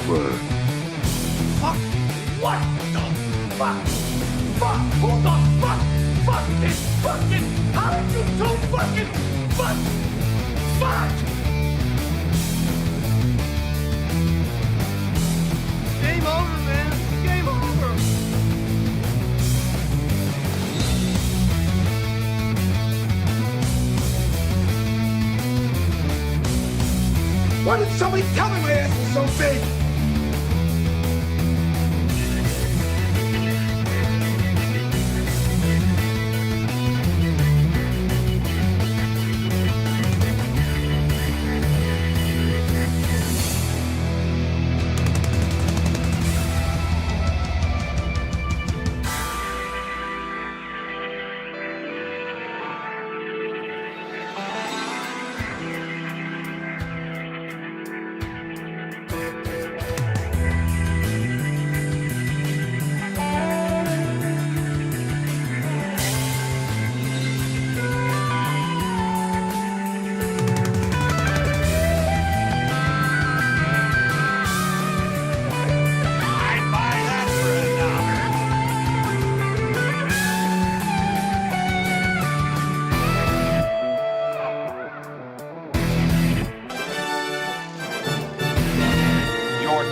word. Fuck! What the fuck? Fuck! Who the fuck? Fuck this fucking... How did you do fucking... Fuck! Fuck! Game over, man. Game over. Why did somebody tell me my ass was so big?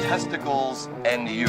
Testicles and you.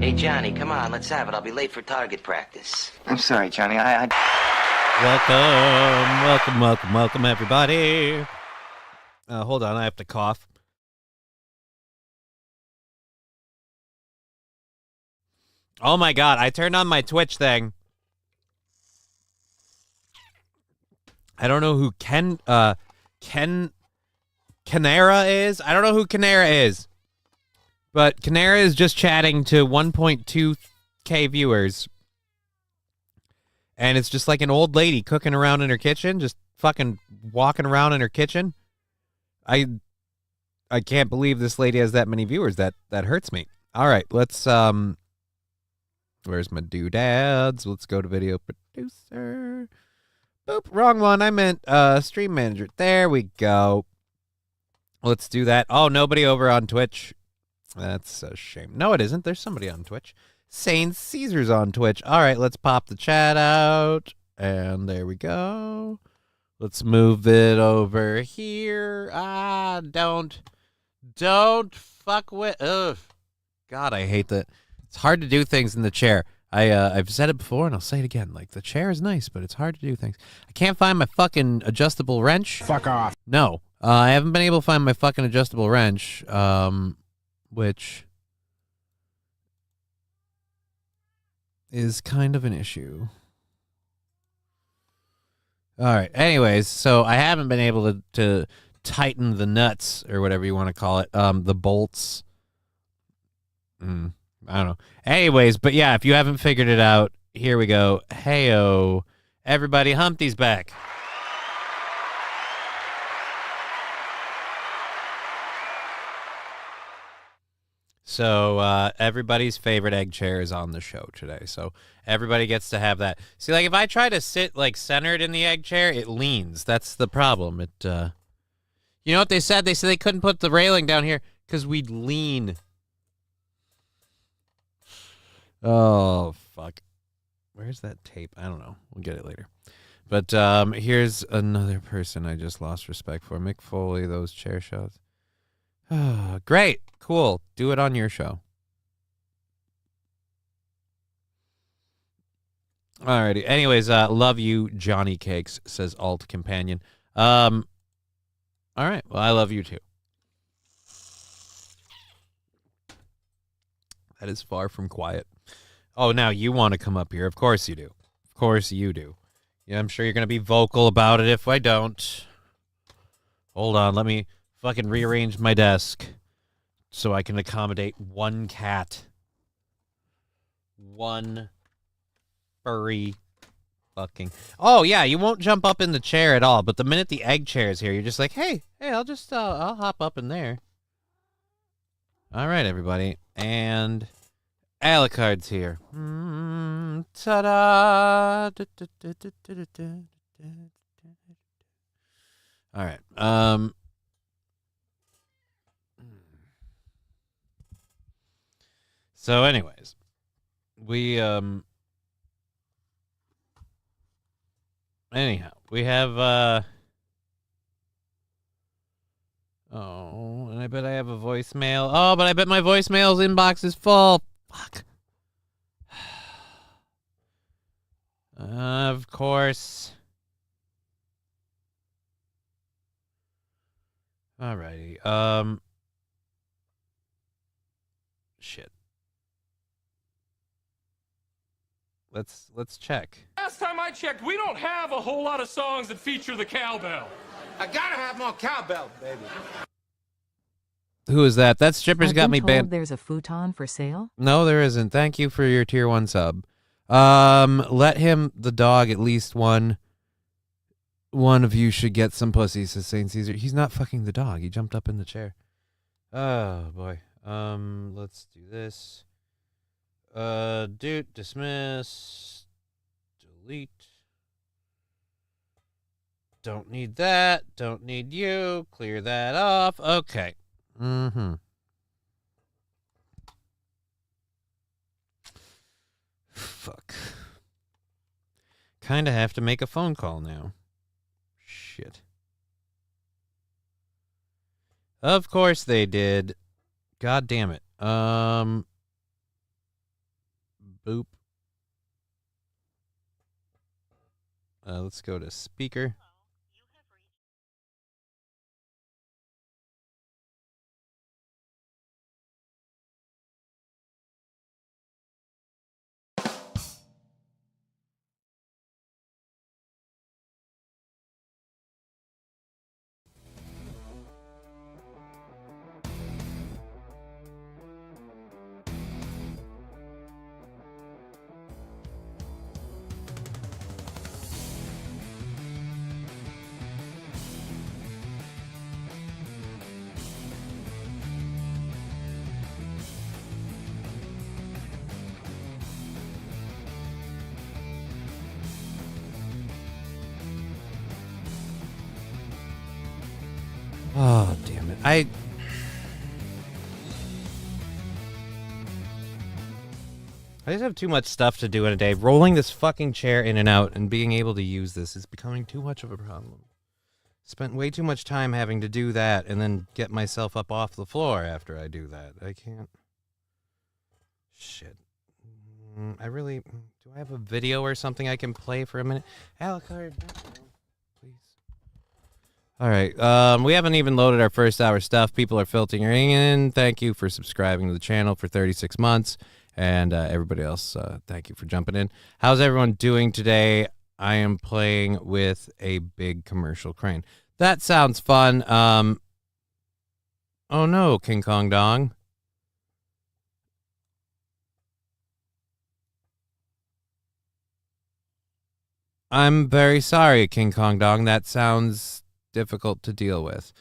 Hey, Johnny, come on, let's have it. I'll be late for target practice. I'm sorry, Johnny. Welcome, everybody. Hold on, I have to cough. Oh my god, I turned on my Twitch thing. I don't know who Canara is. I don't know who Canara is. But Canara is just chatting to 1.2k viewers. And it's just like an old lady cooking around in her kitchen, just fucking walking around in her kitchen. I can't believe this lady has that many viewers. That hurts me. All right, let's where's my doodads? Let's go to video producer. Boop, wrong one. I meant stream manager. There we go. Let's do that. Oh, nobody over on Twitch. That's a shame. No, it isn't. There's somebody on Twitch. Saint Caesar's on Twitch. All right, let's pop the chat out. And there we go. Let's move it over here. Don't fuck with... Ugh. God, I hate that. It's hard to do things in the chair. I've said it before, and I'll say it again. Like, the chair is nice, but it's hard to do things. I can't find my fucking adjustable wrench. Fuck off. No. I haven't been able to find my fucking adjustable wrench, which is kind of an issue. All right. Anyways, so I haven't been able to tighten the nuts, or whatever you want to call it, the bolts. I don't know. Anyways, but yeah, if you haven't figured it out, here we go. Heyo. Everybody, Humpty's back. So everybody's favorite egg chair is on the show today. So everybody gets to have that. See, like, if I try to sit like centered in the egg chair, it leans. That's the problem. It you know what they said? They said they couldn't put the railing down here because we'd lean. Oh, fuck. Where's that tape? I don't know. We'll get it later. But here's another person I just lost respect for. Mick Foley, those chair shots. Great. Cool. Do it on your show. Alrighty. Anyways, love you, Johnny Cakes, says Alt Companion. All right. Well, I love you too. That is far from quiet. Oh, now you want to come up here. Of course you do. Of course you do. Yeah, I'm sure you're going to be vocal about it if I don't. Hold on. Let me fucking rearrange my desk so I can accommodate one cat. One furry fucking... Oh, yeah, you won't jump up in the chair at all, but the minute the egg chair is here, you're just like, hey, I'll just, I'll hop up in there. All right, everybody. And Alucard's here. Ta-da! All right. So anyways, we anyhow, we have oh, and I bet I have a voicemail. Oh, but I bet my voicemail's inbox is full. Fuck. Of course. Alrighty. Shit. Let's check. Last time I checked, we don't have a whole lot of songs that feature the cowbell. I gotta have more cowbell, baby. Who is that? That stripper's got me banned. There's a futon for sale? No, there isn't. Thank you for your tier 1 sub. Let him, the dog, at least one of you should get some pussy, says St. Caesar. He's not fucking the dog. He jumped up in the chair. Oh, boy. Let's do this. Dismiss. Delete. Don't need that. Don't need you. Clear that off. Okay. Fuck. Kinda have to make a phone call now. Shit. Of course they did. God damn it. Boop. Let's go to speaker. Oh, damn it. I just have too much stuff to do in a day. Rolling this fucking chair in and out and being able to use this is becoming too much of a problem. Spent way too much time having to do that and then get myself up off the floor after I do that. I can't. Shit. Do I have a video or something I can play for a minute? Alucard, please. All right. We haven't even loaded our first hour stuff. People are filtering in. Thank you for subscribing to the channel for 36 months. And everybody else, thank you for jumping in. How's everyone doing today? I am playing with a big commercial crane. That sounds fun. Oh no, King Kong Dong. I'm very sorry, King Kong Dong. That sounds difficult to deal with.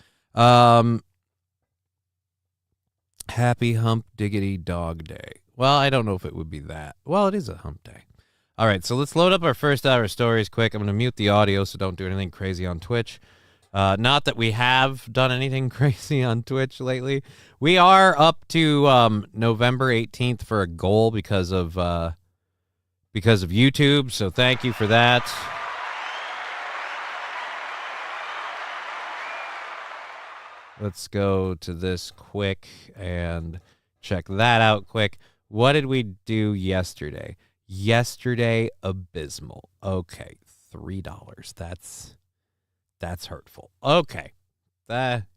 Happy Hump Diggity Dog Day. Well, I don't know if it would be that. Well, it is a hump day. All right, so let's load up our first hour stories quick. I'm going to mute the audio, so don't do anything crazy on Twitch. Not that we have done anything crazy on Twitch lately. We are up to November 18th for a goal because of YouTube, so thank you for that. Let's go to this quick and check that out quick. What did we do yesterday? Yesterday, abysmal. Okay, $3. That's hurtful. Okay,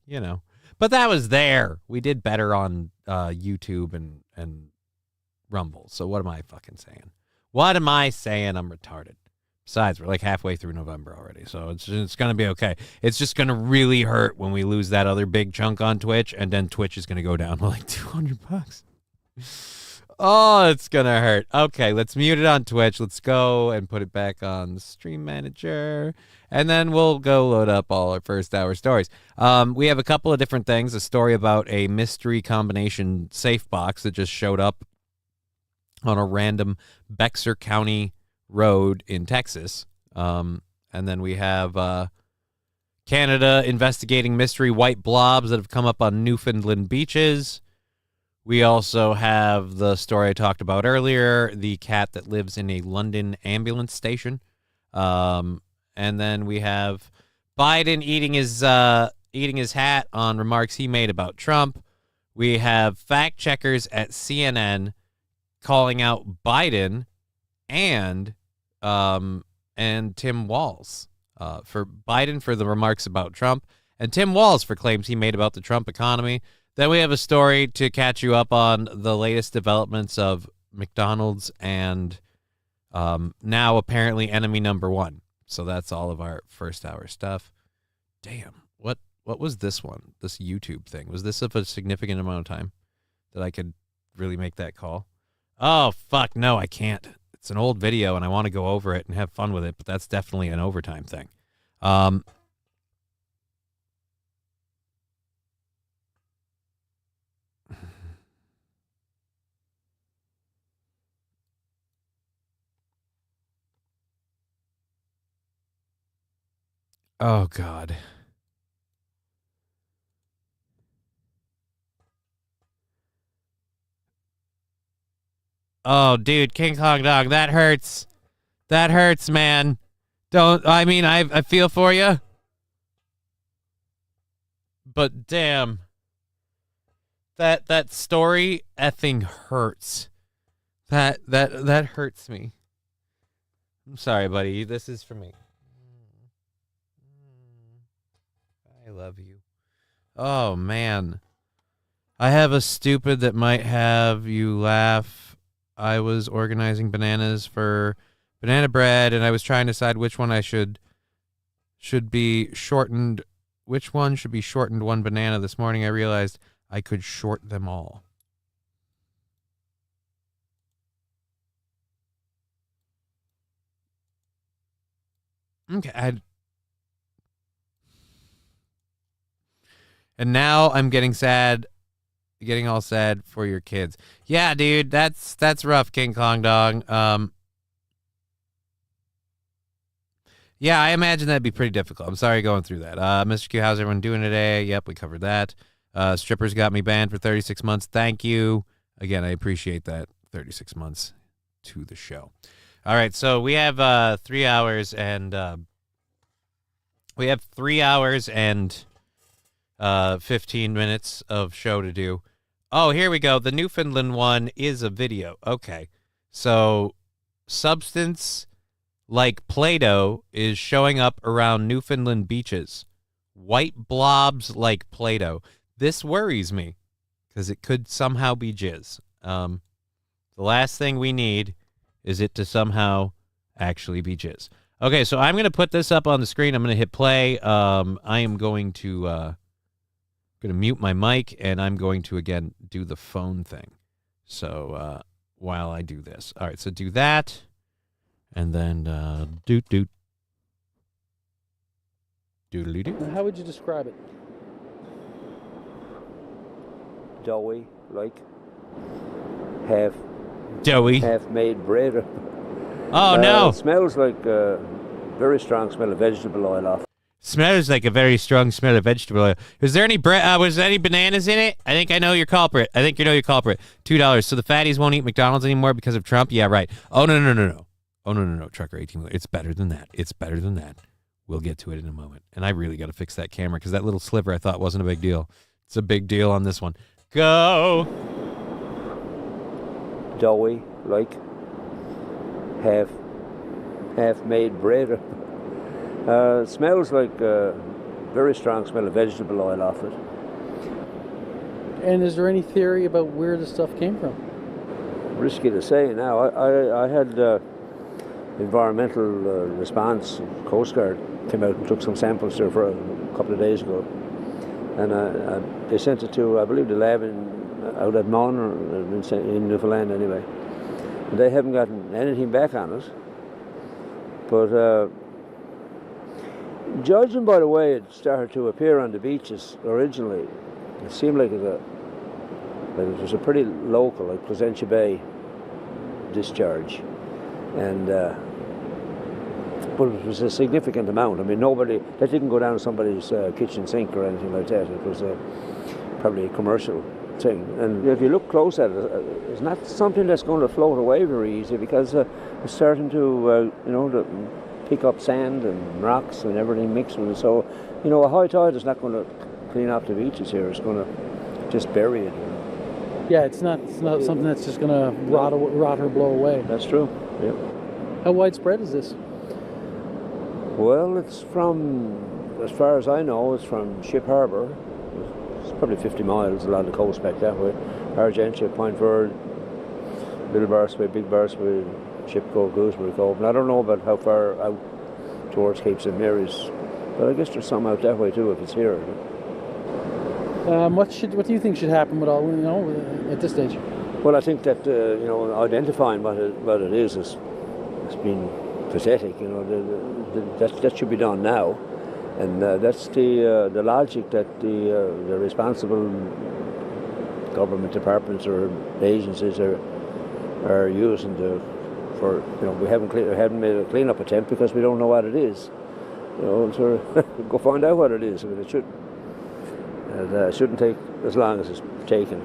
you know, but that was there. We did better on YouTube and Rumble. So what am I fucking saying? What am I saying? I'm retarded. Besides, we're like halfway through November already, so it's going to be okay. It's just going to really hurt when we lose that other big chunk on Twitch, and then Twitch is going to go down to like $200. Oh, it's going to hurt. Okay, let's mute it on Twitch. Let's go and put it back on the stream manager, and then we'll go load up all our first hour stories. We have a couple of different things. A story about a mystery combination safe box that just showed up on a random Bexar County road in Texas. And then we have Canada investigating mystery white blobs that have come up on Newfoundland beaches. We also have the story I talked about earlier, the cat that lives in a London ambulance station. And then we have Biden eating his hat on remarks he made about Trump. We have fact checkers at CNN calling out Biden and Tim Walz for Biden for the remarks about Trump, and Tim Walz for claims he made about the Trump economy. Then we have a story to catch you up on the latest developments of McDonald's and now apparently enemy number one. So that's all of our first hour stuff. Damn, what was this one? This YouTube thing? Was this of a significant amount of time that I could really make that call? Oh, fuck, no, I can't. It's an old video, and I want to go over it and have fun with it, but that's definitely an overtime thing. Oh, God. Oh, dude, King Kong Dog, that hurts. That hurts, man. I feel for you. But damn. That story effing hurts. That hurts me. I'm sorry, buddy. This is for me. I love you. Oh, man. I have a stupid that might have you laugh. I was organizing bananas for banana bread, and I was trying to decide which one I should be shortened. Which one should be shortened one banana? This morning I realized I could short them all. Okay. And now I'm getting all sad for your kids. Yeah, dude, that's rough, King Kong Dog. Yeah, I imagine that'd be pretty difficult. I'm sorry going through that. Mr. Q, how's everyone doing today? Yep, we covered that. Strippers got me banned for 36 months. Thank you. Again, I appreciate that. 36 months to the show. All right, so we have 3 hours and 15 minutes of show to do. Oh, here we go. The Newfoundland one is a video. Okay. So substance like Play-Doh is showing up around Newfoundland beaches. White blobs like Play-Doh. This worries me because it could somehow be jizz. The last thing we need is it to somehow actually be jizz. Okay, so I'm going to put this up on the screen. I'm going to hit play. I am going to mute my mic, and I'm going to, again, do the phone thing. So while I do this. All right, so do that, and then doot-doot. Doodly-doo. How would you describe it? Doughy, like half made bread. Oh, no. It smells like a very strong smell of vegetable oil off. Smells like a very strong smell of vegetable oil. Was there any was there any bananas in it? I think I know your culprit. $2. So the fatties won't eat McDonald's anymore because of Trump? Yeah, right. Oh, no. Oh, no. Trucker 18. It's better than that. We'll get to it in a moment. And I really got to fix that camera because that little sliver I thought wasn't a big deal. It's a big deal on this one. Go. Doughy, like half made bread. It smells like very strong smell of vegetable oil off it. And is there any theory about where the stuff came from? Risky to say now. I had environmental response, Coast Guard came out and took some samples there for a couple of days ago, and they sent it to, I believe, the lab out at Mon or in Newfoundland anyway. And they haven't gotten anything back on it, but judging by the way it started to appear on the beaches originally, it seemed like it was a pretty local, like Placentia Bay discharge, and but it was a significant amount. I mean, that didn't go down somebody's kitchen sink or anything like that. It was probably a commercial thing. And if you look close at it, it's not something that's going to float away very easy, because it's starting to, to pick up sand and rocks and everything mixed with it. So, a high tide is not going to clean up the beaches here. It's going to just bury it. Yeah, it's not something that's just going to rot or blow away. That's true. Yeah. How widespread is this? Well, it's from, as far as I know, it's from Ship Harbour. It's probably 50 miles along the coast back that way. Argentia, Point Verde, Little Barsby, Big Barsby, Ship Cove, Gooseberry Cove. And I don't know about how far out towards Cape St. Mary's, but I guess there's some out that way too if it's here. What do you think should happen with all, at this stage? Well, I think that identifying what it is it's been pathetic. That should be done now, and that's the logic that the responsible government departments or agencies are using for we haven't made a clean-up attempt because we don't know what it is. So go find out what it is. I mean, it shouldn't take as long as it's taken.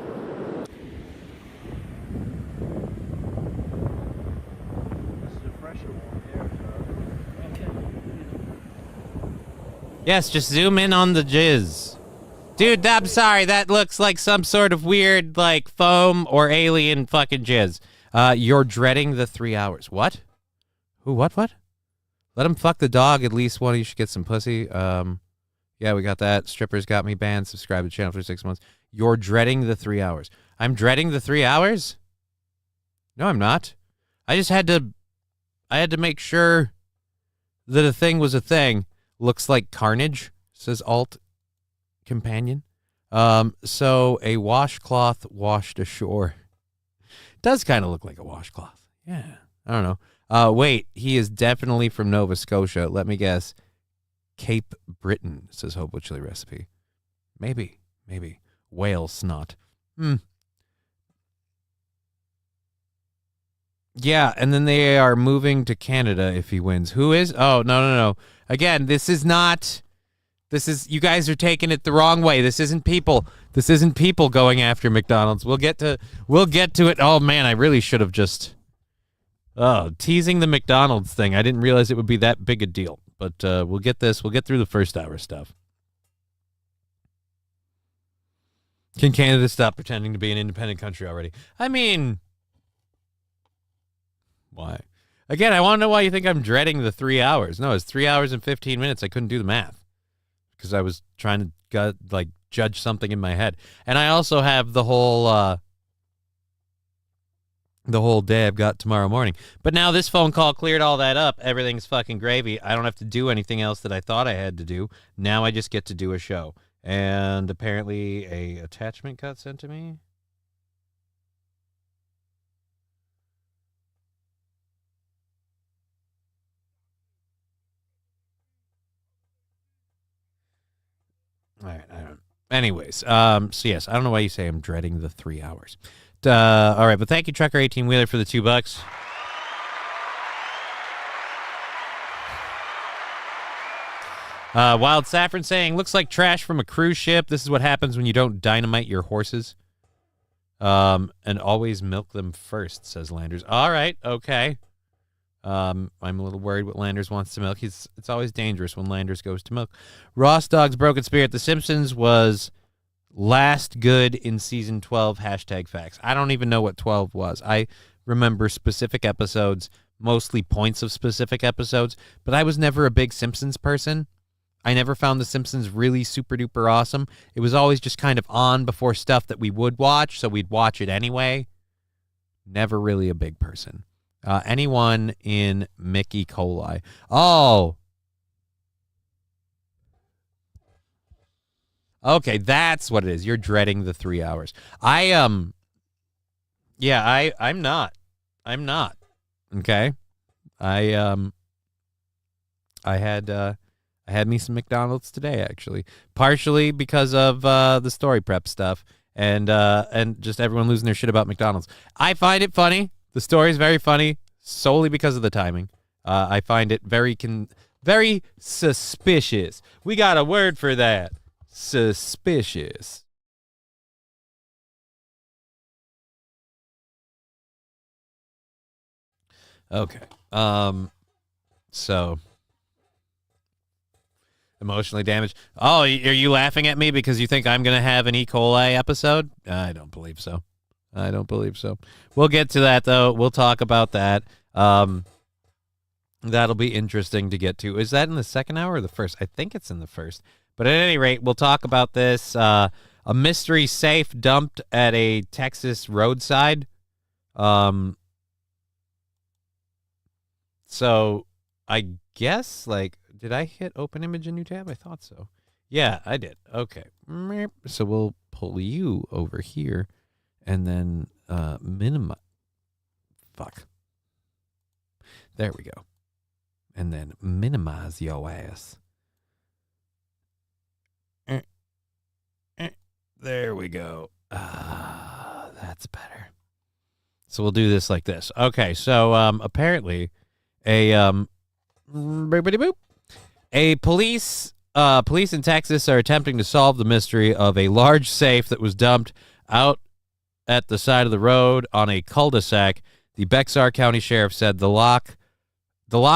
Yes, just zoom in on the jizz. Dude, I'm sorry, that looks like some sort of weird, like, foam or alien fucking jizz. You're dreading the 3 hours. What? Who, what? Let him fuck the dog, at least one of you should get some pussy. Yeah, we got that. Strippers got me banned. Subscribe to the channel for 6 months. You're dreading the 3 hours. I'm dreading the 3 hours? No, I'm not. I had to make sure that a thing was a thing. Looks like carnage, says Alt Companion. So a washcloth washed ashore. Does kind of look like a washcloth. Yeah, I don't know. Wait, he is definitely from Nova Scotia. Let me guess. Cape Breton, says Hope with Chili Recipe. Maybe. Whale snot. Yeah, and then they are moving to Canada if he wins. Who is? Oh, no. Again, this is, you guys are taking it the wrong way. This isn't people going after McDonald's. We'll get to it. Oh man, I really should have just teasing the McDonald's thing. I didn't realize it would be that big a deal. But we'll get through the first hour stuff. Can Canada stop pretending to be an independent country already? I mean, why? Again, I want to know why you think I'm dreading the 3 hours. No, it's 3 hours and 15 minutes. I couldn't do the math because I was trying to judge something in my head. And I also have the whole day I've got tomorrow morning. But now this phone call cleared all that up. Everything's fucking gravy. I don't have to do anything else that I thought I had to do. Now I just get to do a show. And apparently a attachment got sent to me. All right, I don't. Anyways, so yes, I don't know why you say I'm dreading the 3 hours. All right, but thank you, Trucker 18 Wheeler, for the $2. Wild Saffron saying, looks like trash from a cruise ship. This is what happens when you don't dynamite your horses. And always milk them first, says Landers. All right, okay. I'm a little worried what Landers wants to milk. It's always dangerous when Landers goes to milk. Ross Dog's Broken Spirit. The Simpsons was last good in season 12, #facts. I don't even know what 12 was. I remember specific episodes, mostly points of specific episodes, but I was never a big Simpsons person. I never found The Simpsons really super duper awesome. It was always just kind of on before stuff that we would watch, so we'd watch it anyway. Never really a big person. Anyone in Mickey coli? Oh. Okay, that's what it is. You're dreading the 3 hours. I'm not. I'm not. Okay. I had me some McDonald's today, actually, partially because of the story prep stuff and just everyone losing their shit about McDonald's. I find it funny. The story is very funny solely because of the timing. I find it very suspicious. We got a word for that. Suspicious. Okay. So emotionally damaged. Oh, are you laughing at me because you think I'm going to have an E. coli episode? I don't believe so. We'll get to that, though. We'll talk about that. That'll be interesting to get to. Is that in the second hour or the first? I think it's in the first. But at any rate, we'll talk about this. A mystery safe dumped at a Texas roadside. So I guess, did I hit open image in new tab? I thought so. Yeah, I did. Okay. So we'll pull you over here and then minimize. Fuck. There we go. And then minimize your ass. There we go. That's better. So we'll do this like this. Okay, so apparently police in Texas are attempting to solve the mystery of a large safe that was dumped out at the side of the road on a cul-de-sac. The Bexar County Sheriff said the locked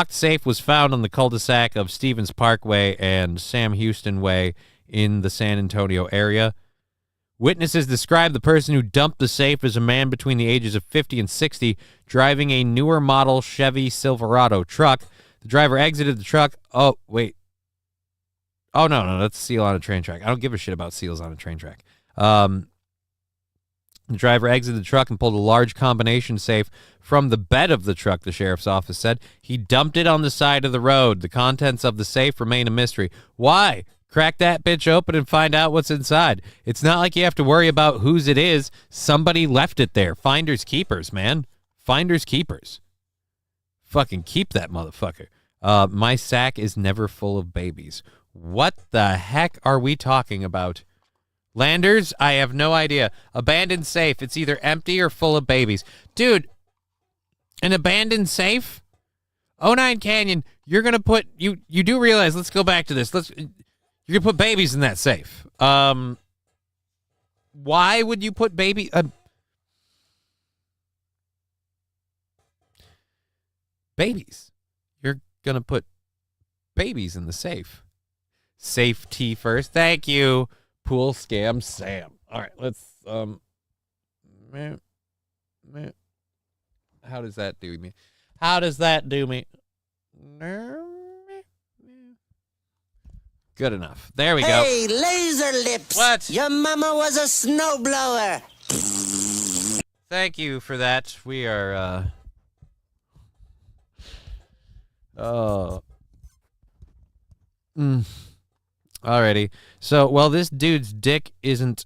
safe was found on the cul-de-sac of Stevens Parkway and Sam Houston Way in the San Antonio area. Witnesses described the person who dumped the safe as a man between the ages of 50 and 60, driving a newer model Chevy Silverado truck. The driver exited the truck. Oh, wait. Oh, no, that's a seal on a train track. I don't give a shit about seals on a train track. The driver exited the truck and pulled a large combination safe from the bed of the truck, the sheriff's office said. He dumped it on the side of the road. The contents of the safe remain a mystery. Why? Crack that bitch open and find out what's inside. It's not like you have to worry about whose it is. Somebody left it there. Finders keepers, man. Finders keepers. Fucking keep that motherfucker. My sack is never full of babies. What the heck are we talking about? Landers, I have no idea. Abandoned safe. It's either empty or full of babies. Dude, an abandoned safe? 09 Canyon, you're going to put... You do realize, let's go back to this. You're going to put babies in that safe. Why would you put baby... babies. You're going to put babies in the safe. Safety first. Thank you. Pool scam Sam. All right, let's... How does that do me? Good enough. There we go. Hey, laser lips. What? Your mama was a snowblower. Thank you for that. We are, Alrighty. So, well, this dude's dick isn't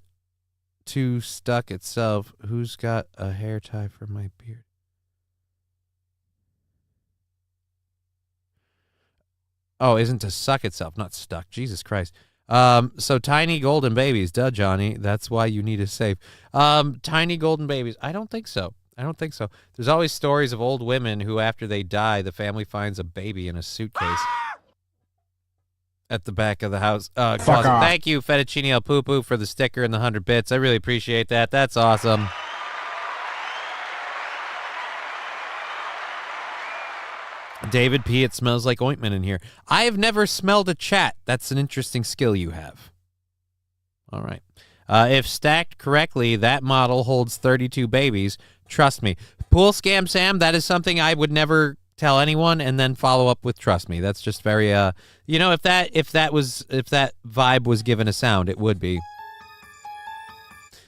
too stuck itself. Who's got a hair tie for my beard? Oh, isn't to suck itself, not stuck. Jesus Christ. So tiny golden babies. Duh, Johnny. That's why you need a safe. Tiny golden babies. I don't think so. There's always stories of old women who, after they die, the family finds a baby in a suitcase at the back of the house. Closet. Thank you, Fettuccine El Poo-Poo, for the sticker and the 100 bits. I really appreciate that. That's awesome. David P., it smells like ointment in here. I have never smelled a chat. That's an interesting skill you have. All right. If stacked correctly, that model holds 32 babies. Trust me. Pool scam Sam, that is something I would never tell anyone and then follow up with trust me. That's just very if that vibe was given a sound, it would be.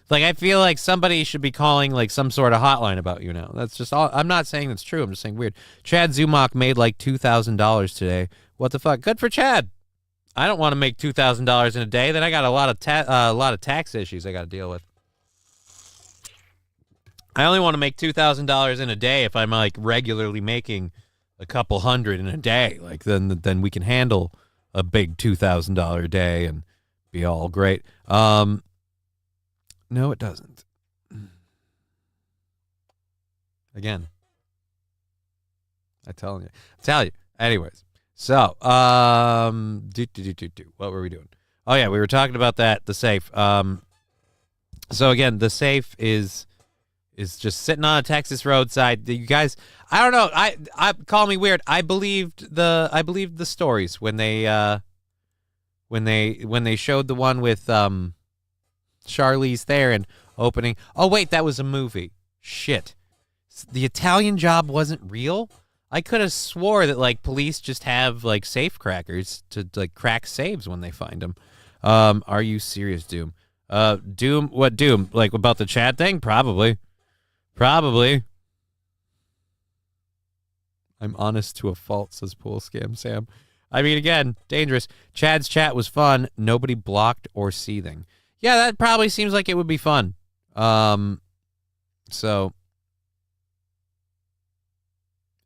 Like, I feel like somebody should be calling, like, some sort of hotline about you now. That's just all. I'm not saying that's true. I'm just saying weird. Chad Zumach made, like, $2,000 today. What the fuck? Good for Chad. I don't want to make $2,000 in a day. Then I got a lot of tax issues I got to deal with. I only want to make $2,000 in a day if I'm, like, regularly making a couple hundred in a day. Like, then we can handle a big $2,000 day and be all great. No, it doesn't. Again. I tell you. Anyways. So, what were we doing? Oh, yeah, we were talking about that, the safe. So, again, the safe is just sitting on a Texas roadside. You guys, I don't know. I call me weird. I believed the stories when they showed the one with Charlize Theron opening. Oh wait, that was a movie. Shit. The Italian Job wasn't real? I could have swore that like police just have like safe crackers to like crack safes when they find them. Are you serious, Doom? Doom, what Doom? Like about the chat thing? Probably. I'm honest to a fault, says Pool Scam Sam. I mean, again, dangerous. Chad's chat was fun. Nobody blocked or seething. Yeah, that probably seems like it would be fun. So,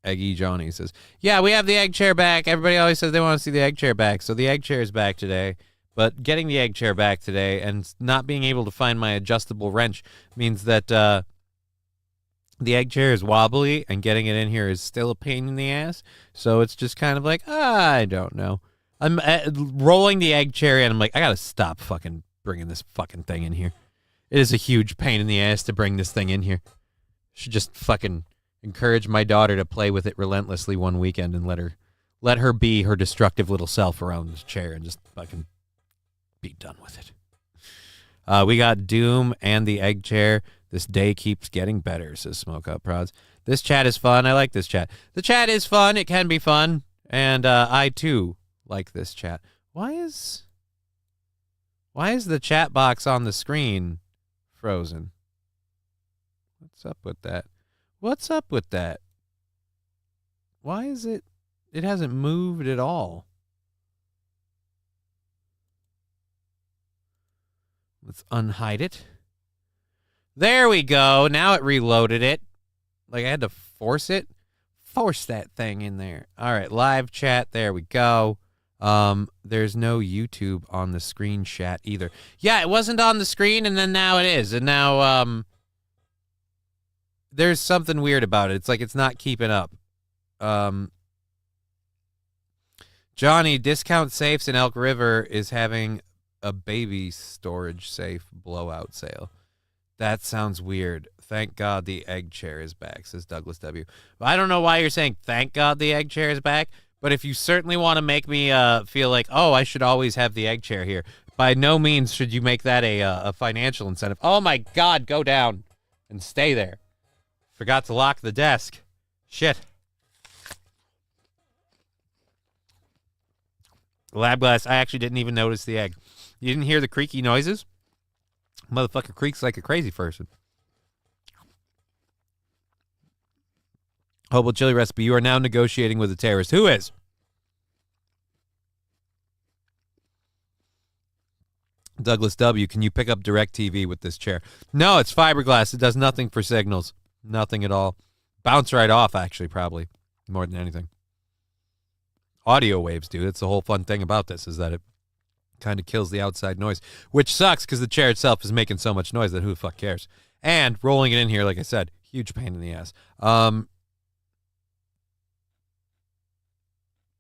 Eggy Johnny says, yeah, we have the egg chair back. Everybody always says they want to see the egg chair back. So the egg chair is back today. But getting the egg chair back today and not being able to find my adjustable wrench means that the egg chair is wobbly and getting it in here is still a pain in the ass. So it's just kind of like, I don't know. I'm rolling the egg chair in. I'm like, I got to stop fucking bringing this fucking thing in here. It is a huge pain in the ass to bring this thing in here. Should just fucking encourage my daughter to play with it relentlessly one weekend and let her be her destructive little self around this chair and just fucking be done with it. We got Doom and the egg chair. This day keeps getting better, says Smoke Up Prods. This chat is fun. I like this chat. The chat is fun. It can be fun. And I, too, like this chat. Why is the chat box on the screen frozen? What's up with that? Why is it hasn't moved at all? Let's unhide it. There we go. Now it reloaded it. Like I had to force it. Force that thing in there. All right, live chat. There we go. There's no YouTube on the screen chat either. Yeah, it wasn't on the screen, and then now it is. And now there's something weird about it. It's like it's not keeping up. Johnny, Discount Safes in Elk River is having a baby storage safe blowout sale. That sounds weird. Thank God the egg chair is back, says Douglas W. I don't know why you're saying thank God the egg chair is back, but if you certainly want to make me feel like, oh, I should always have the egg chair here, by no means should you make that a financial incentive. Oh, my God, go down and stay there. Forgot to lock the desk. Shit. Lab glass, I actually didn't even notice the egg. You didn't hear the creaky noises? Motherfucker creaks like a crazy person. Hobo chili recipe. You are now negotiating with a terrorist. Who is? Douglas W. Can you pick up DirecTV with this chair? No, it's fiberglass. It does nothing for signals. Nothing at all. Bounce right off, actually, probably. More than anything. Audio waves, dude. That's the whole fun thing about this, is that it kind of kills the outside noise, which sucks because the chair itself is making so much noise that who the fuck cares? And rolling it in here, like I said, huge pain in the ass.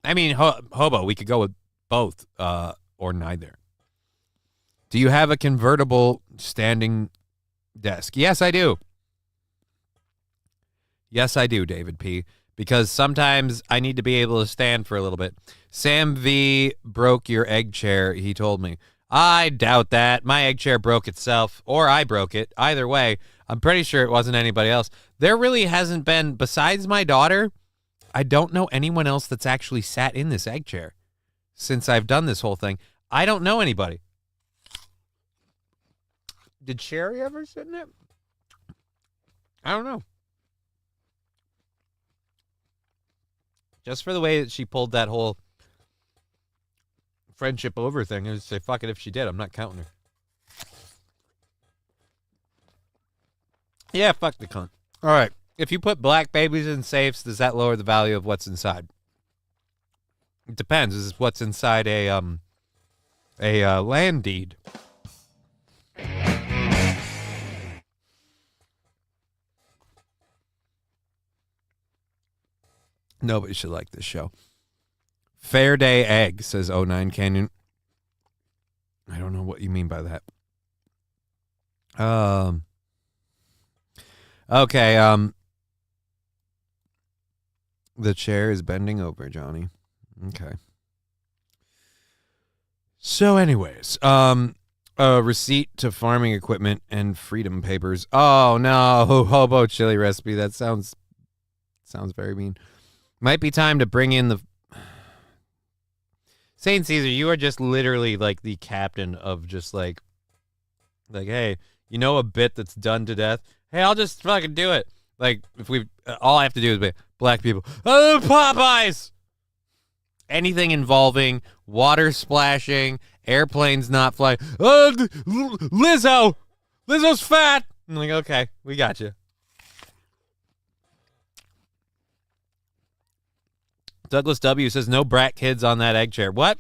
I mean, Hobo, we could go with both or neither. Do you have a convertible standing desk? Yes, I do. Yes, I do, David P. Because sometimes I need to be able to stand for a little bit. Sam V broke your egg chair, he told me. I doubt that. My egg chair broke itself, or I broke it. Either way, I'm pretty sure it wasn't anybody else. There really hasn't been, besides my daughter, I don't know anyone else that's actually sat in this egg chair since I've done this whole thing. I don't know anybody. Did Sherry ever sit in it? I don't know. Just for the way that she pulled that whole friendship over thing, I would say, fuck it if she did. I'm not counting her. Yeah, fuck the cunt. All right. If you put black babies in safes, does that lower the value of what's inside? It depends. Is what's inside a land deed? Nobody should like this show. Fair Day Egg, says 09 Canyon. I don't know what you mean by that. Okay, the chair is bending over, Johnny. Okay. So anyways, a receipt to farming equipment and freedom papers. Oh no, hobo chili recipe. That sounds very mean. Might be time to bring in the Saint Caesar. You are just literally like the captain of just like, hey, you know a bit that's done to death? Hey, I'll just fucking do it. Like, if we, all I have to do is be black people. Oh, Popeyes! Anything involving water splashing, airplanes not flying. Oh, Lizzo! Lizzo's fat! I'm like, okay, we got you. Douglas W. says, no brat kids on that egg chair. What?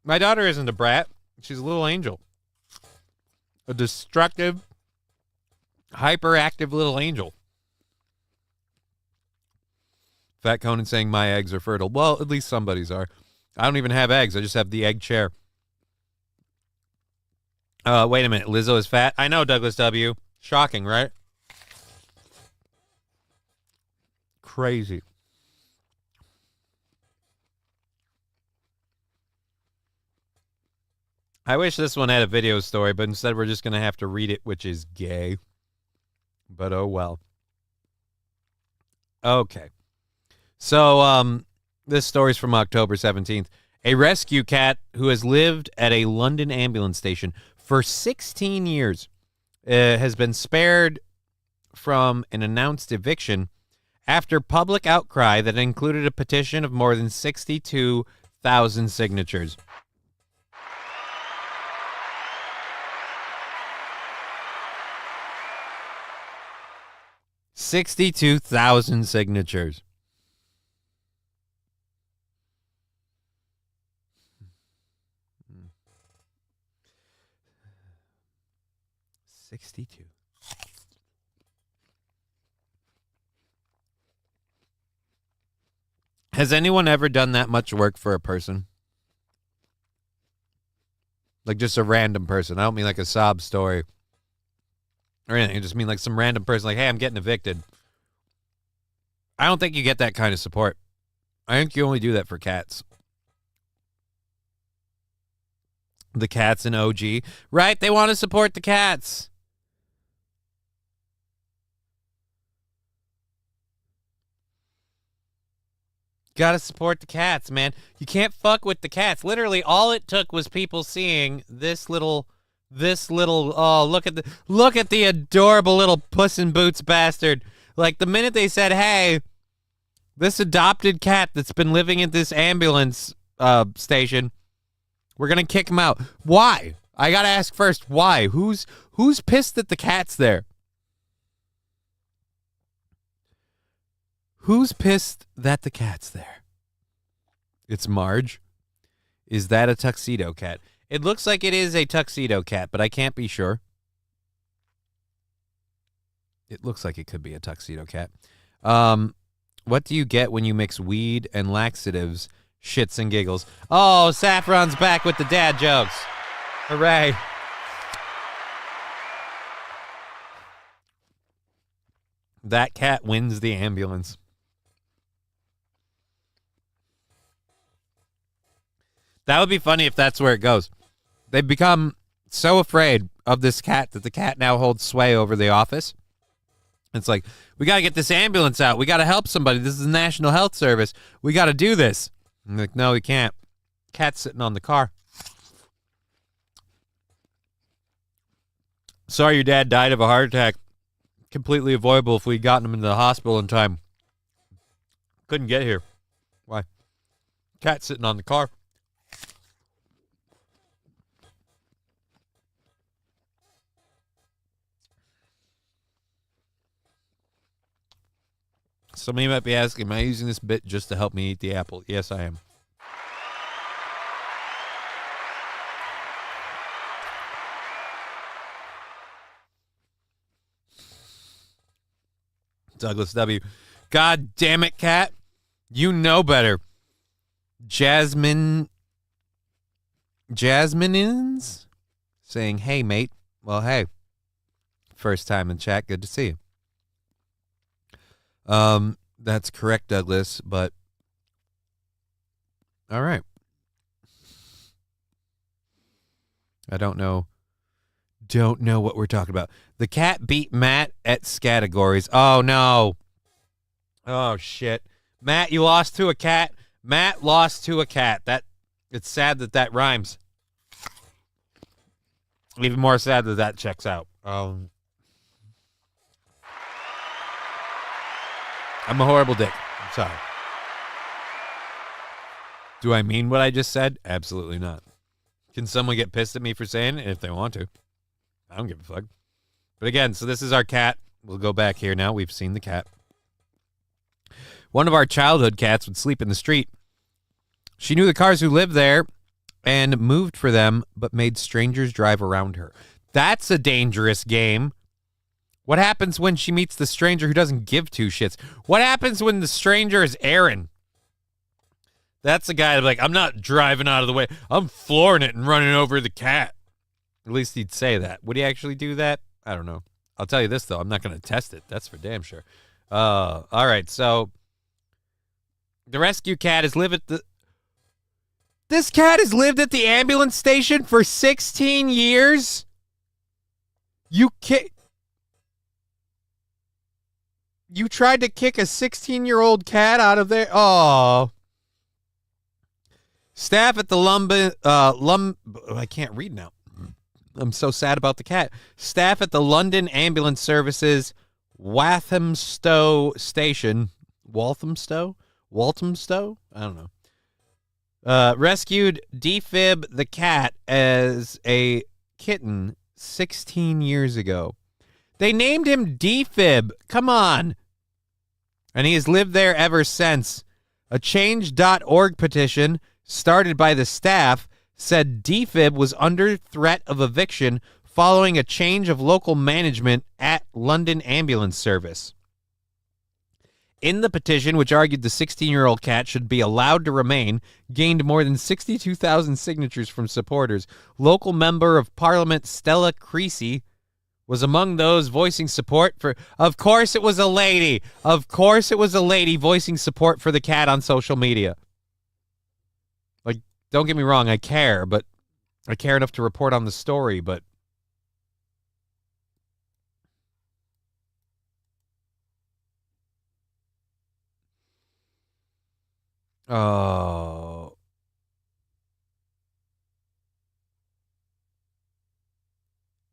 My daughter isn't a brat. She's a little angel. A destructive, hyperactive little angel. Fat Conan saying my eggs are fertile. Well, at least somebody's are. I don't even have eggs. I just have the egg chair. Wait a minute. Lizzo is fat? I know, Douglas W. Shocking, right? Crazy. I wish this one had a video story, but instead we're just going to have to read it, which is gay. But oh well. Okay. So, this story's from October 17th. A rescue cat who has lived at a London ambulance station for 16 years has been spared from an announced eviction after public outcry that included a petition of more than 62,000 signatures. $62,000 signatures. $62. Has anyone ever done that much work for a person? Like just a random person. I don't mean like a sob story or anything. I just mean like some random person like, hey, I'm getting evicted. I don't think you get that kind of support. I think you only do that for cats. The cats in OG. Right? They want to support the cats. Gotta support the cats, man. You can't fuck with the cats. Literally, all it took was people seeing this little, oh, look at the adorable little Puss in Boots bastard. Like, the minute they said, hey, this adopted cat that's been living at this ambulance station, we're gonna kick him out. Why? I gotta ask first, why? Who's pissed that the cat's there? Who's pissed that the cat's there? It's Marge. Is that a tuxedo cat? It looks like it is a tuxedo cat, but I can't be sure. It looks like it could be a tuxedo cat. What do you get when you mix weed and laxatives? Shits and giggles. Oh, Saffron's back with the dad jokes. Hooray. That cat wins the ambulance. That would be funny if that's where it goes. They've become so afraid of this cat that the cat now holds sway over the office. It's like, we got to get this ambulance out. We got to help somebody. This is the National Health Service. We got to do this. I'm like, no, we can't. Cat's sitting on the car. Sorry your dad died of a heart attack. Completely avoidable if we'd gotten him into the hospital in time. Couldn't get here. Why? Cat sitting on the car. Somebody might be asking, am I using this bit just to help me eat the apple? Yes, I am. Douglas W. God damn it, Cat. You know better. Jasmine's saying, hey, mate. Well, hey. First time in chat. Good to see you. That's correct, Douglas, but all right. I don't know what we're talking about. The cat beat Matt at categories. Oh, no. Oh, shit. Matt, you lost to a cat. Matt lost to a cat. It's sad that rhymes. Even more sad that checks out. I'm a horrible dick. I'm sorry. Do I mean what I just said? Absolutely not. Can someone get pissed at me for saying it if they want to? I don't give a fuck. But again, so this is our cat. We'll go back here now. We've seen the cat. One of our childhood cats would sleep in the street. She knew the cars who lived there and moved for them, but made strangers drive around her. That's a dangerous game. What happens when she meets the stranger who doesn't give two shits? What happens when the stranger is Aaron? That's the guy that's like, I'm not driving out of the way. I'm flooring it and running over the cat. At least he'd say that. Would he actually do that? I don't know. I'll tell you this, though. I'm not going to test it. That's for damn sure. All right, so the rescue cat has lived at the... This cat has lived at the ambulance station for 16 years? You tried to kick a 16-year-old cat out of there? Oh. Staff at the I can't read now. I'm so sad about the cat. Staff at the London Ambulance Services Walthamstow Station. Walthamstow? I don't know. Rescued Defib the cat as a kitten 16 years ago. They named him Defib. Come on. And he has lived there ever since. A change.org petition started by the staff said Defib was under threat of eviction following a change of local management at London Ambulance Service. In the petition, which argued the 16-year-old cat should be allowed to remain, gained more than 62,000 signatures from supporters. Local member of Parliament Stella Creasy was among those voicing support for... Of course it was a lady. Of course it was a lady voicing support for the cat on social media. Like, don't get me wrong, I care, but I care enough to report on the story, but... Oh.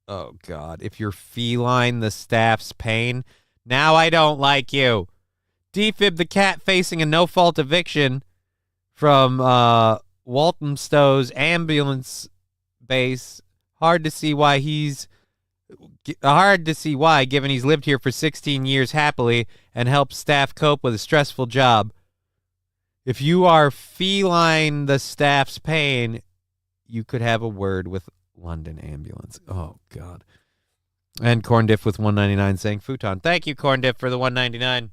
Oh, God. If you're feline, the staff's pain. Now I don't like you. Defib the cat facing a no-fault eviction from Walthamstow's ambulance base. Hard to see why, given he's lived here for 16 years happily and helped staff cope with a stressful job. If you are feline the staff's pain, you could have a word with London Ambulance. Oh, God. And Corndiff with $1.99 saying futon. Thank you, Corndiff, for the $1.99.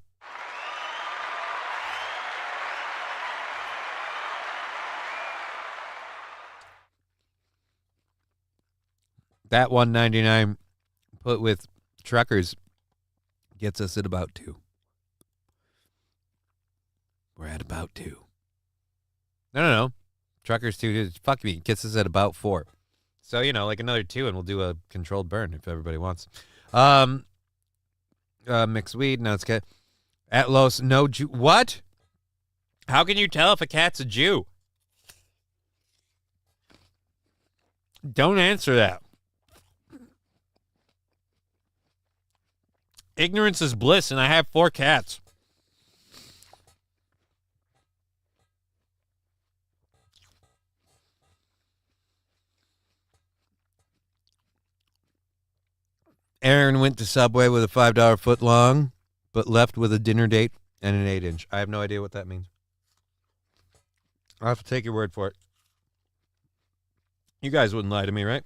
That $1.99 put with truckers gets us at about 2. We're at about 2. No. Truckers 2. Fuck me. Gets us at about 4. So, like another 2, and we'll do a controlled burn if everybody wants. Mixed weed. No, it's cat. At Los, no Jew. What? How can you tell if a cat's a Jew? Don't answer that. Ignorance is bliss, and I have 4 cats. Aaron went to Subway with a $5 footlong, but left with a dinner date and an 8-inch. I have no idea what that means. I'll have to take your word for it. You guys wouldn't lie to me, right?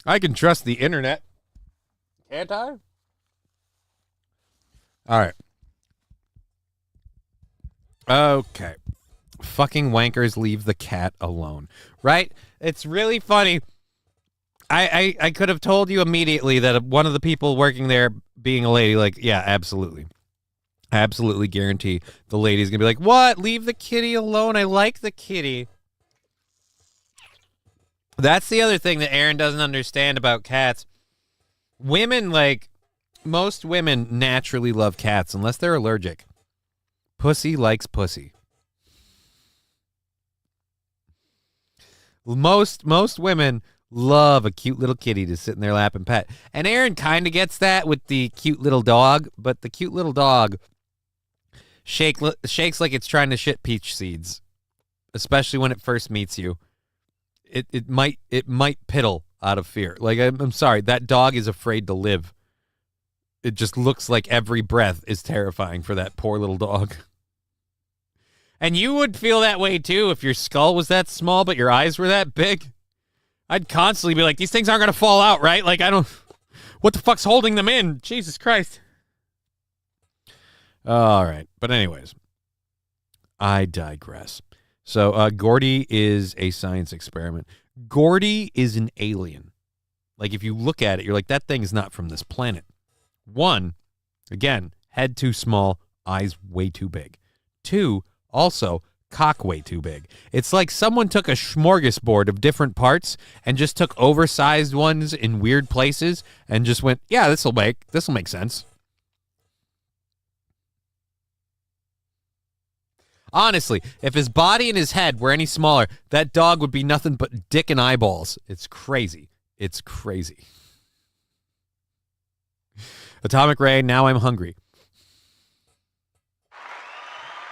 I can trust the internet. Can't I? All right. Okay. Fucking wankers leave the cat alone. Right? It's really funny. I could have told you immediately that one of the people working there being a lady, like, yeah, absolutely. Absolutely guarantee the lady's going to be like, what? Leave the kitty alone. I like the kitty. That's the other thing that Aaron doesn't understand about cats. Women, like, most women naturally love cats unless they're allergic. Pussy likes pussy. Most women love a cute little kitty to sit in their lap and pet. And Aaron kind of gets that with the cute little dog, but the cute little dog shakes like it's trying to shit peach seeds, especially when it first meets you. It might piddle out of fear. Like, I'm sorry, that dog is afraid to live. It just looks like every breath is terrifying for that poor little dog. And you would feel that way too if your skull was that small but your eyes were that big. I'd constantly be like, these things aren't going to fall out, right? Like, what the fuck's holding them in? Jesus Christ. All right. But anyways, I digress. So Gordy is a science experiment. Gordy is an alien. Like, if you look at it, you're like, that thing is not from this planet. 1, again, head too small, eyes way too big. 2, also, cock way too big. It's like someone took a smorgasbord of different parts and just took oversized ones in weird places and just went, yeah, this'll make sense. Honestly, if his body and his head were any smaller, that dog would be nothing but dick and eyeballs. It's crazy. It's crazy. Atomic Ray, now I'm hungry.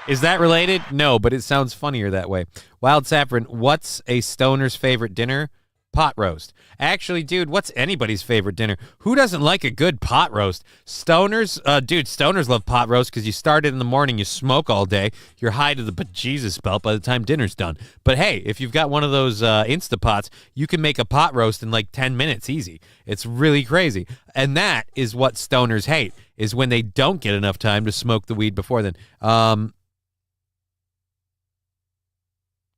Is that related? No, but it sounds funnier that way. Wild Saffron, what's a stoner's favorite dinner? Pot roast. Actually, dude, what's anybody's favorite dinner? Who doesn't like a good pot roast? Stoners, stoners love pot roast because you start it in the morning, you smoke all day, you're high to the bejesus belt by the time dinner's done. But hey, if you've got one of those Instapots, you can make a pot roast in like 10 minutes easy. It's really crazy. And that is what stoners hate, is when they don't get enough time to smoke the weed before then.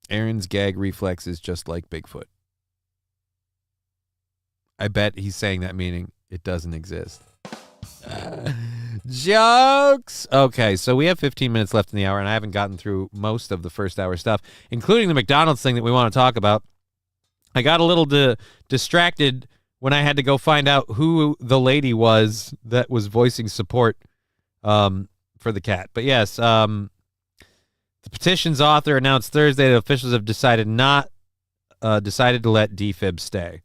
Aaron's gag reflex is just like Bigfoot. I bet he's saying that meaning it doesn't exist. Jokes! Okay, so we have 15 minutes left in the hour, and I haven't gotten through most of the first hour stuff, including the McDonald's thing that we want to talk about. I got a little distracted when I had to go find out who the lady was that was voicing support for the cat. But yes, the petition's author announced Thursday that officials have decided to let DFib stay.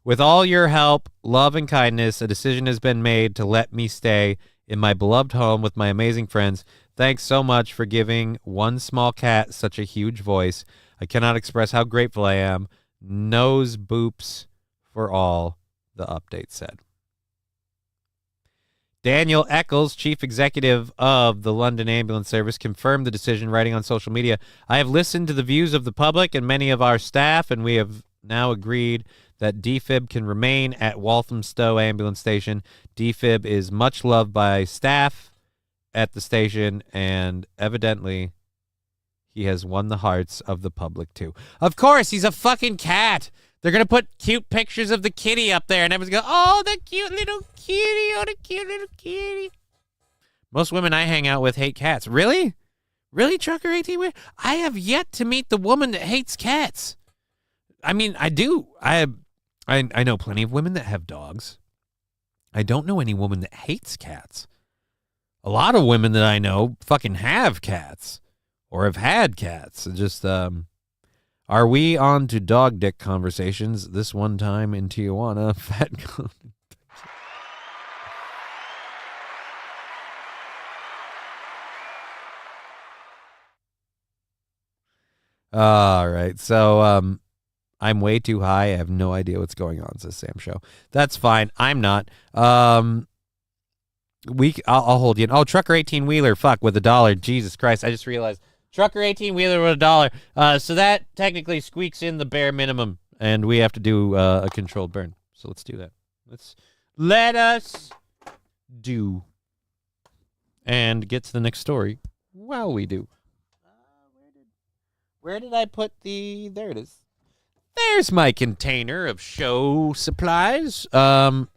With all your help, love, and kindness, a decision has been made to let me stay in my beloved home with my amazing friends. Thanks so much for giving one small cat such a huge voice. I cannot express how grateful I am. Nose boops for all, the update said. Daniel Eccles, chief executive of the London Ambulance Service, confirmed the decision, writing on social media, I have listened to the views of the public and many of our staff, and we have now agreed that DFib can remain at Walthamstow Ambulance Station. DFib is much loved by staff at the station, and evidently he has won the hearts of the public too. Of course, he's a fucking cat. They're going to put cute pictures of the kitty up there, and everyone's going, oh, the cute little kitty, oh, the cute little kitty. Most women I hang out with hate cats. Really? Really, Trucker 18? I have yet to meet the woman that hates cats. I mean, I do. I know plenty of women that have dogs. I don't know any woman that hates cats. A lot of women that I know fucking have cats or have had cats. Just, are we on to dog dick conversations this one time in Tijuana? Fat. All right. So, I'm way too high. I have no idea what's going on, says Sam Show. That's fine. I'm not. I'll hold you. Oh, Trucker 18-wheeler, fuck, with $1. Jesus Christ, I just realized. Trucker 18-wheeler with $1. So that technically squeaks in the bare minimum, and we have to do a controlled burn. So let's do that. Let us do. And get to the next story while we do. Where did I put the... There it is. There's my container of show supplies. What?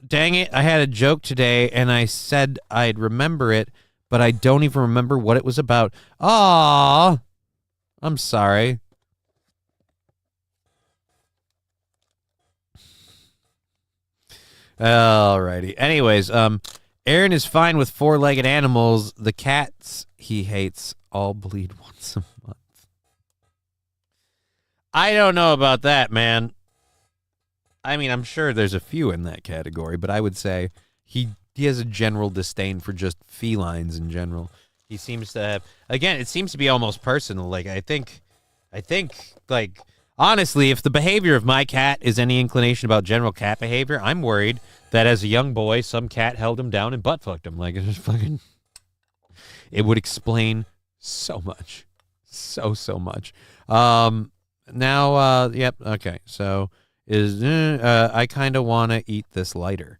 Dang it. I had a joke today, and I said I'd remember it, but I don't even remember what it was about. Aw. I'm sorry. Alrighty. Anyways, Aaron is fine with four-legged animals. The cats he hates all bleed once a month. I don't know about that, man. I mean, I'm sure there's a few in that category, but I would say he has a general disdain for just felines in general. He seems to have, again, it seems to be almost personal. Like, I think, like, honestly, if the behavior of my cat is any inclination about general cat behavior, I'm worried that as a young boy, some cat held him down and butt fucked him. Like, it's just fucking, it would explain so much. So much. Yep, okay, so I kind of want to eat this lighter.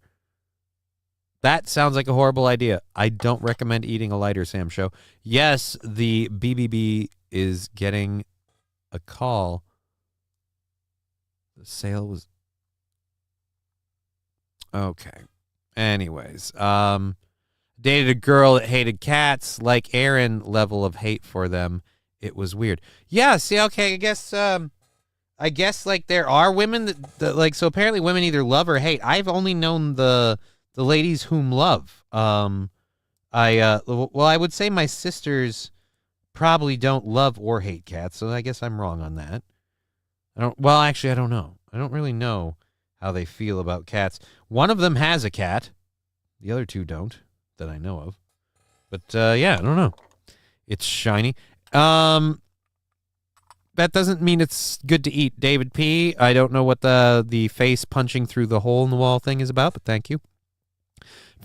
That sounds like a horrible idea. I don't recommend eating a lighter, Sam Show. Yes, the BBB is getting a call. The sale was... Okay. Anyways, dated a girl that hated cats, like Aaron, level of hate for them. It was weird. Yeah, see, okay, I guess like there are women that like, so apparently women either love or hate. I've only known the ladies whom love. I would say my sisters probably don't love or hate cats, so I guess I'm wrong on that. I don't know. I don't really know how they feel about cats. One of them has a cat. The other two don't, that I know of. But yeah, I don't know. It's shiny. That doesn't mean it's good to eat, David P. I don't know what the face punching through the hole in the wall thing is about, but thank you.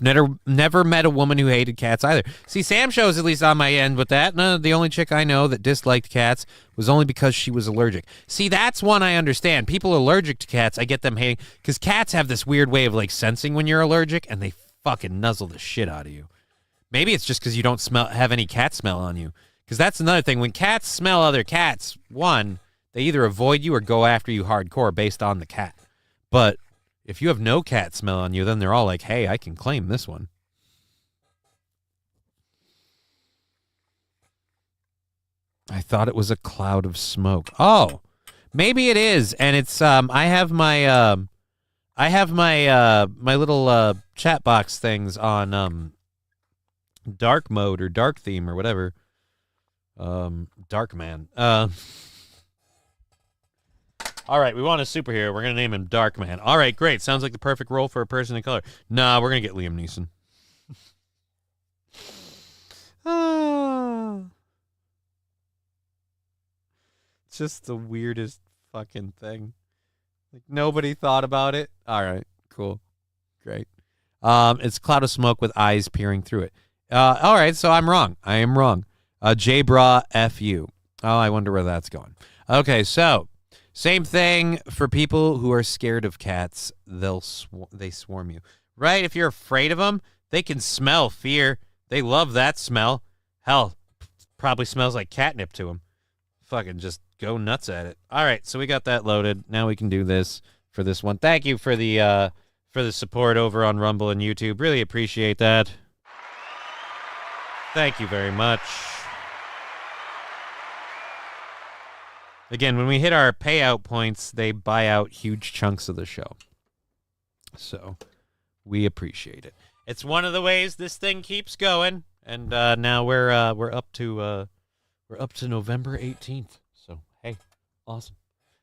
Never met a woman who hated cats either. See, Sam Show's at least on my end with that. No, the only chick I know that disliked cats was only because she was allergic. See, that's one I understand. People allergic to cats, I get them hating, because cats have this weird way of like sensing when you're allergic, and they fucking nuzzle the shit out of you. Maybe it's just because you don't have any cat smell on you. Because that's another thing. When cats smell other cats, one, they either avoid you or go after you hardcore based on the cat. But if you have no cat smell on you, then they're all like, hey, I can claim this one. I thought it was a cloud of smoke. Oh, maybe it is. And it's, I have my little chat box things on dark mode or dark theme or whatever. Dark Man. All right, we want a superhero. We're going to name him Dark Man. All right, great. Sounds like the perfect role for a person of color. Nah, we're going to get Liam Neeson. It's just the weirdest fucking thing. Like, nobody thought about it. All right, cool. Great. It's a cloud of smoke with eyes peering through it. All right, so I'm wrong. I am wrong. J-Bra F-U. Oh, I wonder where that's going. Okay, so same thing for people who are scared of cats. They swarm you. Right? If you're afraid of them, they can smell fear. They love that smell. Hell, probably smells like catnip to them. Fucking just go nuts at it. All right, so we got that loaded. Now we can do this for this one. Thank you for the support over on Rumble and YouTube. Really appreciate that. Thank you very much. Again, when we hit our payout points, they buy out huge chunks of the show. So we appreciate it. It's one of the ways this thing keeps going, and now we're up to November 18th. So hey, awesome.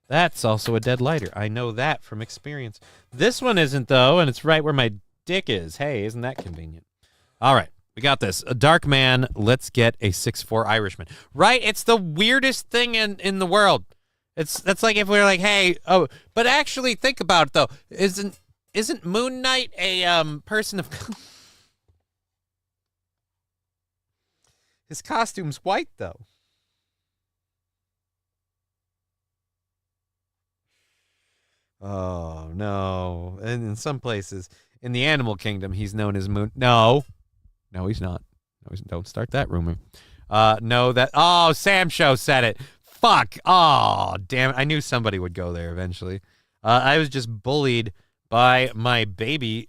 That's also a dead lighter. I know that from experience. This one isn't though, and it's right where my dick is. Hey, isn't that convenient? All right, we got this. A dark man. Let's get a 6'4" Irishman. Right? It's the weirdest thing in the world. That's like if we were like, hey, oh, but actually think about it though. Isn't Moon Knight a person of his costume's white though? Oh no. And in some places in the animal kingdom he's known as Moon. No, he's not. No, don't start that rumor. Sam Show said it. Fuck. Oh, damn it. I knew somebody would go there eventually. I was just bullied by my baby.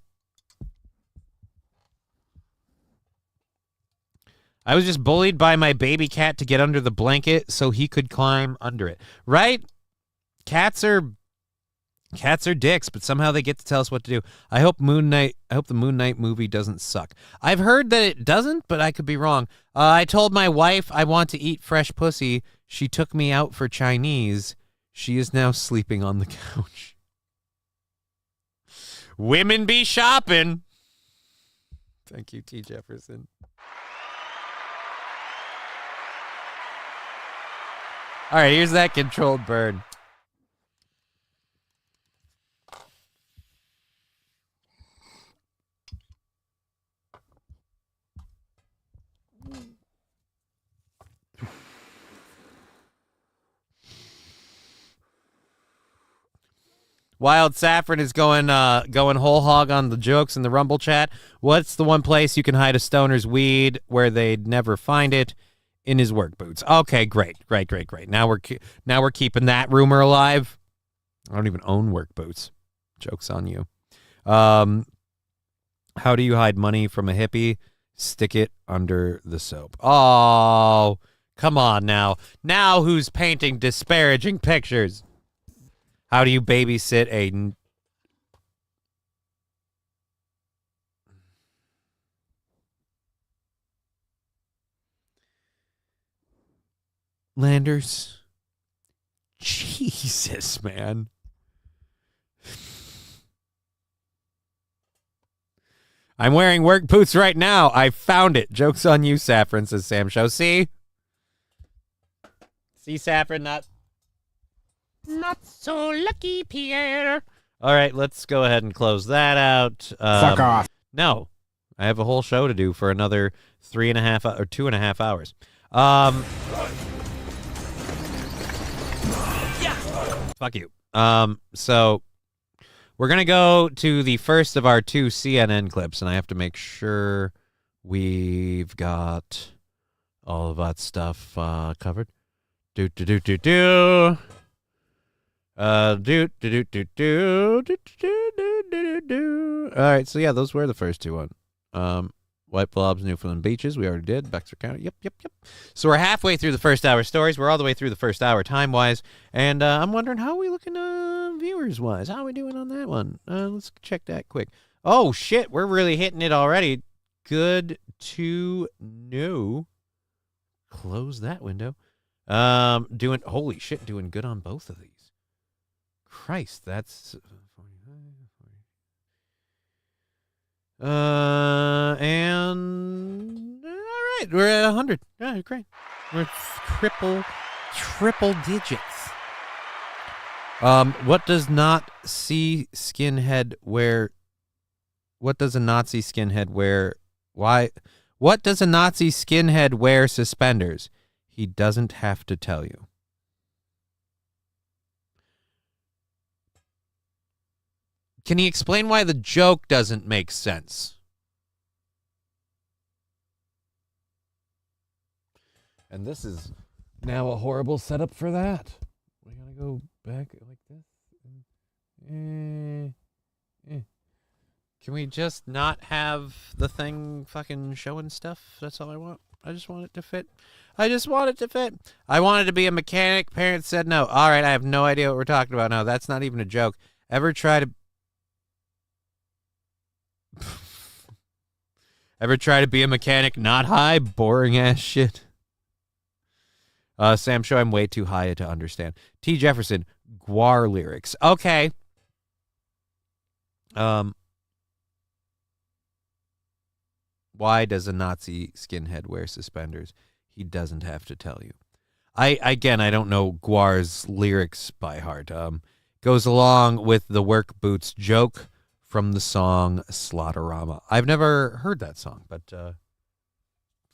I was just bullied by my baby cat to get under the blanket so he could climb under it. Right? Cats are dicks, but somehow they get to tell us what to do. I hope the Moon Knight movie doesn't suck. I've heard that it doesn't, but I could be wrong. I told my wife I want to eat fresh pussy. She took me out for Chinese. She is now sleeping on the couch. Women be shopping. Thank you, T. Jefferson. All right, here's that controlled burn. Wild Saffron is going whole hog on the jokes in the Rumble chat. What's the one place you can hide a stoner's weed where they'd never find it? In his work boots. Okay, great. Now we're keeping that rumor alive. I don't even own work boots. Joke's on you. How do you hide money from a hippie? Stick it under the soap. Oh, come on now. Now who's painting disparaging pictures? How do you babysit a... Landers? Jesus, man. I'm wearing work boots right now. I found it. Joke's on you, Saffron, says Sam Show. See, Saffron, not so lucky, Pierre. All right, let's go ahead and close that out. Fuck off. No, I have a whole show to do for another 3.5 or 2.5 hours. Fuck you. So we're going to go to the first of our 2 CNN clips, and I have to make sure we've got all of that stuff covered. All right, so yeah, those were the first 2 on. White Blobs, Newfoundland Beaches, we already did. Baxter County, yep. So we're halfway through the first hour stories. We're all the way through the first hour time-wise. And I'm wondering, how are we looking viewers-wise? How are we doing on that one? Let's check that quick. Oh, shit, we're really hitting it already. Good to know. Close that window. Holy shit, doing good on both of these. Christ, that's... and all right, we're at 100. Yeah, great. We're triple digits. What does Nazi skinhead wear? What does a Nazi skinhead wear? Why? What does a Nazi skinhead wear suspenders? He doesn't have to tell you. Can he explain why the joke doesn't make sense? And this is now a horrible setup for that. We gotta go back like this. Can we just not have the thing fucking showing stuff? That's all I want. I just want it to fit. I just wanted to fit. I wanted to be a mechanic. Parents said no. All right, I have no idea what we're talking about now. That's not even a joke. Ever try to be a mechanic not high? Boring ass shit. Sam Show, I'm way too high to understand. T. Jefferson, Guar lyrics. Okay. Why does a Nazi skinhead wear suspenders? He doesn't have to tell you. I don't know Guar's lyrics by heart. Goes along with the work boots joke from the song Slaughterama. I've never heard that song, but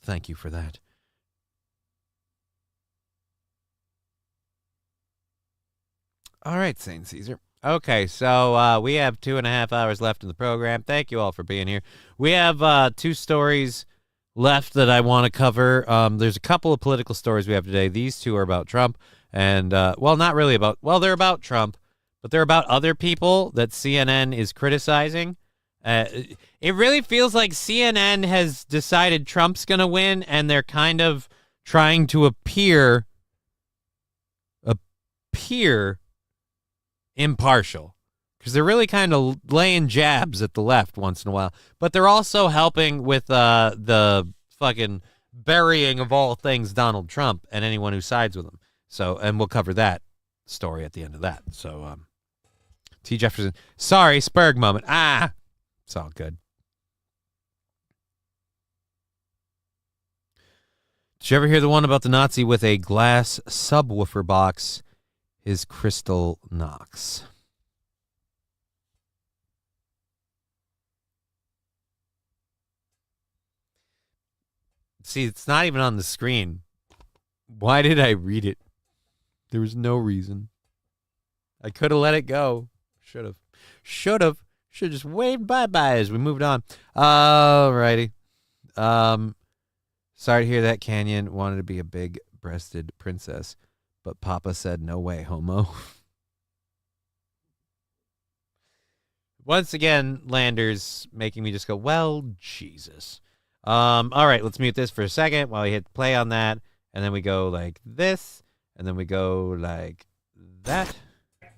thank you for that. All right, Saint Caesar. Okay, so we have 2.5 hours left in the program. Thank you all for being here. We have 2 stories left that I want to cover. There's a couple of political stories we have today. These 2 are about Trump, and not really about. Well, they're about Trump, but they're about other people that CNN is criticizing. It really feels like CNN has decided Trump's going to win, and they're kind of trying to appear impartial, because they're really kind of laying jabs at the left once in a while, but they're also helping with the fucking burying of all things Donald Trump and anyone who sides with him. So, and we'll cover that story at the end of that. So, T. Jefferson, sorry, Spurg moment. It's all good. Did you ever hear the one about the Nazi with a glass subwoofer box? His crystal knocks. See, it's not even on the screen. Why did I read it? There was no reason. I could have let it go. Should have. Should have just waved bye-bye as we moved on. Alrighty. Sorry to hear that. Canyon wanted to be a big-breasted princess, but Papa said, no way, homo. Once again, Landers making me just go, well, Jesus. All right, let's mute this for a second while we hit play on that, and then we go like this, and then we go like that.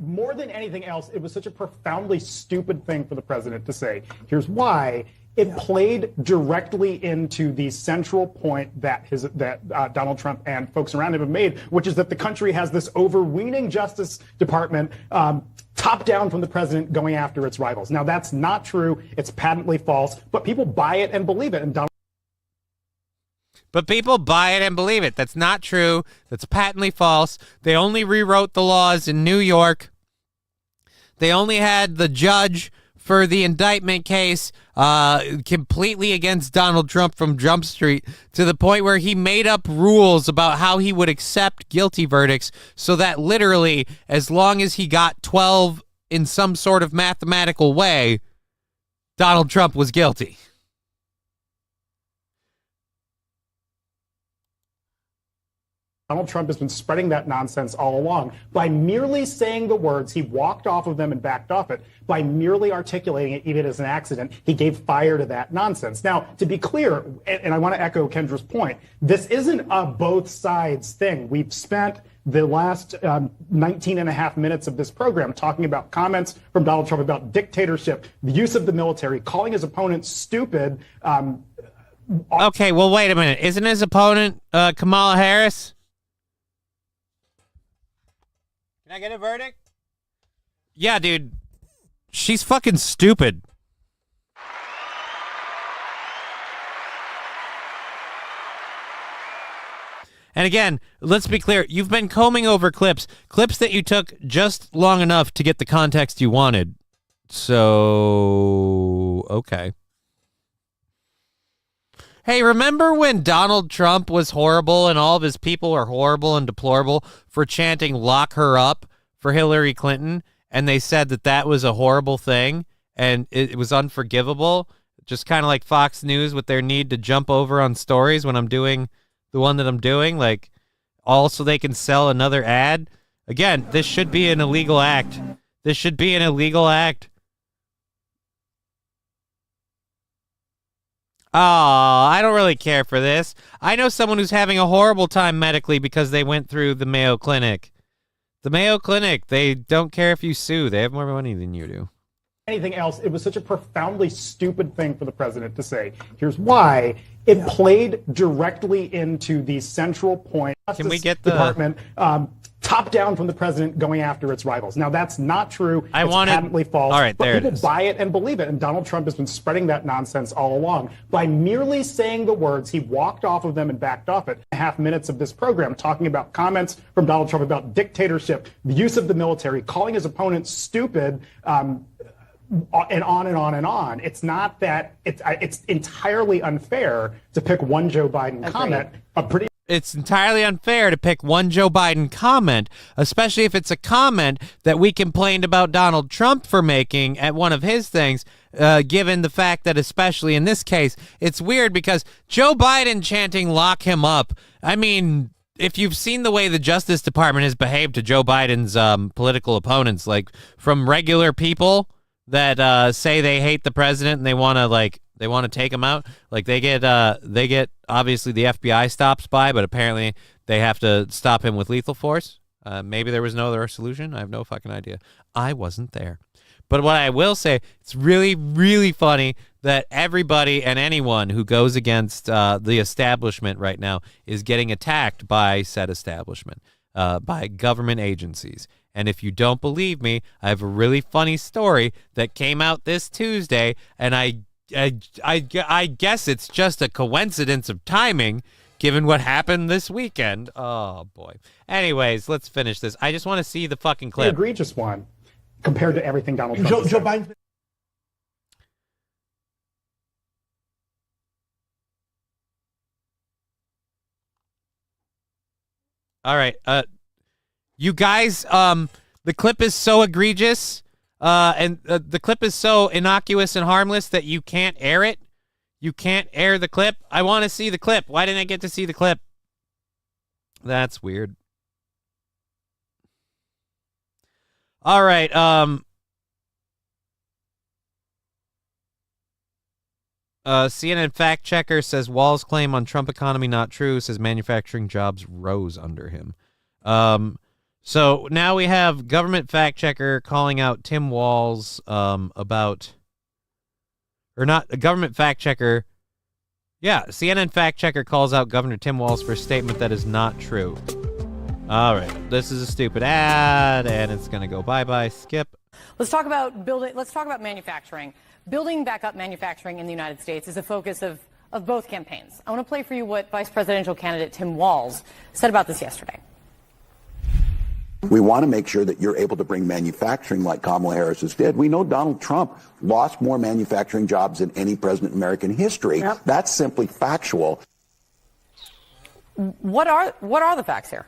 More than anything else, it was such a profoundly stupid thing for the president to say. Here's why. It played directly into the central point that Donald Trump and folks around him have made, which is that the country has this overweening Justice Department top down from the president going after its rivals. Now, that's not true. It's patently false, but people buy it and believe it. But people buy it and believe it. That's not true. That's patently false. They only rewrote the laws in New York. They only had the judge for the indictment case completely against Donald Trump from Jump Street, to the point where he made up rules about how he would accept guilty verdicts, so that literally, as long as he got 12 in some sort of mathematical way, Donald Trump was guilty. Donald Trump has been spreading that nonsense all along. By merely saying the words, he walked off of them and backed off it. By merely articulating it, even as an accident, he gave fire to that nonsense. Now, to be clear, and I want to echo Kendra's point, this isn't a both sides thing. We've spent the last 19 and a half minutes of this program talking about comments from Donald Trump about dictatorship, the use of the military, calling his opponents stupid. Okay, well, wait a minute. Isn't his opponent Kamala Harris? Can I get a verdict? Yeah, dude. She's fucking stupid. And again, let's be clear. You've been combing over clips that you took just long enough to get the context you wanted. So, okay. Hey, remember when Donald Trump was horrible and all of his people are horrible and deplorable for chanting "lock her up" for Hillary Clinton, and they said that was a horrible thing and it was unforgivable, just kind of like Fox News with their need to jump over on stories when I'm doing the one that I'm doing, like, all so they can sell another ad? Again, this should be an illegal act. This should be an illegal act. Oh, I don't really care for this. I know someone who's having a horrible time medically because they went through the Mayo Clinic. The Mayo Clinic, they don't care if you sue. They have more money than you do. Anything else, it was such a profoundly stupid thing for the president to say. Here's why. It played directly into the central point. Can we get the department top down from the president going after its rivals? Now that's not true. It's patently false. All right, but there people it is. buy it and believe it, and Donald Trump has been spreading that nonsense all along by merely saying the words. He walked off of them and backed off it. Half minutes of this program talking about comments from Donald Trump about dictatorship, the use of the military, calling his opponents stupid. And on and on and on. It's not that it's entirely unfair to pick one Joe Biden comment. It's entirely unfair to pick one Joe Biden comment, especially if it's a comment that we complained about Donald Trump for making at one of his things, given the fact that, especially in this case, it's weird because Joe Biden chanting "lock him up." I mean, if you've seen the way the Justice Department has behaved to Joe Biden's political opponents, like from regular people that say they hate the president and they want to take him out, like they get obviously the FBI stops by, but apparently they have to stop him with lethal force. Maybe there was no other solution. I have no fucking idea. I wasn't there. But what I will say, it's really, really funny that everybody and anyone who goes against the establishment right now is getting attacked by said establishment, by government agencies. And if you don't believe me, I have a really funny story that came out this Tuesday, and I guess it's just a coincidence of timing, given what happened this weekend. Oh, boy. Anyways, let's finish this. I just want to see the fucking clip. The egregious one compared to everything Donald Trump Joe Biden. All right. You guys, the clip is so egregious, and the clip is so innocuous and harmless that you can't air it. You can't air the clip. I want to see the clip. Why didn't I get to see the clip? That's weird. All right. CNN fact checker says Wall's claim on Trump economy not true. Says manufacturing jobs rose under him. So now we have government fact checker calling out Tim Walz about, or not a government fact checker. Yeah, CNN fact checker calls out Governor Tim Walz for a statement that is not true. All right, this is a stupid ad, and it's gonna go bye-bye. Skip. Let's talk about building. Let's talk about manufacturing. Building back up manufacturing in the United States is a focus of both campaigns. I want to play for you what Vice Presidential candidate Tim Walz said about this yesterday. We want to make sure that you're able to bring manufacturing like Kamala Harris did. We know Donald Trump lost more manufacturing jobs than any president in American history. Yep. That's simply factual. What are the facts here?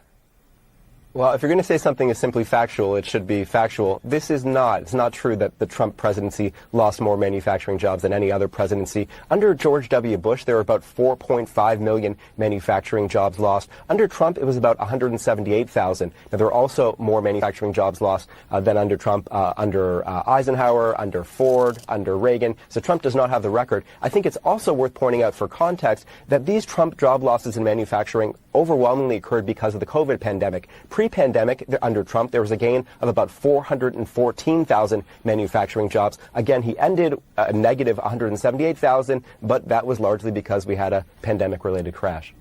Well, if you're going to say something is simply factual, it should be factual. This is not. It's not true that the Trump presidency lost more manufacturing jobs than any other presidency. Under George W. Bush, there were about 4.5 million manufacturing jobs lost. Under Trump, it was about 178,000. Now, there were also more manufacturing jobs lost than under Trump, under Eisenhower, under Ford, under Reagan. So Trump does not have the record. I think it's also worth pointing out for context that these Trump job losses in manufacturing overwhelmingly occurred because of the COVID pandemic. Pre-pandemic, under Trump, there was a gain of about 414,000 manufacturing jobs. Again, he ended a negative 178,000, but that was largely because we had a pandemic-related crash.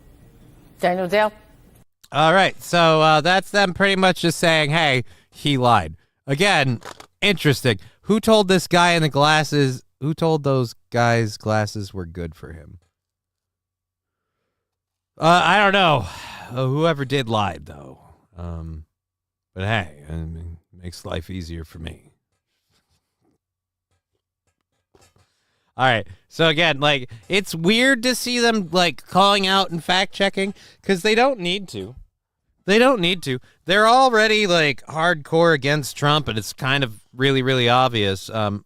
Daniel Dale. All right, so that's them pretty much just saying, hey, he lied. Again, interesting. Who told this guy in the glasses, who told those guys glasses were good for him? I don't know. Whoever did lied, though. But hey, I mean, makes life easier for me. All right. So again, like, it's weird to see them like calling out and fact checking because they don't need to. They don't need to. They're already like hardcore against Trump, and it's kind of really, really obvious. 09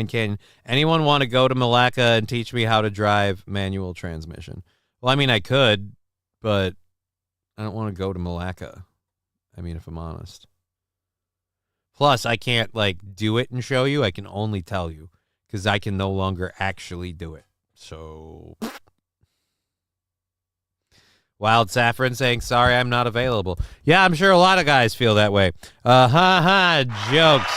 Canyon. Anyone want to go to Malacca and teach me how to drive manual transmission? Well, I mean, I could, but I don't want to go to Malacca. I mean, if I'm honest. Plus, I can't, like, do it and show you. I can only tell you. because I can no longer actually do it. So, Wild Saffron saying, sorry, I'm not available. Yeah, I'm sure a lot of guys feel that way. Jokes.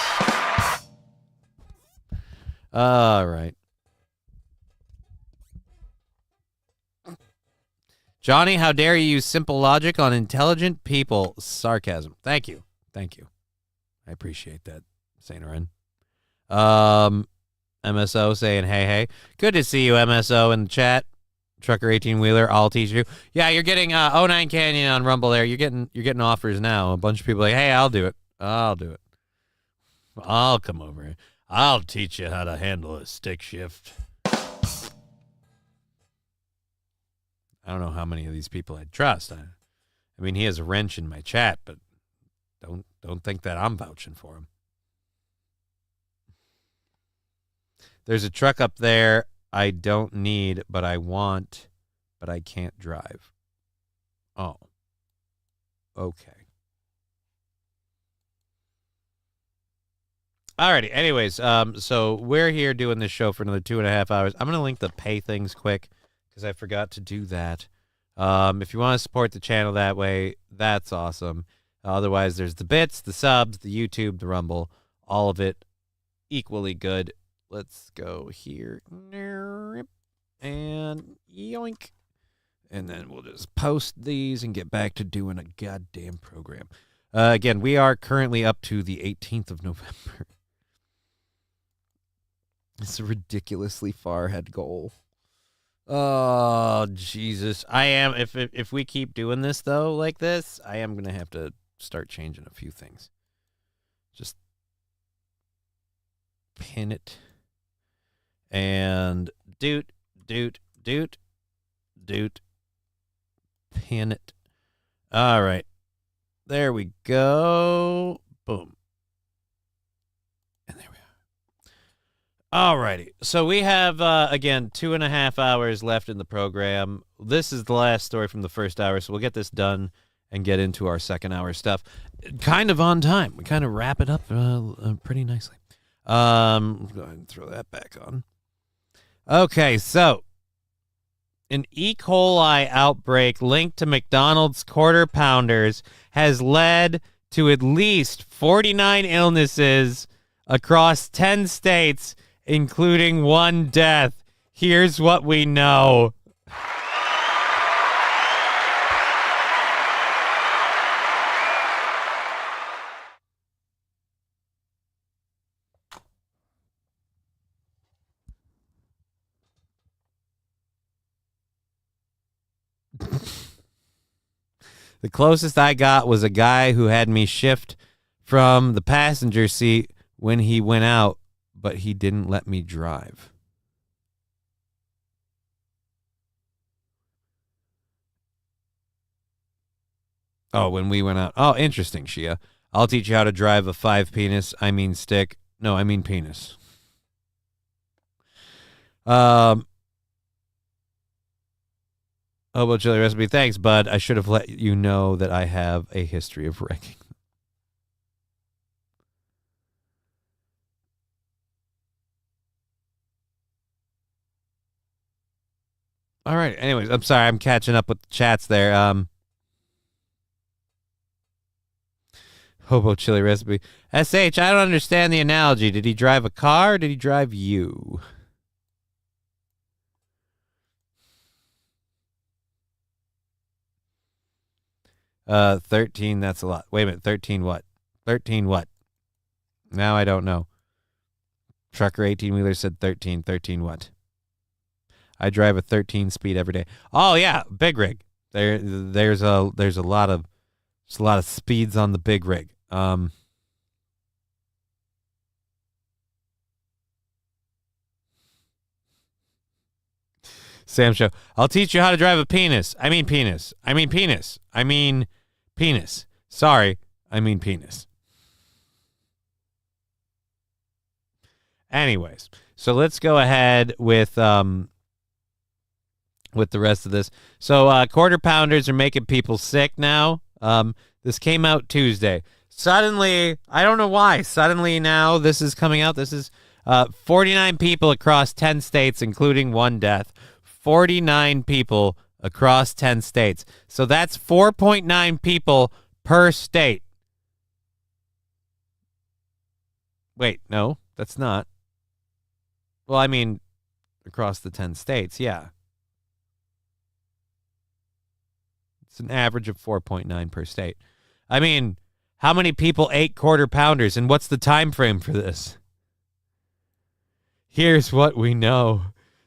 All right. Johnny, how dare you use simple logic on intelligent people? Sarcasm. Thank you. Thank you. I appreciate that, Saint Ren. MSO saying, hey. Good to see you, MSO, in the chat. Trucker 18-wheeler, I'll teach you. Yeah, you're getting 09 Canyon on Rumble there. You're getting offers now. A bunch of people like, hey, I'll do it. I'll come over here. I'll teach you how to handle a stick shift. I don't know how many of these people I'd trust. I mean, he has a wrench in my chat, but don't think that I'm vouching for him. There's a truck up there I don't need, but I want, but I can't drive. Oh. Okay. Alrighty. Anyways, so we're here doing this show for another 2.5 hours. I'm going to link the pay things quick because I forgot to do that. If you want to support the channel that way, that's awesome. Otherwise, there's the bits, the subs, the YouTube, the Rumble, all of it equally good. Let's go here. And yoink. And then we'll just post these and get back to doing a goddamn program. Again, we are currently up to the 18th of November. It's a ridiculously far ahead goal. Oh, Jesus. I am, if we keep doing this, though, like this, I am going to have to start changing a few things. Just pin it. And doot, pin it. All right. There we go. Boom. And there we are. All righty. So we have, again, 2.5 hours left in the program. This is the last story from the first hour, so we'll get this done and get into our second hour stuff. Kind of on time. We kind of wrap it up pretty nicely. Go ahead and throw that back on. Okay, so an E. coli outbreak linked to McDonald's Quarter Pounders has led to at least 49 illnesses across 10 states, including 1 death. Here's what we know. The closest I got was a guy who had me shift from the passenger seat when he went out, but he didn't let me drive. Oh, when we went out. Oh, interesting, Shia. I'll teach you how to drive a 5 penis. I mean stick. No, I mean penis. Hobo chili recipe. Thanks, bud. I should have let you know that I have a history of wrecking. All right. Anyways, I'm sorry. I'm catching up with the chats there. Hobo chili recipe. SH, I don't understand the analogy. Did he drive a car or did he drive you? 13, that's a lot. Wait a minute, 13 what? 13 what? Now I don't know. Trucker 18-wheeler said 13. 13 what? I drive a 13 speed every day. Oh yeah, big rig. There's a lot of speeds on the big rig. Sam Show. I'll teach you how to drive a penis. I mean penis. I mean penis. I mean penis. Sorry, I mean penis. Anyways, so let's go ahead with the rest of this. So Quarter Pounders are making people sick now. This came out Tuesday. Suddenly, I don't know why. Suddenly now this is coming out. This is 49 people across 10 states, including one death. 49 people across 10 states. So that's 4.9 people per state. Wait, no, that's not. Well, I mean, across the 10 states, yeah. It's an average of 4.9 per state. I mean, how many people ate quarter pounders, and what's the time frame for this? Here's what we know.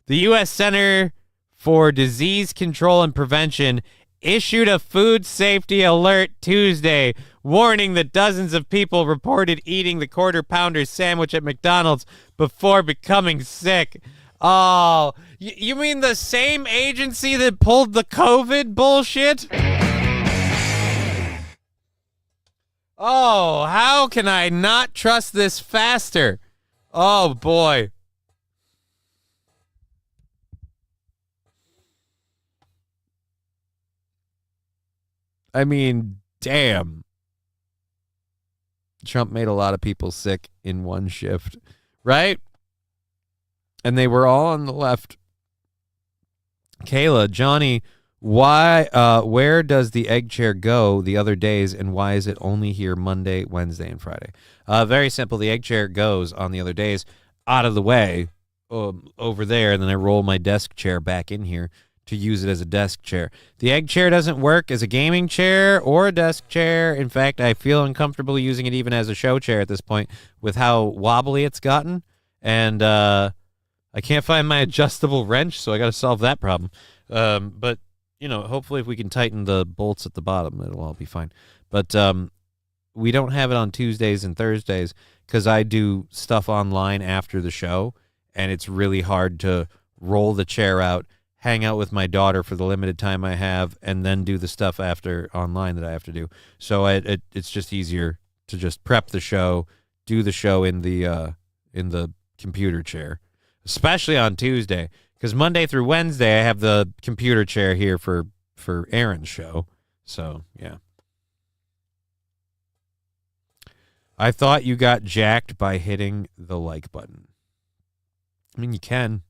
The U.S. Center for Disease Control and Prevention issued a food safety alert Tuesday, warning that dozens of people reported eating the quarter pounder sandwich at McDonald's before becoming sick. Oh, you mean the same agency that pulled the COVID bullshit? Oh, how can I not trust this faster? Oh, boy. I mean, damn. Trump made a lot of people sick in one shift, right? And they were all on the left. Kayla, Johnny, where does the egg chair go the other days, and why is it only here Monday, Wednesday, and Friday? Very simple. The egg chair goes on the other days out of the way over there, and then I roll my desk chair back in here to use it as a desk chair. The egg chair doesn't work as a gaming chair or a desk chair. In fact, I feel uncomfortable using it even as a show chair at this point with how wobbly it's gotten. And I can't find my adjustable wrench, so I got to solve that problem. But, you know, hopefully if we can tighten the bolts at the bottom, it'll all be fine. But we don't have it on Tuesdays and Thursdays because I do stuff online after the show, and it's really hard to roll the chair out, hang out with my daughter for the limited time I have, and then do the stuff after online that I have to do. So it's just easier to just prep the show, do the show in the computer chair, especially on Tuesday, because Monday through Wednesday I have the computer chair here for Aaron's show. So yeah, I thought you got jacked by hitting the like button. I mean, you can.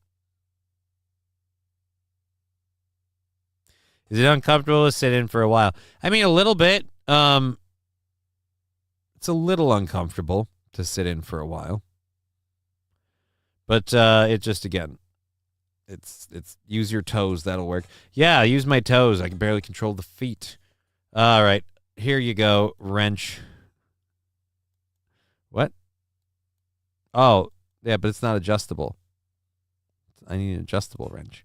Is it uncomfortable to sit in for a while? I mean, a little bit. It's a little uncomfortable to sit in for a while. But it just, again, it's use your toes. That'll work. Yeah, use my toes. I can barely control the feet. All right. Here you go, wrench. What? Oh, yeah, but it's not adjustable. I need an adjustable wrench.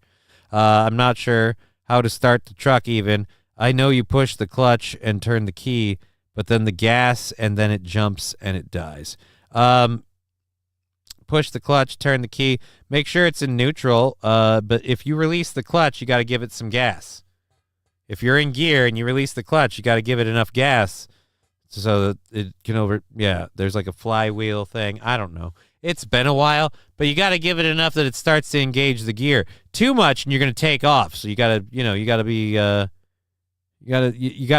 I'm not sure how to start the truck even. I know you push the clutch and turn the key, but then the gas, and then it jumps and it dies. Push the clutch, turn the key. Make sure it's in neutral, but if you release the clutch, you got to give it some gas. If you're in gear and you release the clutch, you got to give it enough gas so that it can there's like a flywheel thing. I don't know. It's been a while, but you got to give it enough that it starts to engage the gear. Too much, and you're going to take off. So you got to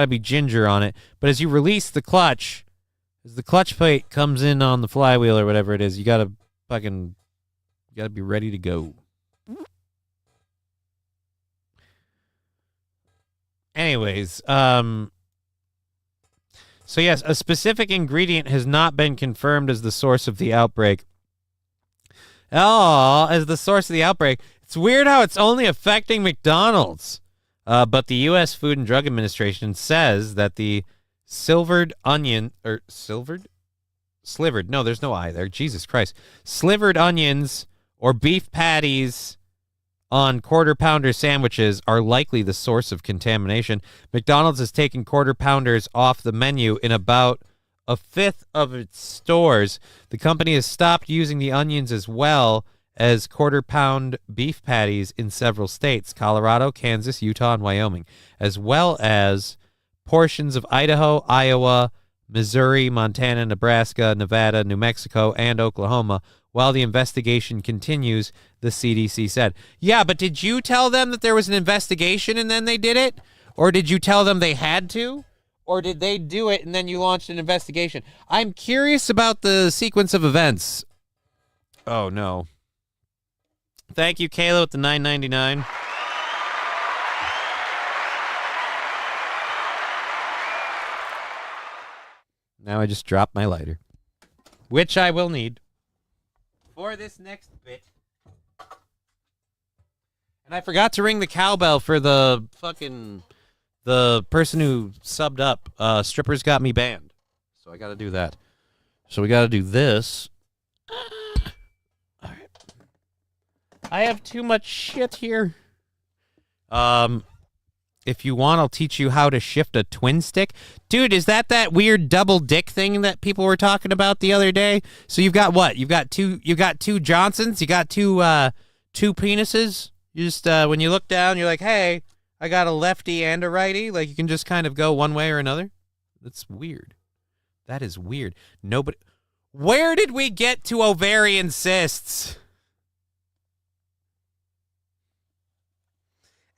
be ginger on it. But as you release the clutch, as the clutch plate comes in on the flywheel or whatever it is, you got to be ready to go. Anyways, so yes, a specific ingredient has not been confirmed as the source of the outbreak. Oh, as the source of the outbreak. It's weird how it's only affecting McDonald's. But the U.S. Food and Drug Administration says that the slivered, no, there's no I there, Jesus Christ. Slivered onions or beef patties on quarter pounder sandwiches are likely the source of contamination. McDonald's has taken quarter pounders off the menu in about a fifth of its stores. The company has stopped using the onions as well as quarter pound beef patties in several states: Colorado, Kansas, Utah, and Wyoming, as well as portions of Idaho, Iowa, Missouri, Montana, Nebraska, Nevada, New Mexico, and Oklahoma. While the investigation continues, the CDC said. Yeah, but did you tell them that there was an investigation and then they did it? Or did you tell them they had to? Or did they do it and then you launched an investigation? I'm curious about the sequence of events. Oh, no. Thank you, Kayla, with the $9.99. Now I just dropped my lighter, which I will need for this next bit. And I forgot to ring the cowbell for the person who subbed up. Strippers got me banned. So I got to do that. So we got to do this. All right. I have too much shit here. If you want, I'll teach you how to shift a twin stick. Dude, is that weird double dick thing that people were talking about the other day? So you've got what? You've got two Johnsons? You got two penises? You just when you look down, you're like, "Hey, I got a lefty and a righty." Like you can just kind of go one way or another. That's weird. That is weird. Nobody. Where did we get to ovarian cysts?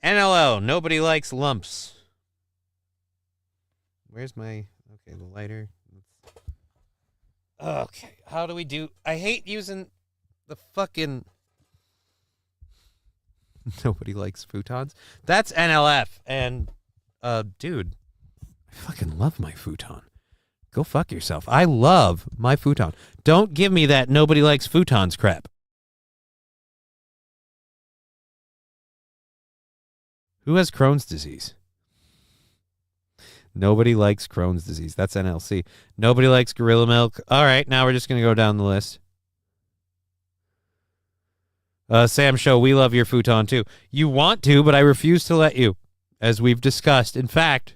NLL, nobody likes lumps. Where's my... Okay, the lighter. Okay, how do we do... I hate using the fucking... Nobody likes futons. That's NLF. And, dude, I fucking love my futon. Go fuck yourself. I love my futon. Don't give me that nobody likes futons crap. Who has Crohn's disease? Nobody likes Crohn's disease. That's NLC. Nobody likes Gorilla Milk. All right, now we're just going to go down the list. Sam Show, we love your futon too. You want to, but I refuse to let you, as we've discussed. In fact,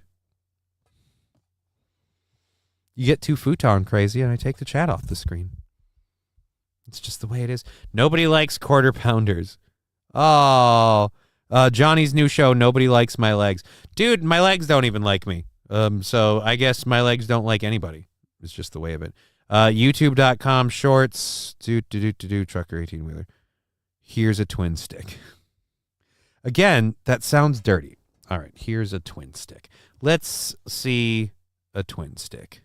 you get too futon crazy and I take the chat off the screen. It's just the way it is. Nobody likes quarter pounders. Oh... Johnny's new show, Nobody Likes My Legs. Dude, my legs don't even like me. So I guess my legs don't like anybody. It's just the way of it. YouTube.com shorts. Trucker 18-wheeler. Here's a twin stick. Again, that sounds dirty. All right, here's a twin stick. Let's see a twin stick.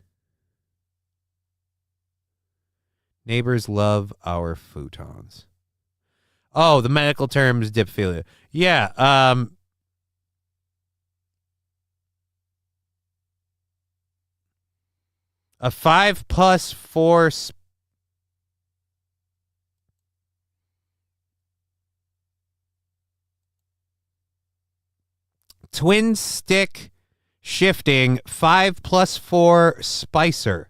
Neighbors love our futons. Oh, the medical term is diphtheria. Yeah. A 5+4 twin stick shifting 5+4 Spicer.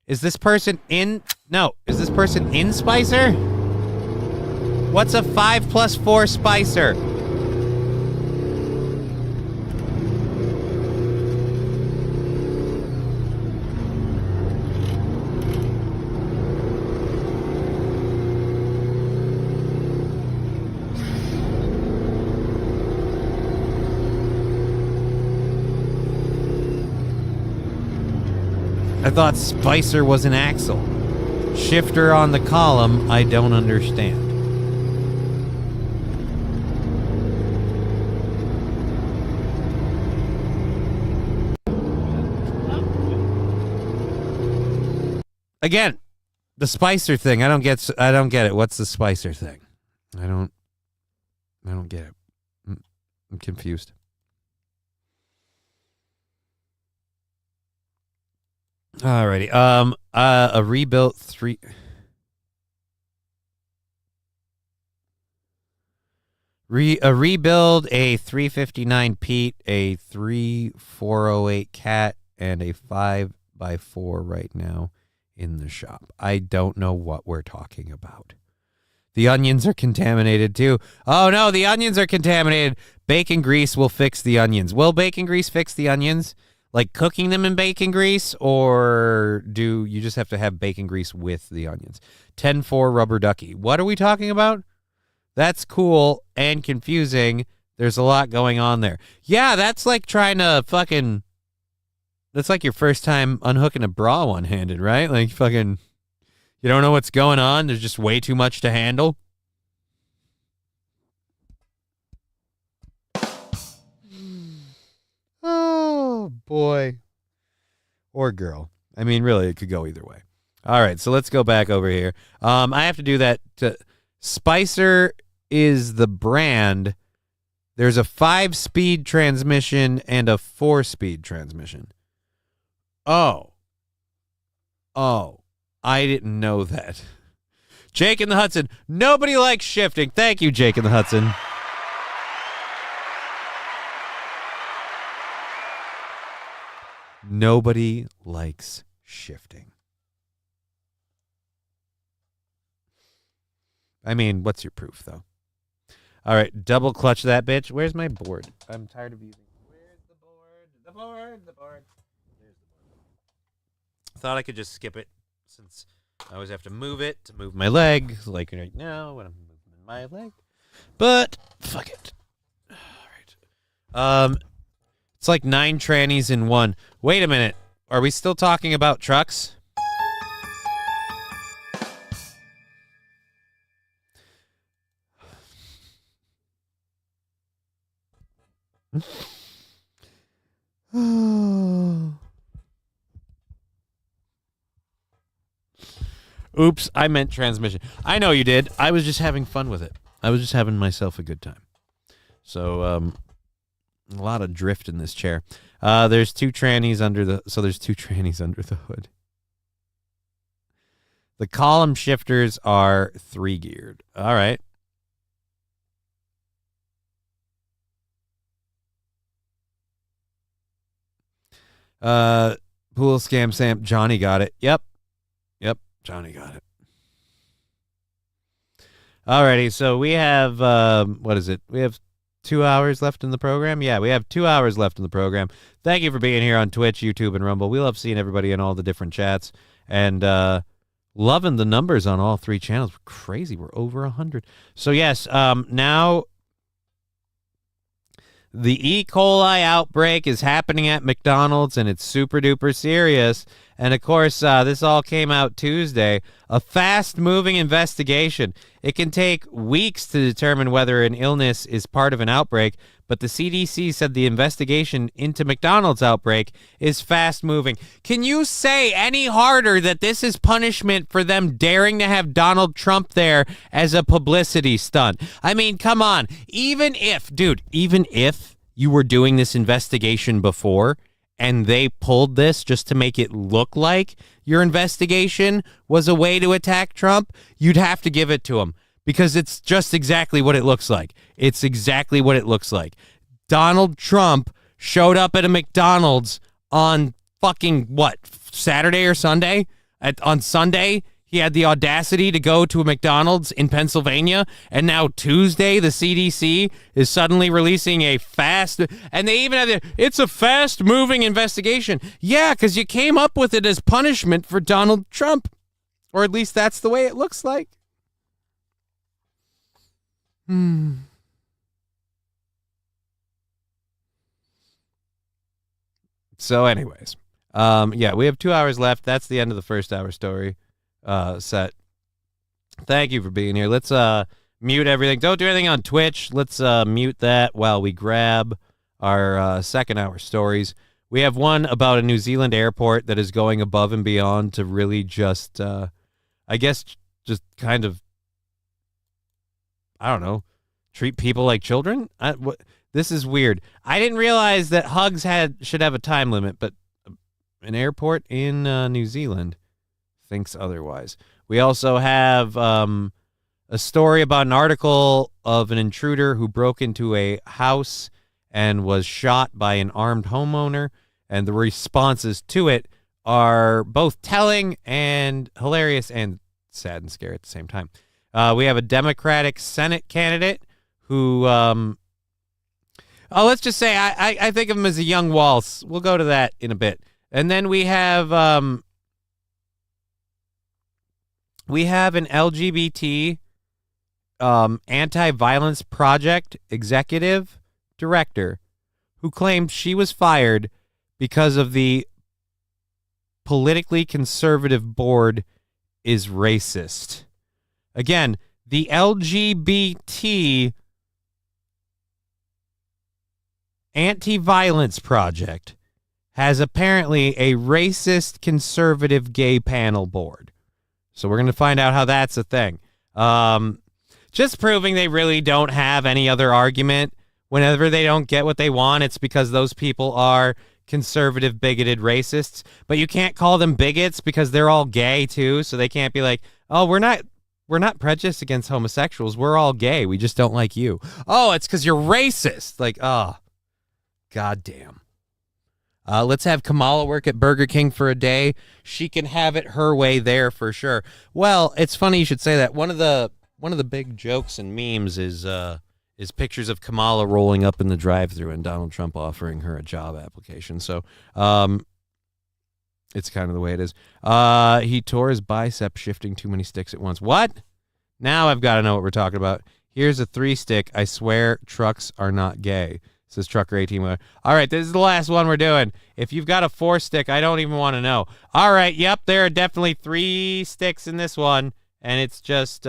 Is this person in? No. Is this person in Spicer? What's a 5+4 Spicer? I thought Spicer was an axle. Shifter on the column, I don't understand. Again, the Spicer thing, I don't get it. What's the Spicer thing? I don't get it. I'm confused. Alrighty. A rebuilt rebuild, a 359 Pete, a 3408 Cat, and a 5x4 right now in the shop. I don't know what we're talking about. The onions are contaminated too. Oh no, the onions are contaminated. Bacon grease will fix the onions. Will bacon grease fix the onions? Like cooking them in bacon grease, or do you just have to have bacon grease with the onions? 10-4 rubber ducky. What are we talking about? That's cool and confusing. There's a lot going on there. Yeah, that's like trying to fucking... That's like your first time unhooking a bra one-handed, right? Like fucking... You don't know what's going on. There's just way too much to handle. Oh, boy. Or girl. I mean, really, it could go either way. All right, so let's go back over here. I have to do that. Spicer is the brand. There's a 5-speed transmission and a 4-speed transmission. Oh, I didn't know that. Jake in the Hudson. Nobody likes shifting. Thank you, Jake in the Hudson. Nobody likes shifting. I mean, what's your proof, though? All right, double clutch that bitch. Where's my board? I'm tired of using. Where's the board? The board. There's the board. Thought I could just skip it since I always have to move it to move my leg, like right now when I'm moving my leg. But fuck it. All right. It's like 9 trannies in one. Wait a minute. Are we still talking about trucks? Oops, I meant transmission. I know you did. I was just having fun with it. I was just having myself a good time. So, a lot of drift in this chair. There's 2 trannies under the hood. The column shifters are 3-geared. All right. Pool scam Sam. Johnny got it. Yep. Johnny got it. Alrighty, so we have what is it? We have 2 hours left in the program. Yeah, we have 2 hours left in the program. Thank you for being here on Twitch, YouTube, and Rumble. We love seeing everybody in all the different chats and loving the numbers on all 3 channels. We're crazy. We're over 100. So yes, now the E. coli outbreak is happening at McDonald's, and it's super duper serious. And of course, this all came out Tuesday. A fast-moving investigation. It can take weeks to determine whether an illness is part of an outbreak, but the CDC said the investigation into McDonald's outbreak is fast-moving. Can you say any harder that this is punishment for them daring to have Donald Trump there as a publicity stunt? I mean, come on. Even if you were doing this investigation before, and they pulled this just to make it look like your investigation was a way to attack Trump, you'd have to give it to them because it's just exactly what it looks like. It's exactly what it looks like. Donald Trump showed up at a McDonald's on fucking, Saturday or Sunday? On Sunday, he had the audacity to go to a McDonald's in Pennsylvania, and now Tuesday, the CDC is suddenly releasing a and they even have it's a fast-moving investigation. Yeah, because you came up with it as punishment for Donald Trump. Or at least that's the way it looks like. So anyways, yeah, we have 2 hours left. That's the end of the first hour story. Set. Thank you for being here. Let's mute everything. Don't do anything on Twitch. Let's mute that while we grab our second hour stories. We have one about a New Zealand airport that is going above and beyond to really just, I guess, just kind of, I don't know, treat people like children. This is weird. I didn't realize that hugs should have a time limit, but an airport in New Zealand thinks otherwise. We also have a story about an article of an intruder who broke into a house and was shot by an armed homeowner, and the responses to it are both telling and hilarious and sad and scary at the same time. We have a Democratic Senate candidate who, let's just say I think of him as a young waltz. We'll go to that in a bit. And then we have an LGBT anti-violence project executive director who claimed she was fired because of the politically conservative board is racist. Again, the LGBT anti-violence project has apparently a racist conservative gay panel board. So we're going to find out how that's a thing. Just proving they really don't have any other argument. Whenever they don't get what they want, it's because those people are conservative, bigoted racists. But you can't call them bigots because they're all gay too. So they can't be like, oh, we're not prejudiced against homosexuals. We're all gay. We just don't like you. Oh, it's because you're racist. Like, oh, goddamn. Let's have Kamala work at Burger King for a day. She can have it her way there for sure. Well, it's funny you should say that. One of the big jokes and memes is pictures of Kamala rolling up in the drive-thru and Donald Trump offering her a job application. So, it's kind of the way it is. He tore his bicep shifting too many sticks at once. What? Now I've got to know what we're talking about. Here's a 3-stick. I swear trucks are not gay. Says Trucker 18. All right, this is the last one we're doing. If you've got a 4-stick, I don't even want to know. All right, yep, there are definitely 3 sticks in this one, and it's just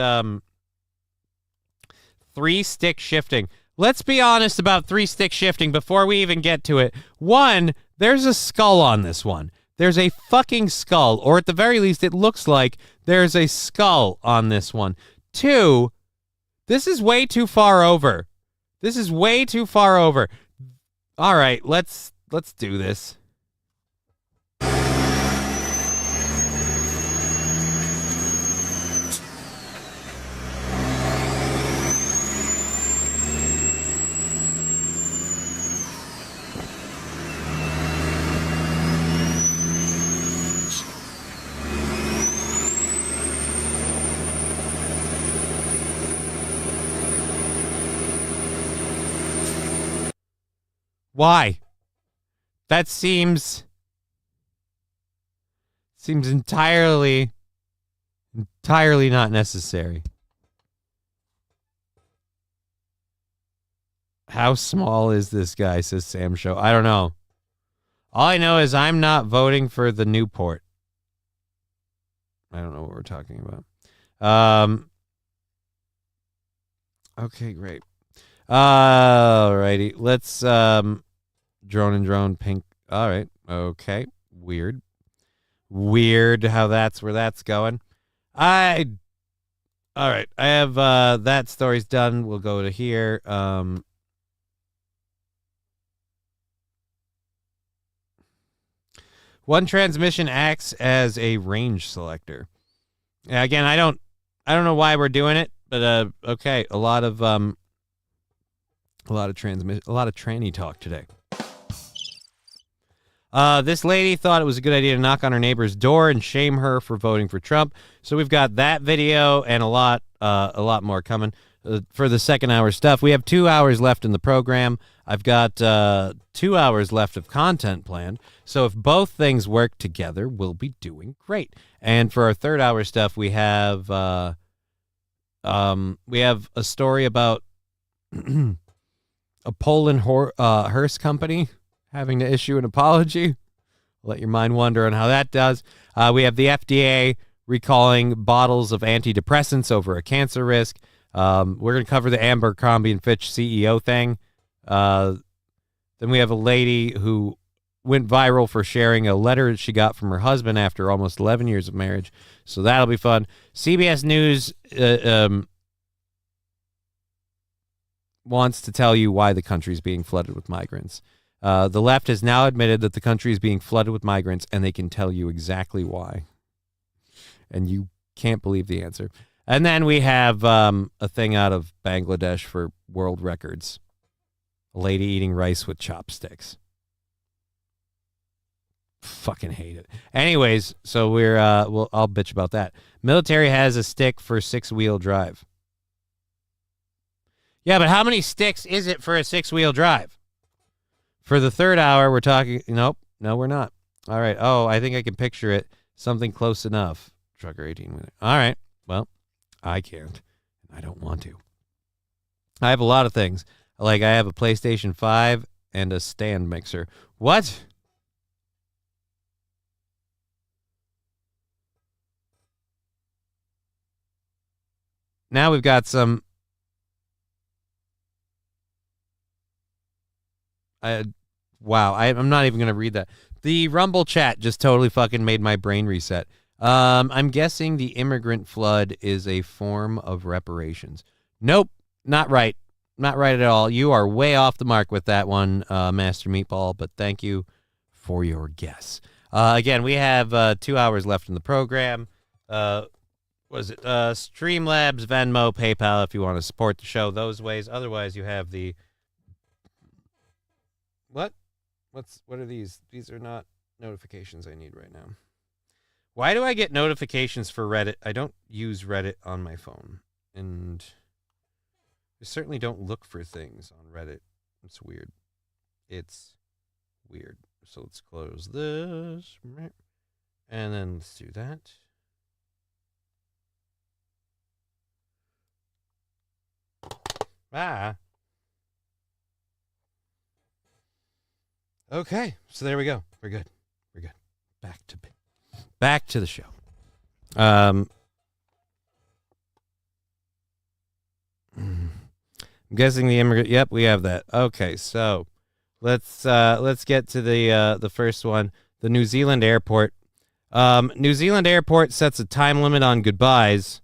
3-stick shifting. Let's be honest about 3-stick shifting before we even get to it. 1, there's a skull on this one. There's a fucking skull, or at the very least, it looks like there's a skull on this one. 2, this is way too far over. This is way too far over. All right, let's do this. Why? That seems entirely not necessary. How small is this guy, says Sam Show. I don't know. All I know is I'm not voting for the Newport. I don't know what we're talking about. Okay, great. Alrighty. Let's drone and drone pink. All right. Okay. Weird how that's where that's going. All right. I have that story's done. We'll go to here. One transmission acts as a range selector. Again, I don't know why we're doing it, but okay, a lot of tranny talk today. This lady thought it was a good idea to knock on her neighbor's door and shame her for voting for Trump. So we've got that video and a lot more coming for the second hour stuff. We have 2 hours left in the program. I've got 2 hours left of content planned. So if both things work together, we'll be doing great. And for our third hour stuff, we have a story about a Poland hearse company having to issue an apology. Let your mind wander on how that does. We have the FDA recalling bottles of antidepressants over a cancer risk. We're going to cover the Abercrombie and Fitch CEO thing. Then we have a lady who went viral for sharing a letter she got from her husband after almost 11 years of marriage. So that'll be fun. CBS News wants to tell you why the country is being flooded with migrants. The left has now admitted that the country is being flooded with migrants, and they can tell you exactly why. And you can't believe the answer. And then we have a thing out of Bangladesh for world records. A lady eating rice with chopsticks. Fucking hate it. Anyways, so I'll bitch about that. Military has a stick for 6-wheel drive. Yeah, but how many sticks is it for a 6-wheel drive? For the third hour, we're talking... Nope. No, we're not. All right. Oh, I think I can picture it. Something close enough. Trucker 18. All right. Well, I can't. I don't want to. I have a lot of things. Like, I have a PlayStation 5 and a stand mixer. What? Now we've got some... Wow, I'm not even going to read that. The Rumble chat just totally fucking made my brain reset. I'm guessing the immigrant flood is a form of reparations. Nope, not right. Not right at all. You are way off the mark with that one, Master Meatball, but thank you for your guess. Again, we have 2 hours left in the program. Was it Streamlabs, Venmo, PayPal if you want to support the show those ways. Otherwise, you have the... What are these? These are not notifications I need right now. Why do I get notifications for Reddit? I don't use Reddit on my phone. And I certainly don't look for things on Reddit. It's weird. It's weird. So let's close this. And then let's do that. Okay, so there we go. We're good. Back to the show. I'm guessing the immigrant. Yep, we have that. Okay, so let's get to the first one. The New Zealand airport. New Zealand airport sets a time limit on goodbyes.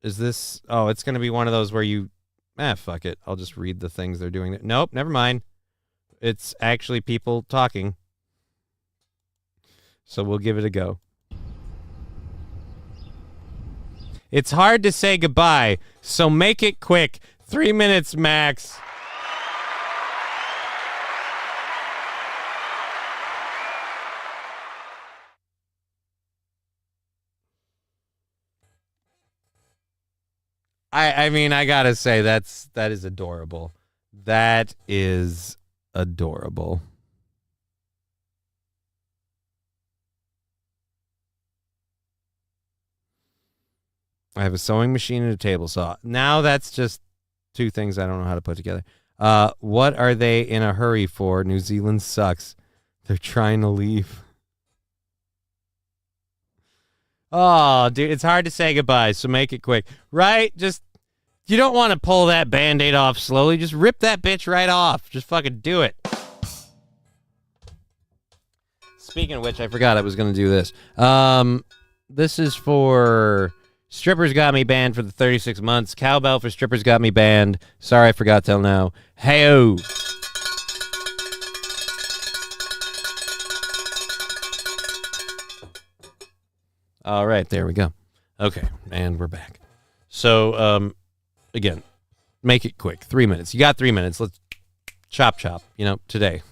Is this... Oh, it's going to be one of those where you... fuck it. I'll just read the things they're doing. Nope, never mind. It's actually people talking. So we'll give it a go. It's hard to say goodbye, so make it quick. 3 minutes max. I mean, I gotta say, that is adorable. That is adorable. I have a sewing machine and a table saw. Now that's just two things I don't know how to put together. What are they in a hurry for? New Zealand sucks. They're trying to leave. Oh, dude, it's hard to say goodbye, so make it quick. Right? Just, you don't want to pull that Band-Aid off slowly. Just rip that bitch right off. Just fucking do it. Speaking of which, I forgot I was going to do this. This is for Strippers Got Me Banned for the 36 months. Cowbell for Strippers Got Me Banned. Sorry, I forgot till now. Hey-o. All right, there we go. Okay, and we're back. So, again, make it quick. 3 minutes. You got 3 minutes. Let's chop, today.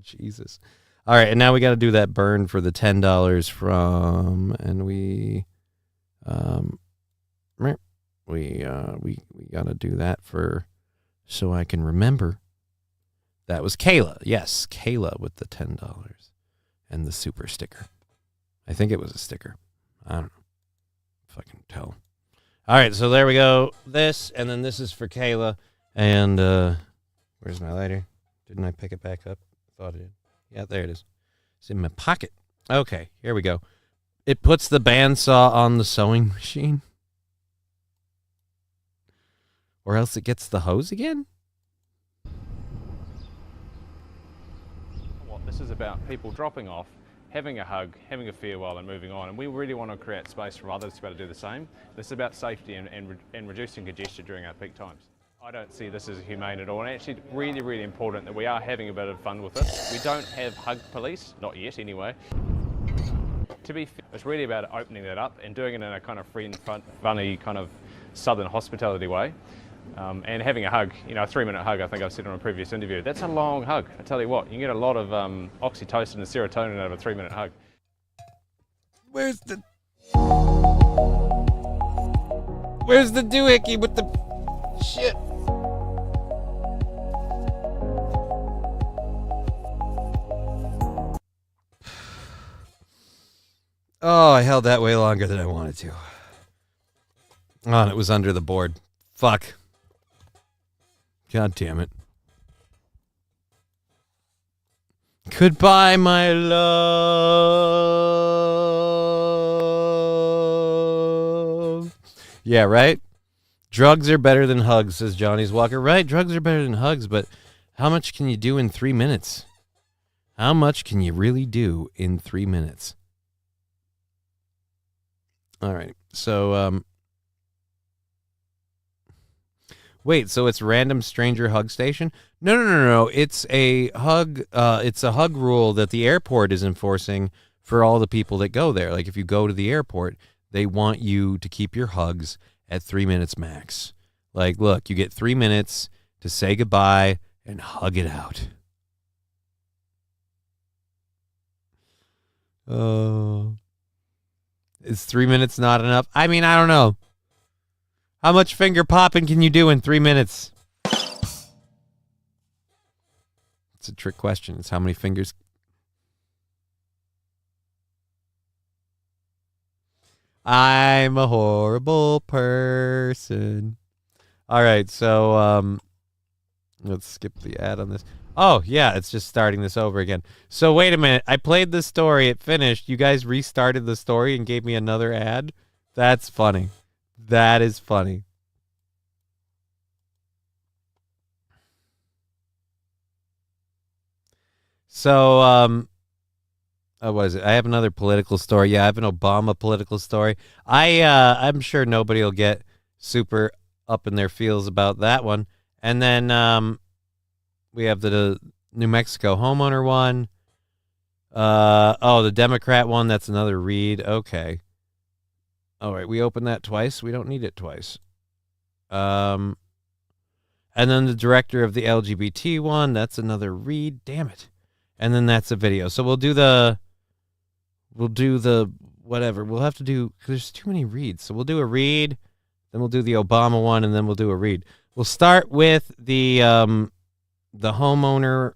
Jesus. All right, and now we got to do that burn for the $10 from, and we got to do that for, so I can remember. That was Kayla. Yes, Kayla with the $10 and the super sticker. I think it was a sticker. I don't know. If I can tell. All right, so there we go. This, and then this is for Kayla. And where's my lighter? Didn't I pick it back up? Thought I did. Yeah, there it is. It's in my pocket. Okay, here we go. It puts the bandsaw on the sewing machine. Or else it gets the hose again? What this is about, people dropping off, having a hug, having a farewell and moving on. And we really want to create space for others to be able to do the same. This is about safety and reducing congestion during our peak times. I don't see this as humane at all, and actually really, really important that we are having a bit of fun with this. We don't have hug police, not yet anyway. To be fair, it's really about opening that up and doing it in a kind of free and funny kind of southern hospitality way. And having a hug, a 3-minute hug, I think I've said on a previous interview, that's a long hug. I tell you what, you can get a lot of oxytocin and serotonin out of a 3-minute hug. Where's the doohickey with the shit? Oh, I held that way longer than I wanted to. Oh, and it was under the board. Fuck. God damn it. Goodbye, my love. Yeah, right? Drugs are better than hugs, says Johnny's Walker. Right, drugs are better than hugs, but how much can you do in 3 minutes? How much can you really do in 3 minutes? All right. So, wait, so it's random stranger hug station? No. It's a hug. It's a hug rule that the airport is enforcing for all the people that go there. Like if you go to the airport, they want you to keep your hugs at 3 minutes max. Like, look, you get 3 minutes to say goodbye and hug it out. Oh, is 3 minutes not enough? I mean, I don't know. How much finger popping can you do in 3 minutes? It's a trick question. It's how many fingers. I'm a horrible person. All right, so let's skip the ad on this. Oh, yeah, it's just starting this over again. So wait a minute. I played this story. It finished. You guys restarted the story and gave me another ad? That's funny. That is funny. So, what is it? I have another political story. Yeah, I have an Obama political story. I'm sure nobody will get super up in their feels about that one. And then we have the New Mexico homeowner one. The Democrat one. That's another read. Okay. All right, we opened that twice. We don't need it twice. And then the director of the LGBT one. That's another read. Damn it. And then that's a video. So we'll do the whatever. We'll have to do, because there's too many reads. So we'll do a read, then we'll do the Obama one, and then we'll do a read. We'll start with the homeowner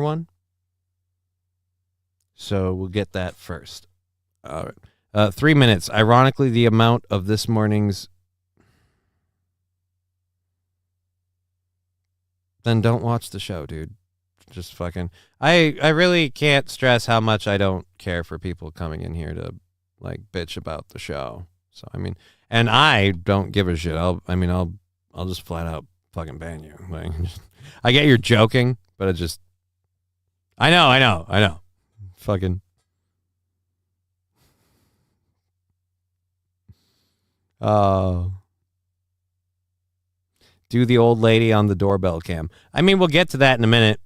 one. So we'll get that first. All right. 3 minutes. Ironically, the amount of this morning's. Then don't watch the show, dude. Just fucking. I really can't stress how much I don't care for people coming in here to like bitch about the show. So I mean, and I don't give a shit. I'll just flat out fucking ban you. Like, I get you're joking, but it just. I know. Fucking. Do the old lady on the doorbell cam. I mean, we'll get to that in a minute.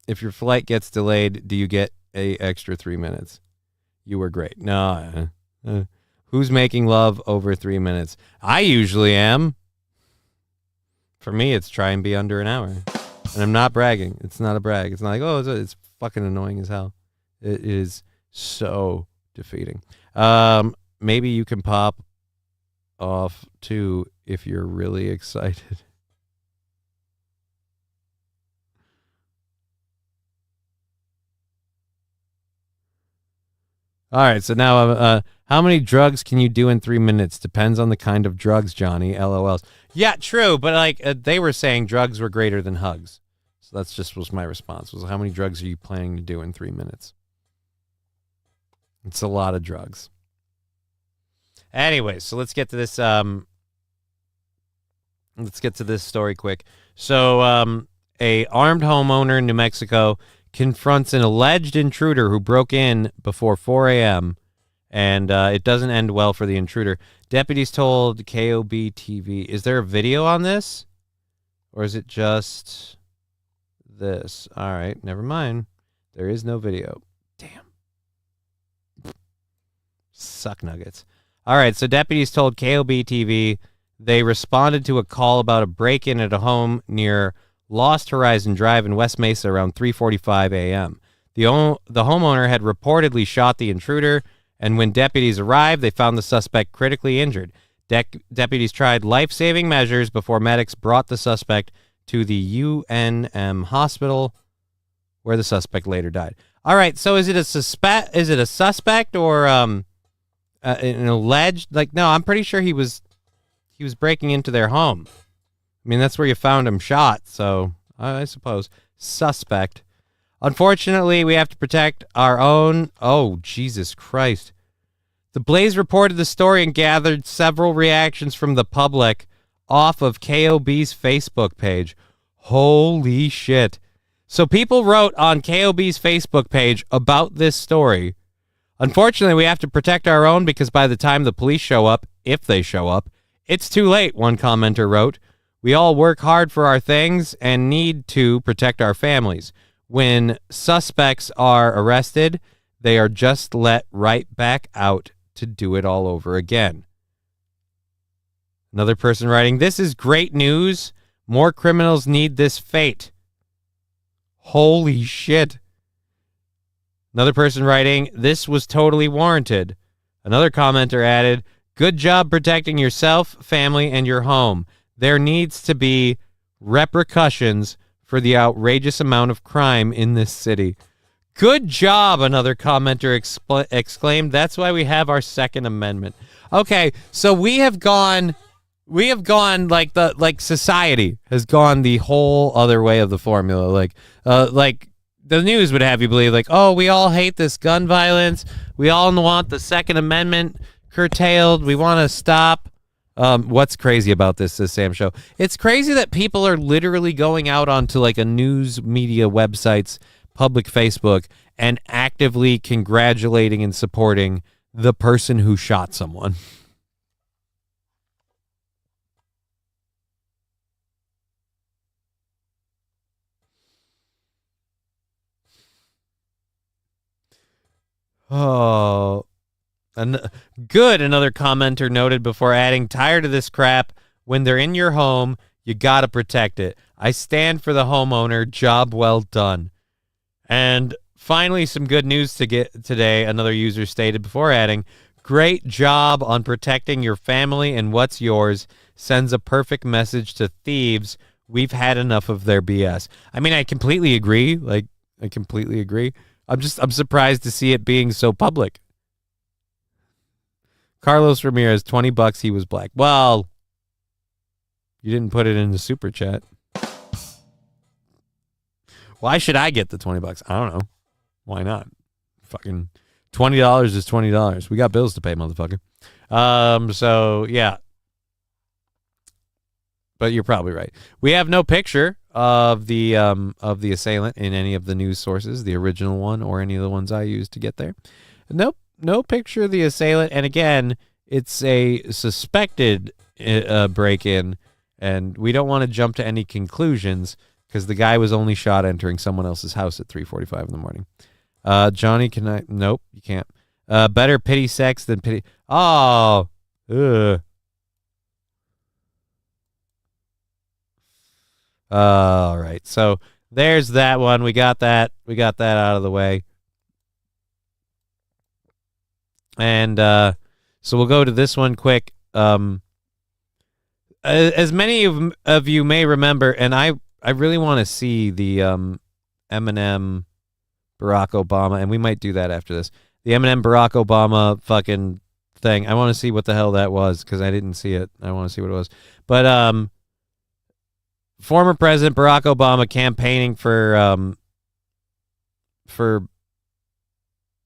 If your flight gets delayed, do you get a extra 3 minutes? You were great. No. Who's making love over 3 minutes? I usually am. For me, it's try and be under an hour. And I'm not bragging. It's not a brag. It's not like, it's fucking annoying as hell. It is so defeating. Maybe you can pop off too if you're really excited. All right, so now how many drugs can you do in 3 minutes? Depends on the kind of drugs, Johnny. LOLs. Yeah, true, but like they were saying drugs were greater than hugs. So that's just was my response. Was how many drugs are you planning to do in 3 minutes? It's a lot of drugs. Anyway, so let's get to this story quick. So a armed homeowner in New Mexico confronts an alleged intruder who broke in before 4 a.m., and it doesn't end well for the intruder. Deputies told KOB-TV. Is there a video on this? Or is it just this? All right, never mind. There is no video. Damn. Suck nuggets. All right, so deputies told KOB-TV they responded to a call about a break-in at a home near Lost Horizon Drive in West Mesa around 3:45 a.m. The homeowner had reportedly shot the intruder, and when deputies arrived, they found the suspect critically injured. Deputies tried life-saving measures before medics brought the suspect to the UNM hospital, where the suspect later died. All right, so is it a suspect or an alleged? Like, no, I'm pretty sure he was breaking into their home. I mean, that's where you found him shot, so I suppose. Suspect. Unfortunately, we have to protect our own. Oh, Jesus Christ. The Blaze reported the story and gathered several reactions from the public off of KOB's Facebook page. Holy shit. So people wrote on KOB's Facebook page about this story. Unfortunately, we have to protect our own because by the time the police show up, if they show up, it's too late, one commenter wrote. We all work hard for our things and need to protect our families. When suspects are arrested, they are just let right back out to do it all over again. Another person writing, this is great news. More criminals need this fate. Holy shit. Another person writing, this was totally warranted. Another commenter added, good job protecting yourself, family, and your home. There needs to be repercussions for the outrageous amount of crime in this city. Good job, another commenter exclaimed. That's why we have our Second Amendment. Okay, so we have gone like society has gone the whole other way of the formula. Like the news would have you believe like, oh, we all hate this gun violence. We all want the Second Amendment curtailed. We want to stop. What's crazy about this Sam show? It's crazy that people are literally going out onto like a news media website's public Facebook and actively congratulating and supporting the person who shot someone. Oh, good. Another commenter noted before adding, tired of this crap. When they're in your home, you got to protect it. I stand for the homeowner. Job well done. And finally, some good news to get today. Another user stated before adding, great job on protecting your family and what's yours. Sends a perfect message to thieves. We've had enough of their BS. I mean, I completely agree. I completely agree. I'm surprised to see it being so public. Carlos Ramirez, $20. He was black. Well, you didn't put it in the super chat. Why should I get the $20? I don't know. Why not? Fucking $20 is $20. We got bills to pay, motherfucker. So yeah. But you're probably right. We have no picture of the assailant in any of the news sources, the original one or any of the ones I used to get there. Nope, no picture of the assailant. And again, it's a suspected break-in, and we don't want to jump to any conclusions because the guy was only shot entering someone else's house at 3:45 in the morning. Johnny, can I? Nope, you can't. Better pity sex than pity. Oh, ugh. All right, so there's that one. We got that out of the way. And so we'll go to this one quick. As many of you may remember, and I really want to see the Eminem Barack Obama, and we might do that after this. The Eminem Barack Obama fucking thing. I want to see what the hell that was because I didn't see it. I want to see what it was. But former President Barack Obama campaigning for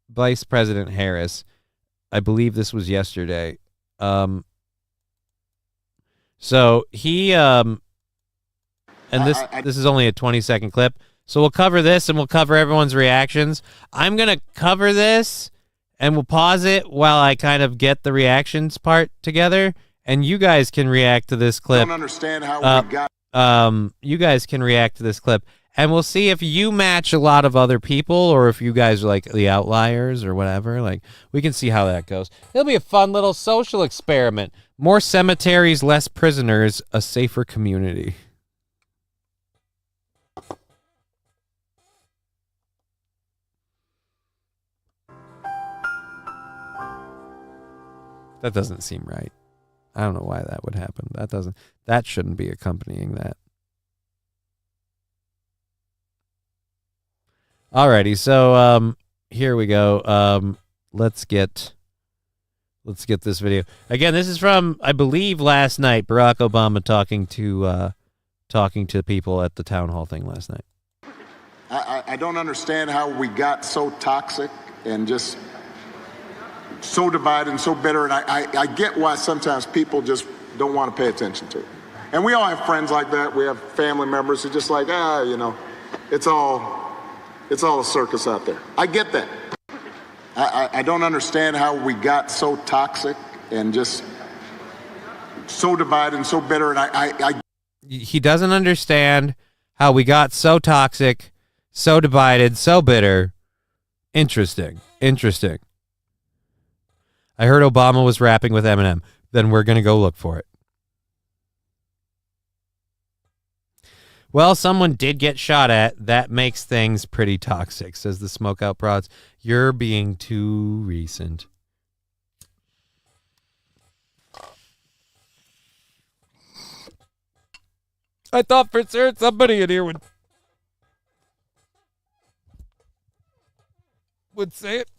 Vice President Harris. I believe this was yesterday. So he and this is only a 20-second clip. So we'll cover this and we'll cover everyone's reactions. I'm going to cover this and we'll pause it while I kind of get the reactions part together, and you guys can react to this clip. I don't understand how we got you guys can react to this clip, and we'll see if you match a lot of other people or if you guys are like the outliers or whatever. Like, we can see how that goes. It'll be a fun little social experiment. More cemeteries, less prisoners, a safer community. That doesn't seem right. I don't know why that would happen. That shouldn't be accompanying that. Alrighty, so here we go. Let's get this video. Again, this is from, I believe, last night. Barack Obama talking to people at the town hall thing last night. I don't understand how we got so toxic and just so divided and so bitter, and I get why sometimes people just don't want to pay attention to it. And we all have friends like that. We have family members who just like, you know, it's all a circus out there. I get that. I don't understand how we got so toxic and just so divided and so bitter. And he doesn't understand how we got so toxic, so divided, so bitter. Interesting. I heard Obama was rapping with Eminem. Then we're going to go look for it. Well, someone did get shot at. That makes things pretty toxic, says the Smokeout Prods. You're being too recent. I thought for sure somebody in here would say it.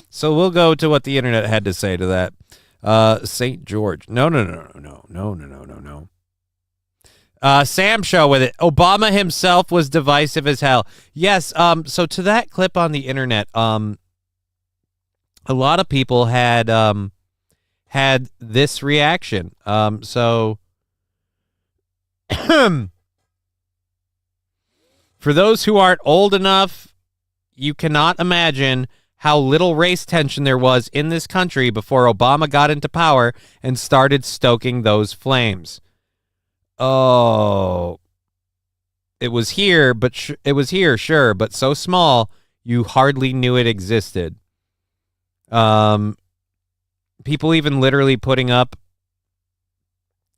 So we'll go to what the internet had to say to that. St. George. No. Sam Show with it. Obama himself was divisive as hell. Yes. So to that clip on the internet, a lot of people had this reaction. So for those who aren't old enough, you cannot imagine how little race tension there was in this country before Obama got into power and started stoking those flames. Oh, it was here, but it was here, sure, but so small you hardly knew it existed. People even literally putting up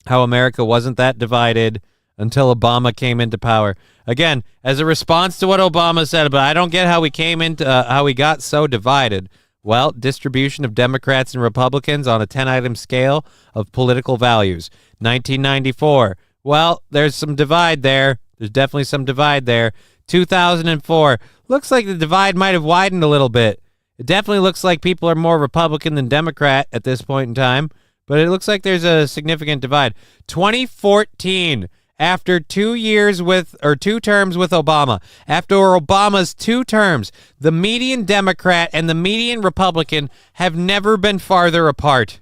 how America wasn't that divided until Obama came into power. Again, as a response to what Obama said, but I don't get how we got so divided. Well, distribution of Democrats and Republicans on a 10-item scale of political values. 1994. Well, there's some divide there. There's definitely some divide there. 2004. Looks like the divide might have widened a little bit. It definitely looks like people are more Republican than Democrat at this point in time, but it looks like there's a significant divide. 2014. After 2 terms with Obama, after Obama's 2 terms, the median Democrat and the median Republican have never been farther apart.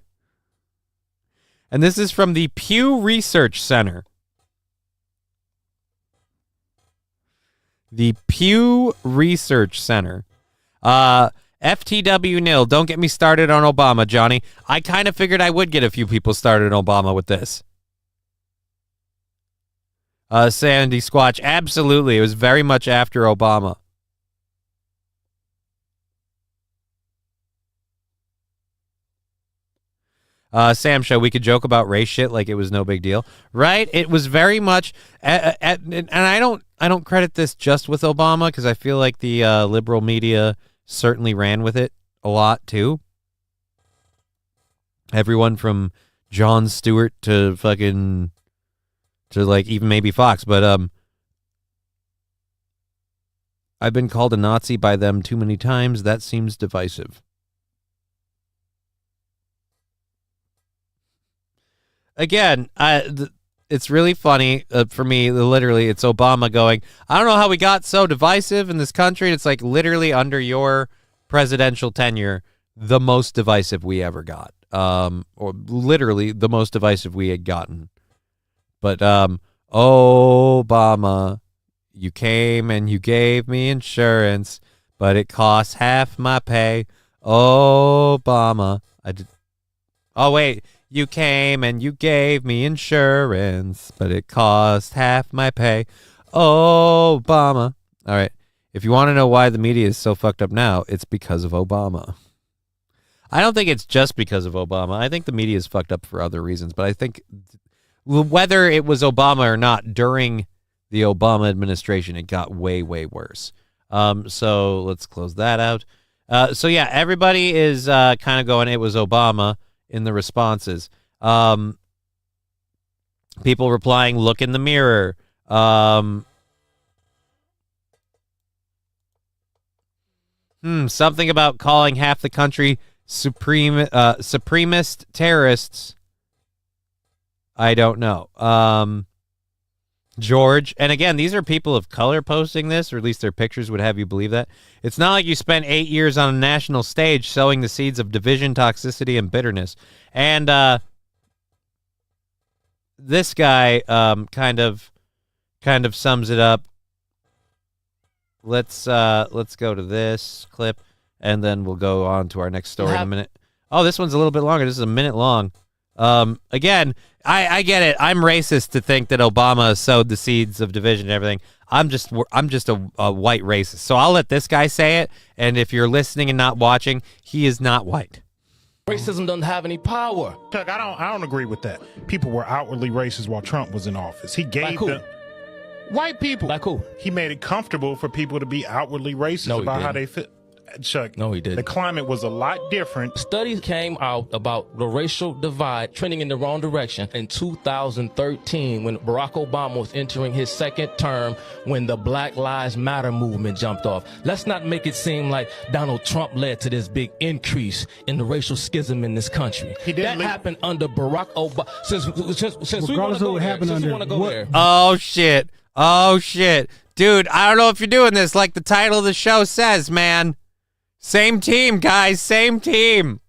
And this is from the Pew Research Center. The Pew Research Center. FTW nil. Don't get me started on Obama, Johnny. I kind of figured I would get a few people started on Obama with this. Sandy Squatch, absolutely. It was very much after Obama. Sam Show, we could joke about race shit like it was no big deal, right? It was very much, and I don't credit this just with Obama because I feel like the liberal media certainly ran with it a lot too. Everyone from Jon Stewart to like even maybe Fox, but I've been called a Nazi by them too many times. That seems divisive. Again, it's really funny for me. Literally, it's Obama going, I don't know how we got so divisive in this country. It's like literally under your presidential tenure, the most divisive we ever got, or literally the most divisive we had gotten. But, Obama, you came and you gave me insurance, but it cost half my pay. Obama, you came and you gave me insurance, but it cost half my pay. Obama. All right. If you want to know why the media is so fucked up now, it's because of Obama. I don't think it's just because of Obama. I think the media is fucked up for other reasons, but I think whether it was Obama or not, during the Obama administration, it got way, way worse. So let's close that out. So yeah, everybody is kind of going, it was Obama in the responses. People replying, look in the mirror. Something about calling half the country supremacist terrorists. I don't know. George, and again, these are people of color posting this, or at least their pictures would have you believe that. It's not like you spent 8 years on a national stage sowing the seeds of division, toxicity, and bitterness. And this guy kind of sums it up. Let's go to this clip, and then we'll go on to our next story in a minute. Oh, this one's a little bit longer. This is a minute long. Again, I get it. I'm racist to think that Obama sowed the seeds of division and everything. I'm just a white racist. So I'll let this guy say it. And if you're listening and not watching, he is not white. Racism doesn't have any power. Chuck, I don't agree with that. People were outwardly racist while Trump was in office. He gave the white people. Like who? He made it comfortable for people to be outwardly racist about how they fit. Chuck, no, he didn't. The climate was a lot different. Studies came out about the racial divide trending in the wrong direction in 2013 when Barack Obama was entering his second term, when the Black Lives Matter movement jumped off. Let's not make it seem like Donald Trump led to this big increase in the racial schism in this country. That happened under Barack Obama. Since we want to go there, Oh shit! Oh shit, dude! I don't know if you're doing this like the title of the show says, man. Same team, guys. Same team.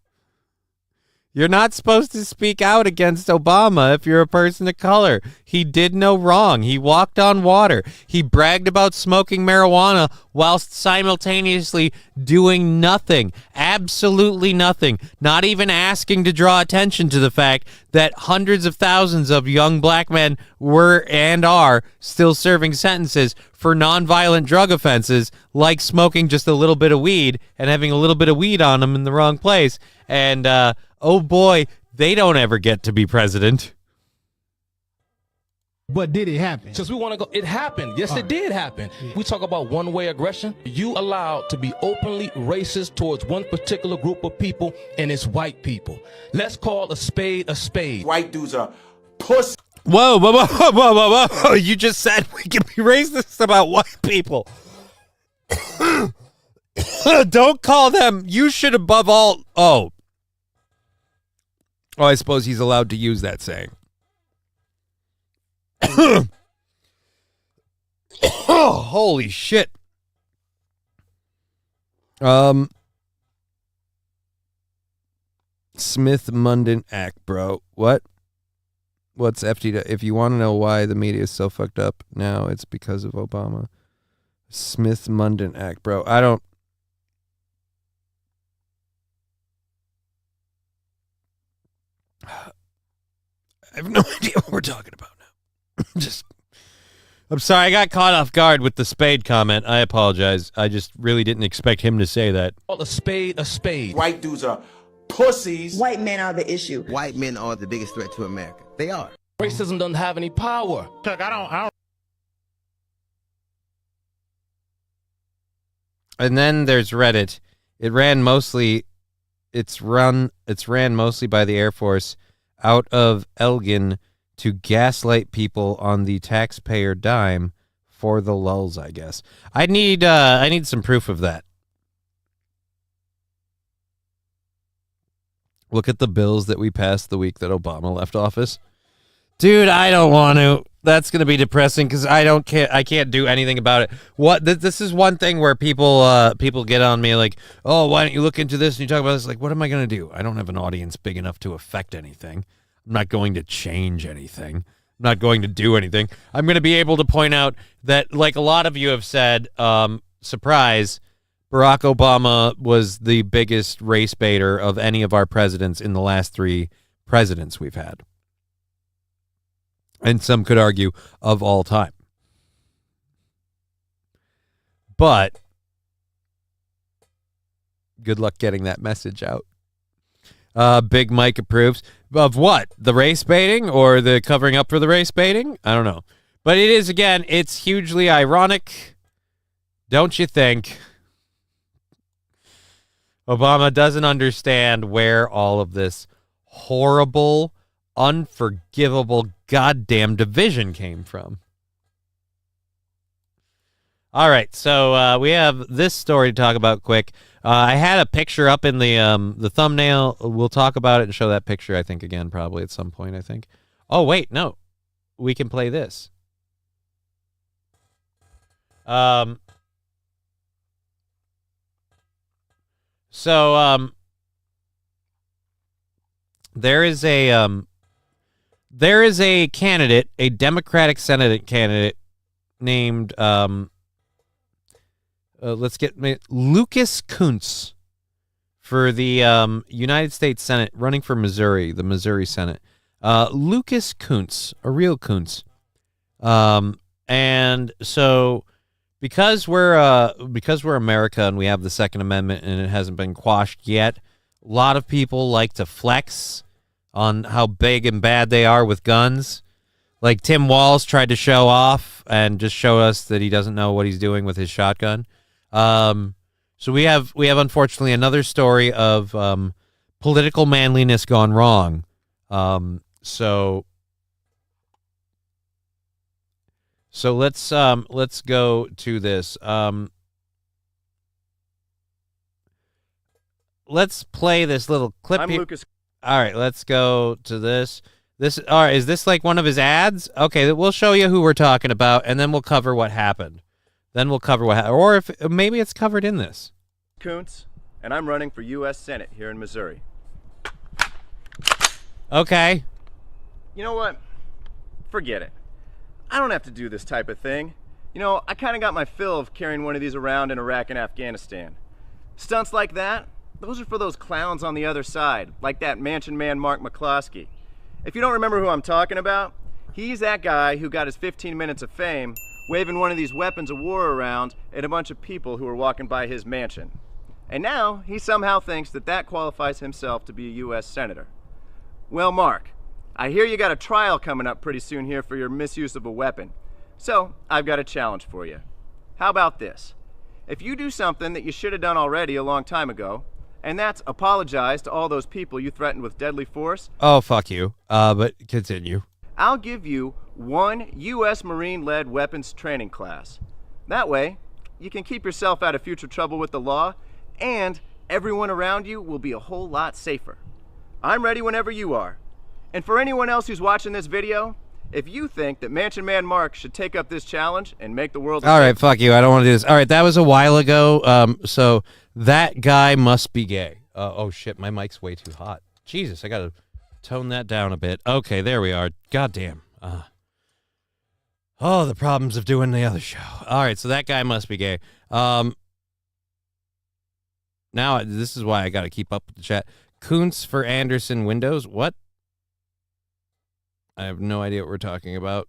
You're not supposed to speak out against Obama if you're a person of color. He did no wrong. He walked on water. He bragged about smoking marijuana whilst simultaneously doing nothing. Absolutely nothing. Not even asking to draw attention to the fact that hundreds of thousands of young black men were and are still serving sentences for nonviolent drug offenses like smoking just a little bit of weed and having a little bit of weed on them in the wrong place. And, oh boy, they don't ever get to be president. But did it happen? Since we want to go, it happened. Yes, it did happen. Yeah. We talk about one-way aggression. You allowed to be openly racist towards one particular group of people, and it's white people. Let's call a spade a spade. White dudes are pussy. Whoa, whoa, whoa, whoa, whoa, whoa. You just said we can be racist about white people. Don't call them, you should above all. Oh, I suppose he's allowed to use that saying. Holy shit. Smith-Mundt Act, bro. What? What's FT? If you want to know why the media is so fucked up now, it's because of Obama. Smith-Mundt Act, bro. I have no idea what we're talking about now. I'm sorry, I got caught off guard with the spade comment. I apologize. I just really didn't expect him to say that. Call a spade a spade. White dudes are pussies. White men are the issue. White men are the biggest threat to America. They are. Racism doesn't have any power. Chuck, I don't. And then there's Reddit. It's ran mostly by the Air Force out of Elgin to gaslight people on the taxpayer dime for the lulz, I guess. I need some proof of that. Look at the bills that we passed the week that Obama left office. Dude, I don't want to. That's going to be depressing because I can't do anything about it. This is one thing where people get on me like, oh, why don't you look into this and you talk about this? Like, what am I going to do? I don't have an audience big enough to affect anything. I'm not going to change anything. I'm not going to do anything. I'm going to be able to point out that, like a lot of you have said, surprise, Barack Obama was the biggest race baiter of any of our presidents in the last 3 presidents we've had. And some could argue of all time. But good luck getting that message out. Big Mike approves. Of what? The race baiting or the covering up for the race baiting? I don't know. But it is, again, it's hugely ironic. Don't you think? Obama doesn't understand where all of this horrible, unforgivable, goddamn division came from. All right, so we have this story to talk about quick. I had a picture up in the thumbnail. We'll talk about it and show that picture, I think, again, probably at some point, I think. Oh, wait, no. We can play this. There is a there is a candidate, a Democratic Senate candidate named Lucas Kuntz for the United States Senate, running for Missouri, the Missouri Senate. Lucas Kuntz, a real Kuntz. And so because we're America and we have the Second Amendment and it hasn't been quashed yet, a lot of people like to flex on how big and bad they are with guns. Like Tim Walz tried to show off and just show us that he doesn't know what he's doing with his shotgun. So we have unfortunately another story of political manliness gone wrong. So let's go to this. Let's play this little clip. I'm here. Lucas. All right, let's go to this. All right, is this like one of his ads? Okay, we'll show you who we're talking about, and then we'll cover what happened. Or if maybe it's covered in this. Kuntz, and I'm running for U.S. Senate here in Missouri. Okay. You know what? Forget it. I don't have to do this type of thing. You know, I kind of got my fill of carrying one of these around in Iraq and Afghanistan. Stunts like that, those are for those clowns on the other side, like that mansion man Mark McCloskey. If you don't remember who I'm talking about, he's that guy who got his 15 minutes of fame waving one of these weapons of war around at a bunch of people who were walking by his mansion. And now he somehow thinks that that qualifies himself to be a U.S. Senator. Well, Mark, I hear you got a trial coming up pretty soon here for your misuse of a weapon. So I've got a challenge for you. How about this? If you do something that you should have done already a long time ago, and that's apologize to all those people you threatened with deadly force. Oh, fuck you. But continue. I'll give you one U.S. Marine-led weapons training class. That way, you can keep yourself out of future trouble with the law, and everyone around you will be a whole lot safer. I'm ready whenever you are. And for anyone else who's watching this video, if you think that Mansion Man Mark should take up this challenge and make the world... All right, fuck you. I don't want to do this. All right, that was a while ago. So that guy must be gay. Oh, shit, my mic's way too hot. Jesus, I got to tone that down a bit. Okay, there we are. Goddamn. Oh, the problems of doing the other show. All right, so that guy must be gay. Now, this is why I got to keep up with the chat. Kuntz for Anderson Windows. What? I have no idea what we're talking about.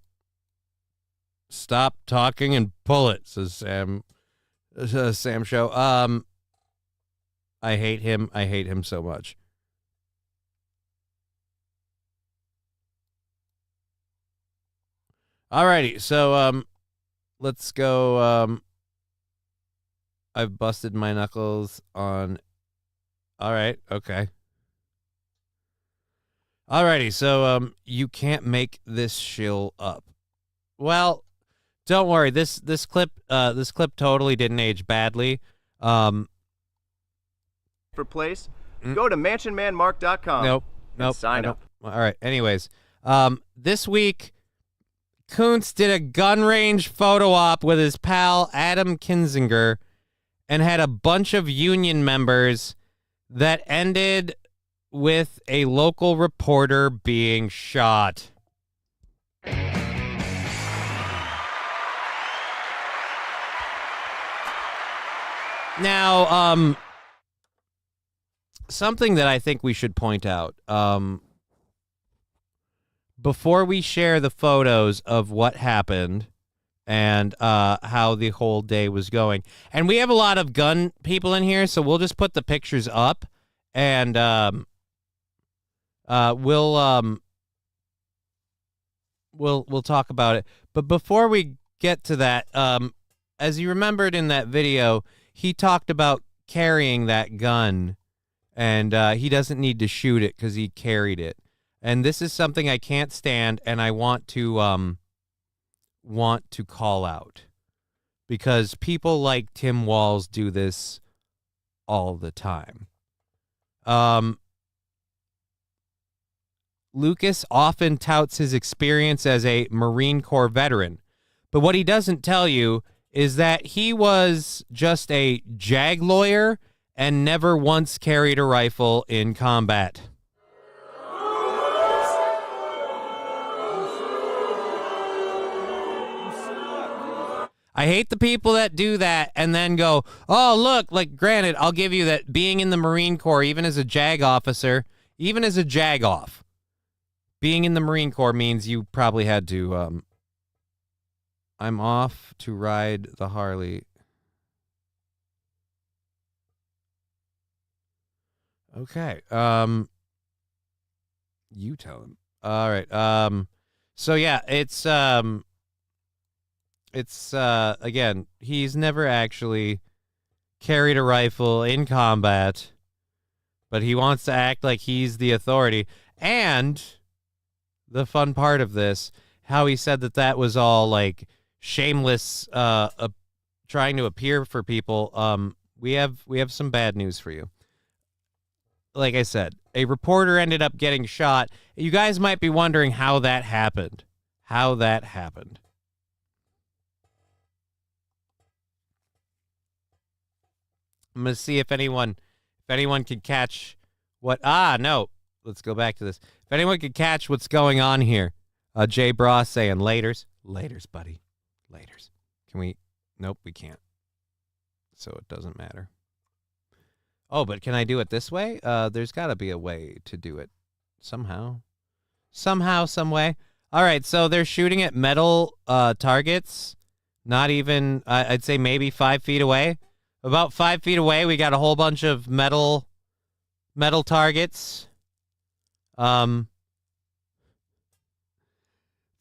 Stop talking and pull it, says Sam. Sam Show. I hate him. I hate him so much. Alrighty, so let's go. I've busted my knuckles on. All right, okay. Alrighty, so you can't make this shill up. Well, don't worry. This clip totally didn't age badly. For place, go to mansionmanmark.com. Nope. Sign up. All right. Anyways, this week, Kuntz did a gun range photo op with his pal Adam Kinzinger, and had a bunch of union members that ended with a local reporter being shot. Now, something that I think we should point out, before we share the photos of what happened and how the whole day was going, and we have a lot of gun people in here, so we'll just put the pictures up, and we'll talk about it. But before we get to that, as you remembered in that video, he talked about carrying that gun, and he doesn't need to shoot it because he carried it. And this is something I can't stand, and I want to call out, because people like Tim Walz do this all the time. Lucas often touts his experience as a Marine Corps veteran, but what he doesn't tell you is that he was just a JAG lawyer and never once carried a rifle in combat. I hate the people that do that and then go, oh, look, like, granted, I'll give you that being in the Marine Corps, even as a JAG officer, even as a JAG off, being in the Marine Corps means you probably had to, I'm off to ride the Harley. Okay. You tell him. All right. So yeah, it's again, he's never actually carried a rifle in combat, but he wants to act like he's the authority. And the fun part of this, how he said that was all like shameless, trying to appear for people. We have some bad news for you. Like I said, a reporter ended up getting shot. You guys might be wondering how that happened. I'm going to see if anyone could catch what... no. Let's go back to this. If anyone could catch what's going on here. Jay Bra saying, laters. Laters, buddy. Laters. Can we... Nope, we can't. So it doesn't matter. Oh, but can I do it this way? There's got to be a way to do it somehow. Somehow, some way. All right, so they're shooting at metal targets. Not even, I'd say maybe 5 feet away. About 5 feet away, we got a whole bunch of metal targets.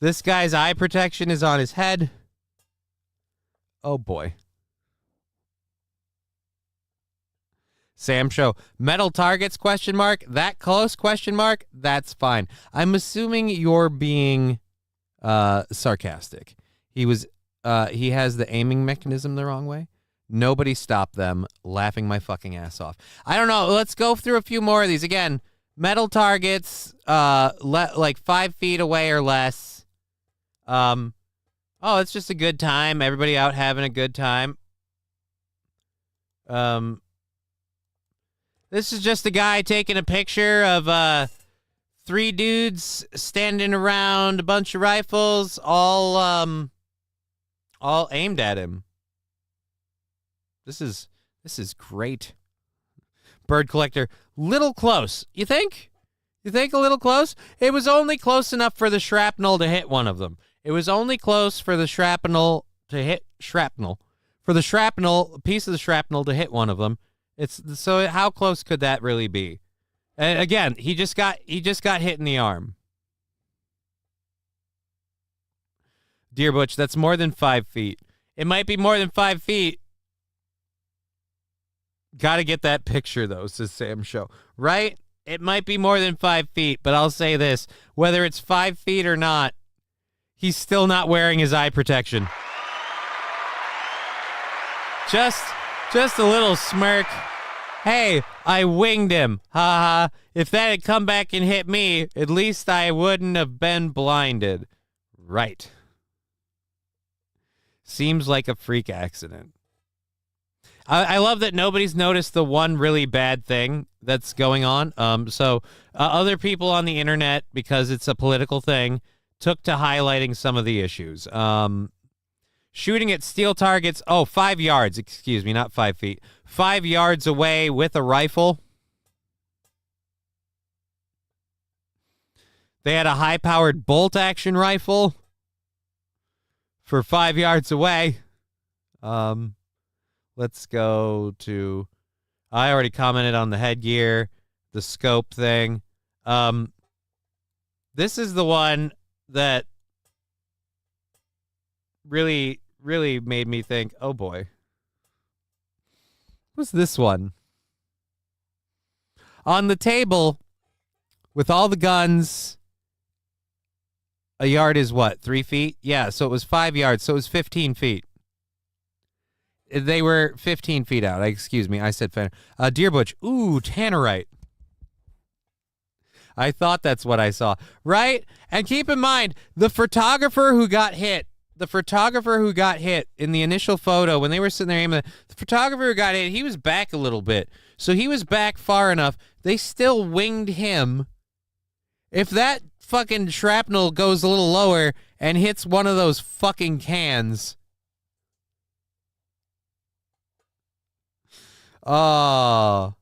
This guy's eye protection is on his head. Oh, boy. Sam Show. Metal targets, question mark. That close, question mark. That's fine. I'm assuming you're being sarcastic. He has the aiming mechanism the wrong way. Nobody stopped them, laughing my fucking ass off. I don't know. Let's go through a few more of these. Again, metal targets, like 5 feet away or less. Oh, it's just a good time. Everybody out having a good time. This is just a guy taking a picture of 3 dudes standing around a bunch of rifles, all aimed at him. This is great. Bird collector, little close. You think? You think a little close? It was only close enough for the shrapnel to hit one of them. It was only close for the shrapnel to hit shrapnel. For the shrapnel, a piece of the shrapnel to hit one of them. So how close could that really be? And again, he just got hit in the arm. Dear Butch, that's more than 5 feet. It might be more than 5 feet. Got to get that picture, though, says Sam Show. Right? It might be more than 5 feet, but I'll say this. Whether it's 5 feet or not, he's still not wearing his eye protection. Just a little smirk. Hey, I winged him. Ha ha. If that had come back and hit me, at least I wouldn't have been blinded. Right. Seems like a freak accident. I love that nobody's noticed the one really bad thing that's going on. Other people on the internet, because it's a political thing, took to highlighting some of the issues. Shooting at steel targets. 5 yards. Excuse me, not 5 feet. 5 yards away with a rifle. They had a high-powered bolt-action rifle for 5 yards away. Let's go to... I already commented on the headgear, the scope thing. This is the one that really made me think, oh boy. What's this one? On the table, with all the guns, a yard is what, 3 feet? Yeah, so it was 5 yards, so it was 15 feet. They were 15 feet out. Excuse me, I said Deer Butch. Ooh, tannerite. I thought that's what I saw. Right? And keep in mind, the photographer who got hit in the initial photo, when they were sitting there aiming, the photographer who got hit, he was back a little bit. So he was back far enough. They still winged him. If that fucking shrapnel goes a little lower and hits one of those fucking cans, Oh.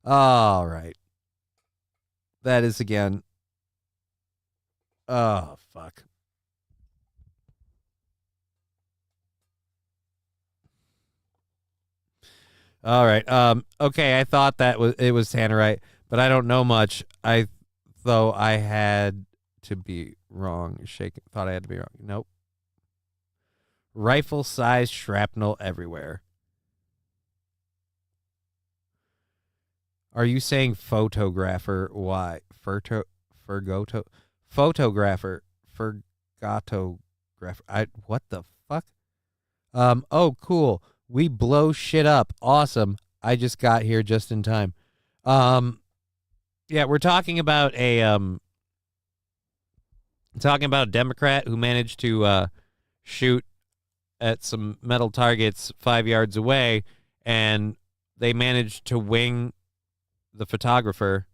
All right. That is again. Oh, fuck. All right. Okay, I thought it was Tannerite, but I don't know much. Though I had to be wrong. Thought I had to be wrong. Nope. Rifle-sized shrapnel everywhere. Are you saying photographer? Why? Photographer. What the fuck? Oh, cool. We blow shit up. Awesome. I just got here just in time. Yeah, we're talking about a Democrat who managed to shoot at some metal targets 5 yards away, and they managed to wing the photographer.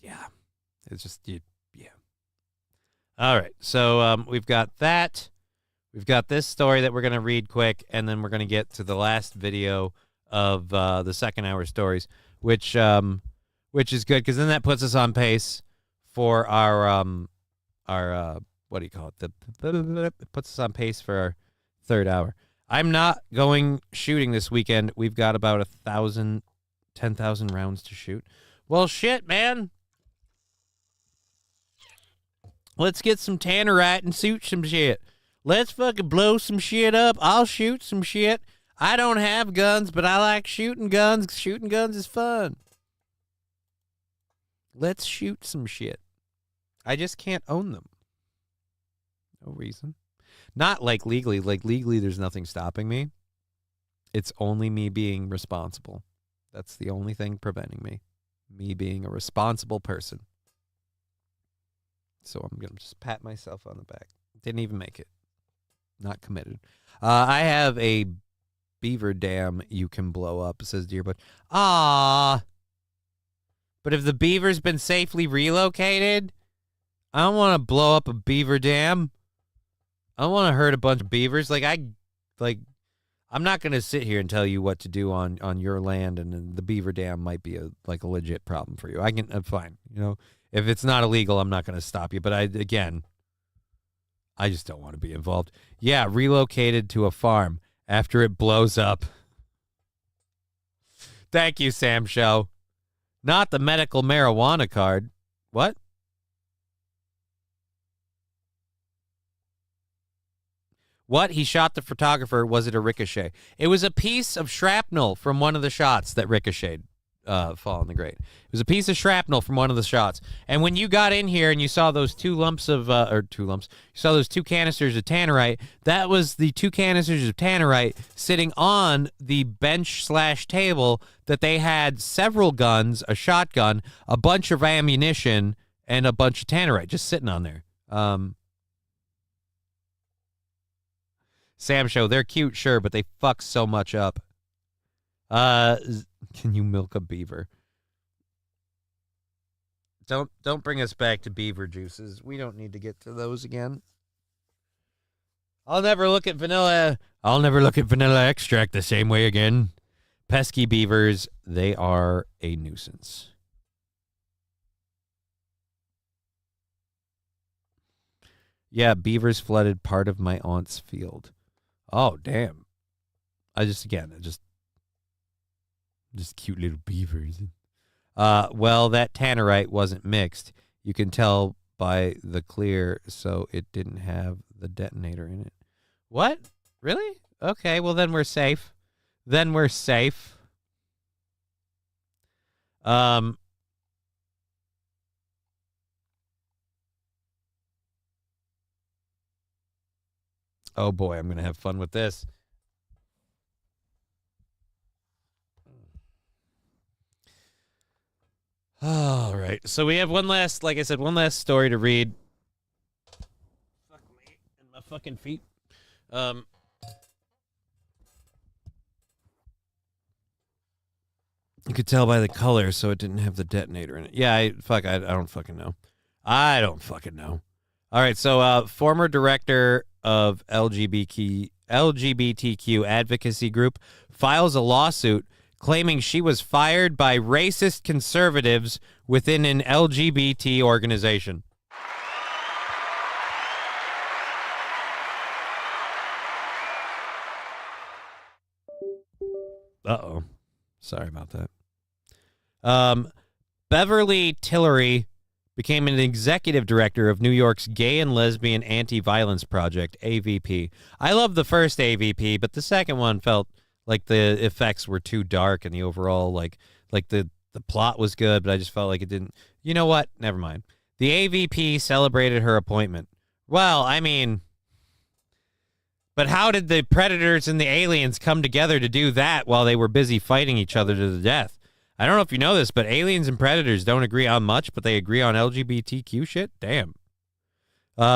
Yeah. It's just, yeah. All right. So we've got that. We've got this story that we're going to read quick, and then we're going to get to the last video of the second hour stories, which is good because then that puts us on pace for our what do you call it? It puts us on pace for our third hour. I'm not going shooting this weekend. We've got about 10,000 rounds to shoot. Well, shit, man. Let's get some tannerite and shoot some shit. Let's fucking blow some shit up. I'll shoot some shit. I don't have guns, but I like shooting guns. Shooting guns is fun. Let's shoot some shit. I just can't own them. No reason. Not like legally. Like legally, there's nothing stopping me. It's only me being responsible. That's the only thing preventing me. Me being a responsible person. So I'm going to just pat myself on the back. Didn't even make it. Not committed. I have a beaver dam you can blow up, says Deerbud. Ah. But if the beaver's been safely relocated, I don't want to blow up a beaver dam. I don't want to hurt a bunch of beavers. I'm not going to sit here and tell you what to do on your land, and the beaver dam might be a legit problem for you. I'm fine. You know, if it's not illegal, I'm not going to stop you. But I just don't want to be involved. Yeah, relocated to a farm after it blows up. Thank you, Sam Show. Not the medical marijuana card. What? What? He shot the photographer. Was it a ricochet? It was a piece of shrapnel from one of the shots that ricocheted. Fall in the grate. It was a piece of shrapnel from one of the shots. And when you got in here and you saw those you saw those 2 canisters of tannerite, that was the 2 canisters of tannerite sitting on the bench/table that they had several guns, a shotgun, a bunch of ammunition, and a bunch of tannerite just sitting on there. Sam Show, they're cute, sure, but they fuck so much up. Can you milk a beaver? Don't bring us back to beaver juices. We don't need to get to those again. I'll never look at vanilla extract the same way again. Pesky beavers, they are a nuisance. Yeah, beavers flooded part of my aunt's field. Oh, damn. Just cute little beavers. Well, that tannerite wasn't mixed. You can tell by the clear, so it didn't have the detonator in it. What? Really? Okay, well then we're safe. Oh boy, I'm going to have fun with this. All right. So we have one last story to read. Fuck me and my fucking feet. You could tell by the color, so it didn't have the detonator in it. Yeah, I don't fucking know. All right, so former director of LGBTQ advocacy group files a lawsuit claiming she was fired by racist conservatives within an LGBT organization. Uh-oh. Sorry about that. Beverly Tillery became an executive director of New York's Gay and Lesbian Anti-Violence Project, AVP. I love the first AVP, but the second one felt like the effects were too dark and the overall, like the plot was good, but I just felt like it didn't. You know what? Never mind. The AVP celebrated her appointment. Well, I mean, but how did the Predators and the aliens come together to do that while they were busy fighting each other to the death? I don't know if you know this, but aliens and Predators don't agree on much, but they agree on LGBTQ shit? Damn.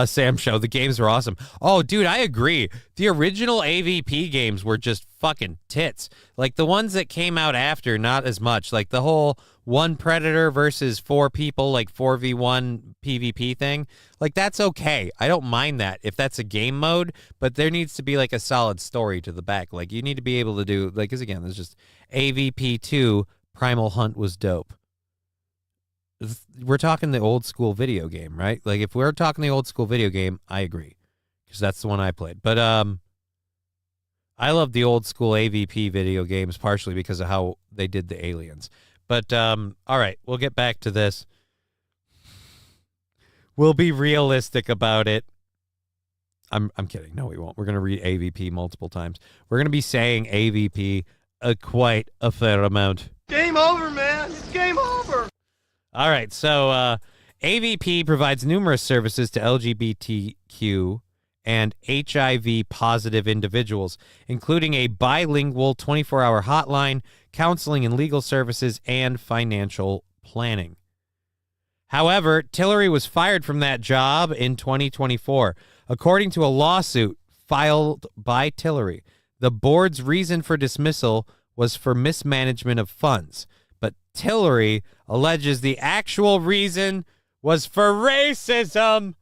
Sam Show, the games were awesome. Oh, dude, I agree. The original AVP games were just fucking tits. Like, the ones that came out after, not as much. Like, the whole one Predator versus 4 people, like 4v1 PvP thing. Like, that's okay. I don't mind that if that's a game mode, but there needs to be, like, a solid story to the back. Like, you need to be able to do, like, because, again, there's just AVP 2, Primal Hunt was dope. We're talking the old school video game, right? Like, if we're talking the old school video game, I agree, because that's the one I played. But I love the old school AVP video games partially because of how they did the aliens. But all right, we'll get back to this. We'll be realistic about it. I'm kidding. No, we won't. We're going to read AVP multiple times. We're going to be saying AVP quite a fair amount. Game over, man. It's game over. All right, so AVP provides numerous services to LGBTQ and HIV-positive individuals, including a bilingual 24-hour hotline, counseling and legal services, and financial planning. However, Tillery was fired from that job in 2024. According to a lawsuit filed by Tillery, the board's reason for dismissal was for mismanagement of funds. But Tillery alleges the actual reason was for racism.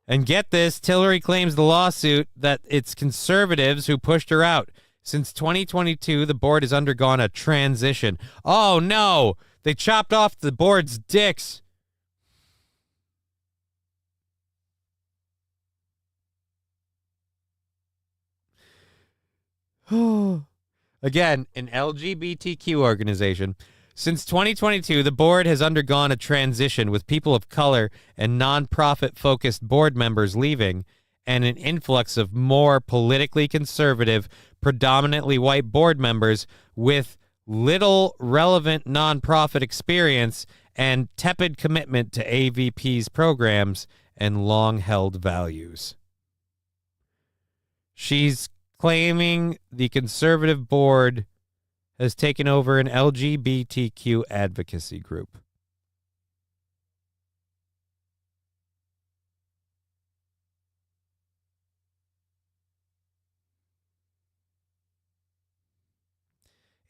And get this, Tillery claims the lawsuit that it's conservatives who pushed her out. Since 2022, the board has undergone a transition. Oh, no. They chopped off the board's dicks. Again, an LGBTQ organization. Since 2022, the board has undergone a transition with people of color and nonprofit-focused board members leaving and an influx of more politically conservative, predominantly white board members with little relevant nonprofit experience and tepid commitment to AVP's programs and long-held values. She's claiming the conservative board has taken over an LGBTQ advocacy group.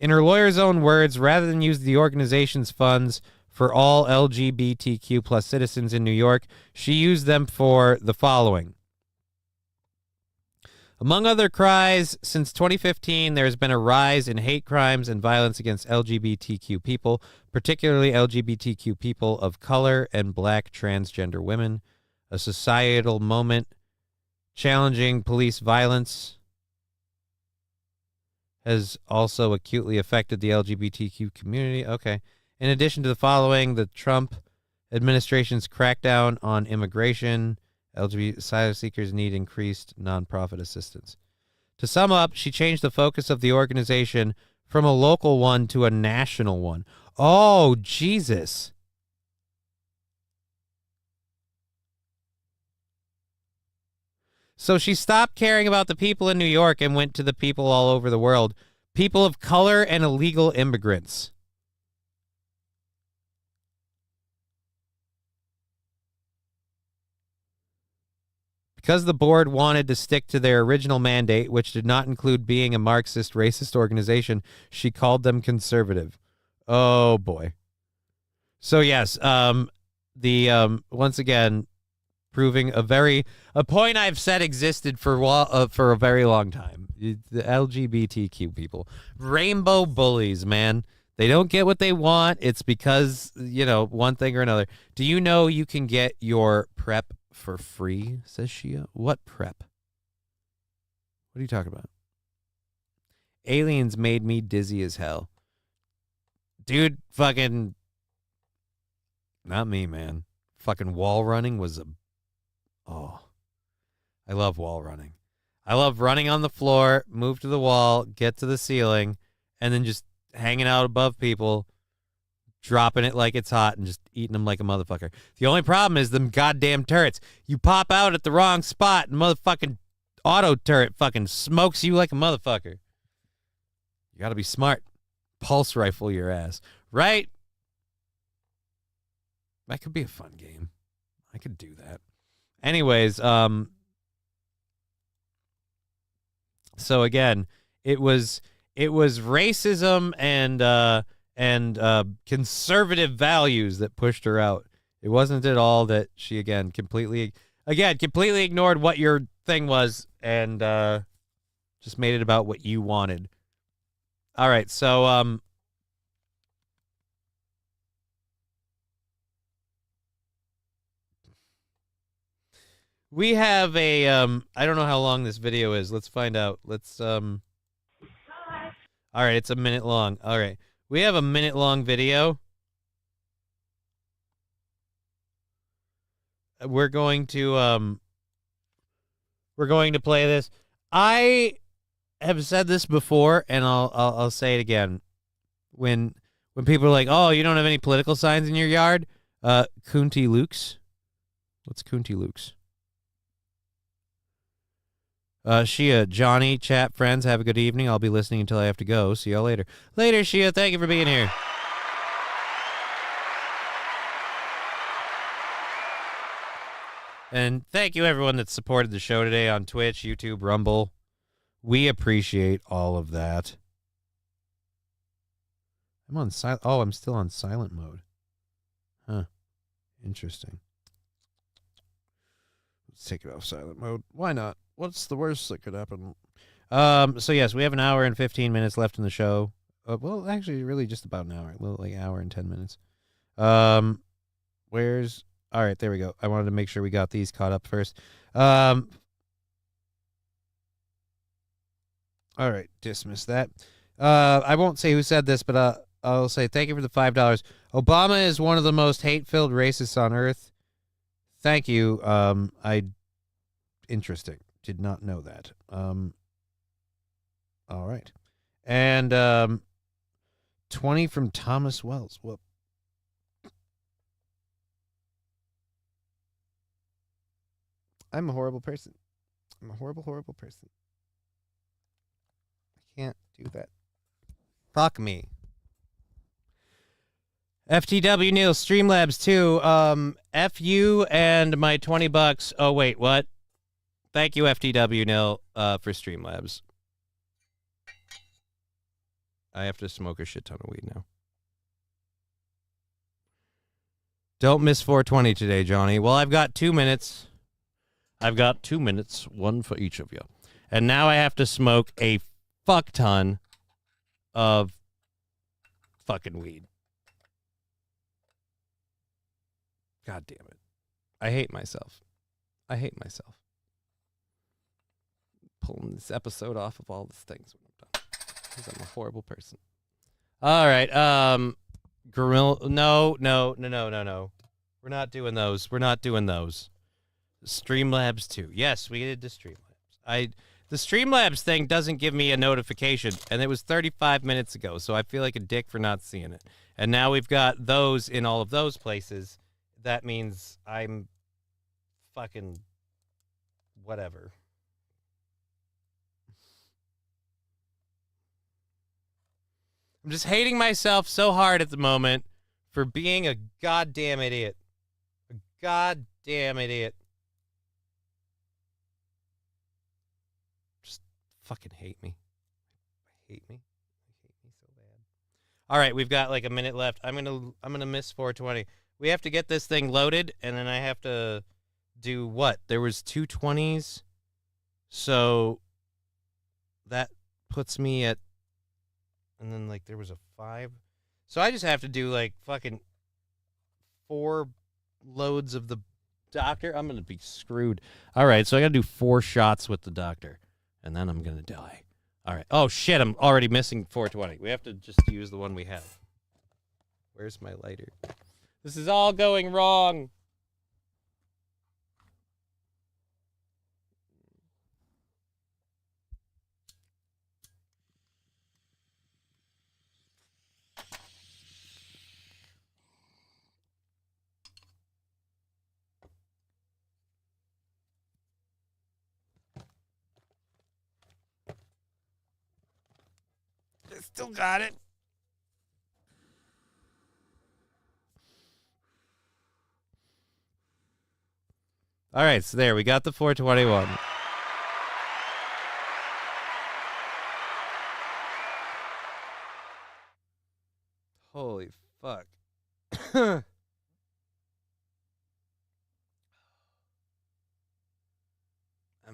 In her lawyer's own words, rather than use the organization's funds for all LGBTQ plus citizens in New York, she used them for the following. Among other cries, since 2015, there has been a rise in hate crimes and violence against LGBTQ people, particularly LGBTQ people of color and black transgender women. A societal moment challenging police violence has also acutely affected the LGBTQ community. Okay. In addition to the following, the Trump administration's crackdown on immigration, LGBT asylum seekers need increased nonprofit assistance. To sum up, she changed the focus of the organization from a local one to a national one. Oh, Jesus. So she stopped caring about the people in New York and went to the people all over the world. People of color and illegal immigrants. Because the board wanted to stick to their original mandate, which did not include being a Marxist, racist organization, she called them conservative. Oh, boy. So, yes, once again, proving a point I've said existed for a very long time. The LGBTQ people, rainbow bullies, man. They don't get what they want. It's because, one thing or another. Do you know you can get your PrEP for free, says Shia? What PrEP? What are you talking about? Aliens made me dizzy as hell. Dude, fucking... Not me, man. Fucking wall running was I love wall running. I love running on the floor, move to the wall, get to the ceiling, and then just hanging out above people, dropping it like it's hot, and just eating them like a motherfucker. The only problem is them goddamn turrets. You pop out at the wrong spot, and motherfucking auto turret fucking smokes you like a motherfucker. You gotta be smart. Pulse rifle your ass. Right? That could be a fun game. I could do that. Anyways, so again, it was racism and conservative values that pushed her out. It wasn't at all that she completely ignored what your thing was and just made it about what you wanted. All right, so we have a I don't know how long this video is. Let's find out. Let's all right, it's a minute long. All right. We have a minute-long video. We're going to play this. I have said this before, and I'll say it again. When people are like, "Oh, you don't have any political signs in your yard?" Coonty Lukes. What's Coonty Lukes? Shia, Johnny, chat friends, have a good evening. I'll be listening until I have to go. See y'all later. Later, Shia. Thank you for being here. And thank you, everyone that supported the show today on Twitch, YouTube, Rumble. We appreciate all of that. I'm on silent. Oh, I'm still on silent mode. Huh. Interesting. Let's take it off silent mode. Why not? What's the worst that could happen? So yes, we have an hour and 15 minutes left in the show. Well, actually, really just about an hour. A little like an hour and 10 minutes. Where's... All right, there we go. I wanted to make sure we got these caught up first. All right, dismiss that. I won't say who said this, but I'll say thank you for the $5. Obama is one of the most hate-filled racists on earth. Thank you. Interesting. Did not know that. All right. And 20 from Thomas Wells. Whoop. I'm a horrible person. I'm a horrible, horrible person. I can't do that. Fuck me. FTW Neil, Streamlabs 2. F you and my $20. Oh, wait, what? Thank you, FTW Neil, for Streamlabs. I have to smoke a shit ton of weed now. Don't miss 420 today, Johnny. Well, I've got 2 minutes. I've got 2 minutes, one for each of you. And now I have to smoke a fuck ton of fucking weed. God damn it. I hate myself. I hate myself. Pulling this episode off of all these things when I'm done. Because I'm a horrible person. All right. Gorilla. No. We're not doing those. We're not doing those. Streamlabs 2. Yes, we did the Streamlabs. The Streamlabs thing doesn't give me a notification, and it was 35 minutes ago, so I feel like a dick for not seeing it. And now we've got those in all of those places. That means I'm fucking whatever. I'm just hating myself so hard at the moment for being a goddamn idiot. A goddamn idiot. Just fucking hate me. Hate me. Hate me so bad. All right, we've got like a minute left. I'm gonna miss 420. We have to get this thing loaded, and then I have to do what? There was 220s, so that puts me at, and then like there was a 5. So I just have to do like fucking 4 loads of the doctor. I'm going to be screwed. All right, so I got to do 4 shots with the doctor, and then I'm going to die. All right. Oh, shit, I'm already missing 420. We have to just use the one we have. Where's my lighter? This is all going wrong. I still got it. All right, so there, we got the 421. Holy fuck. I'm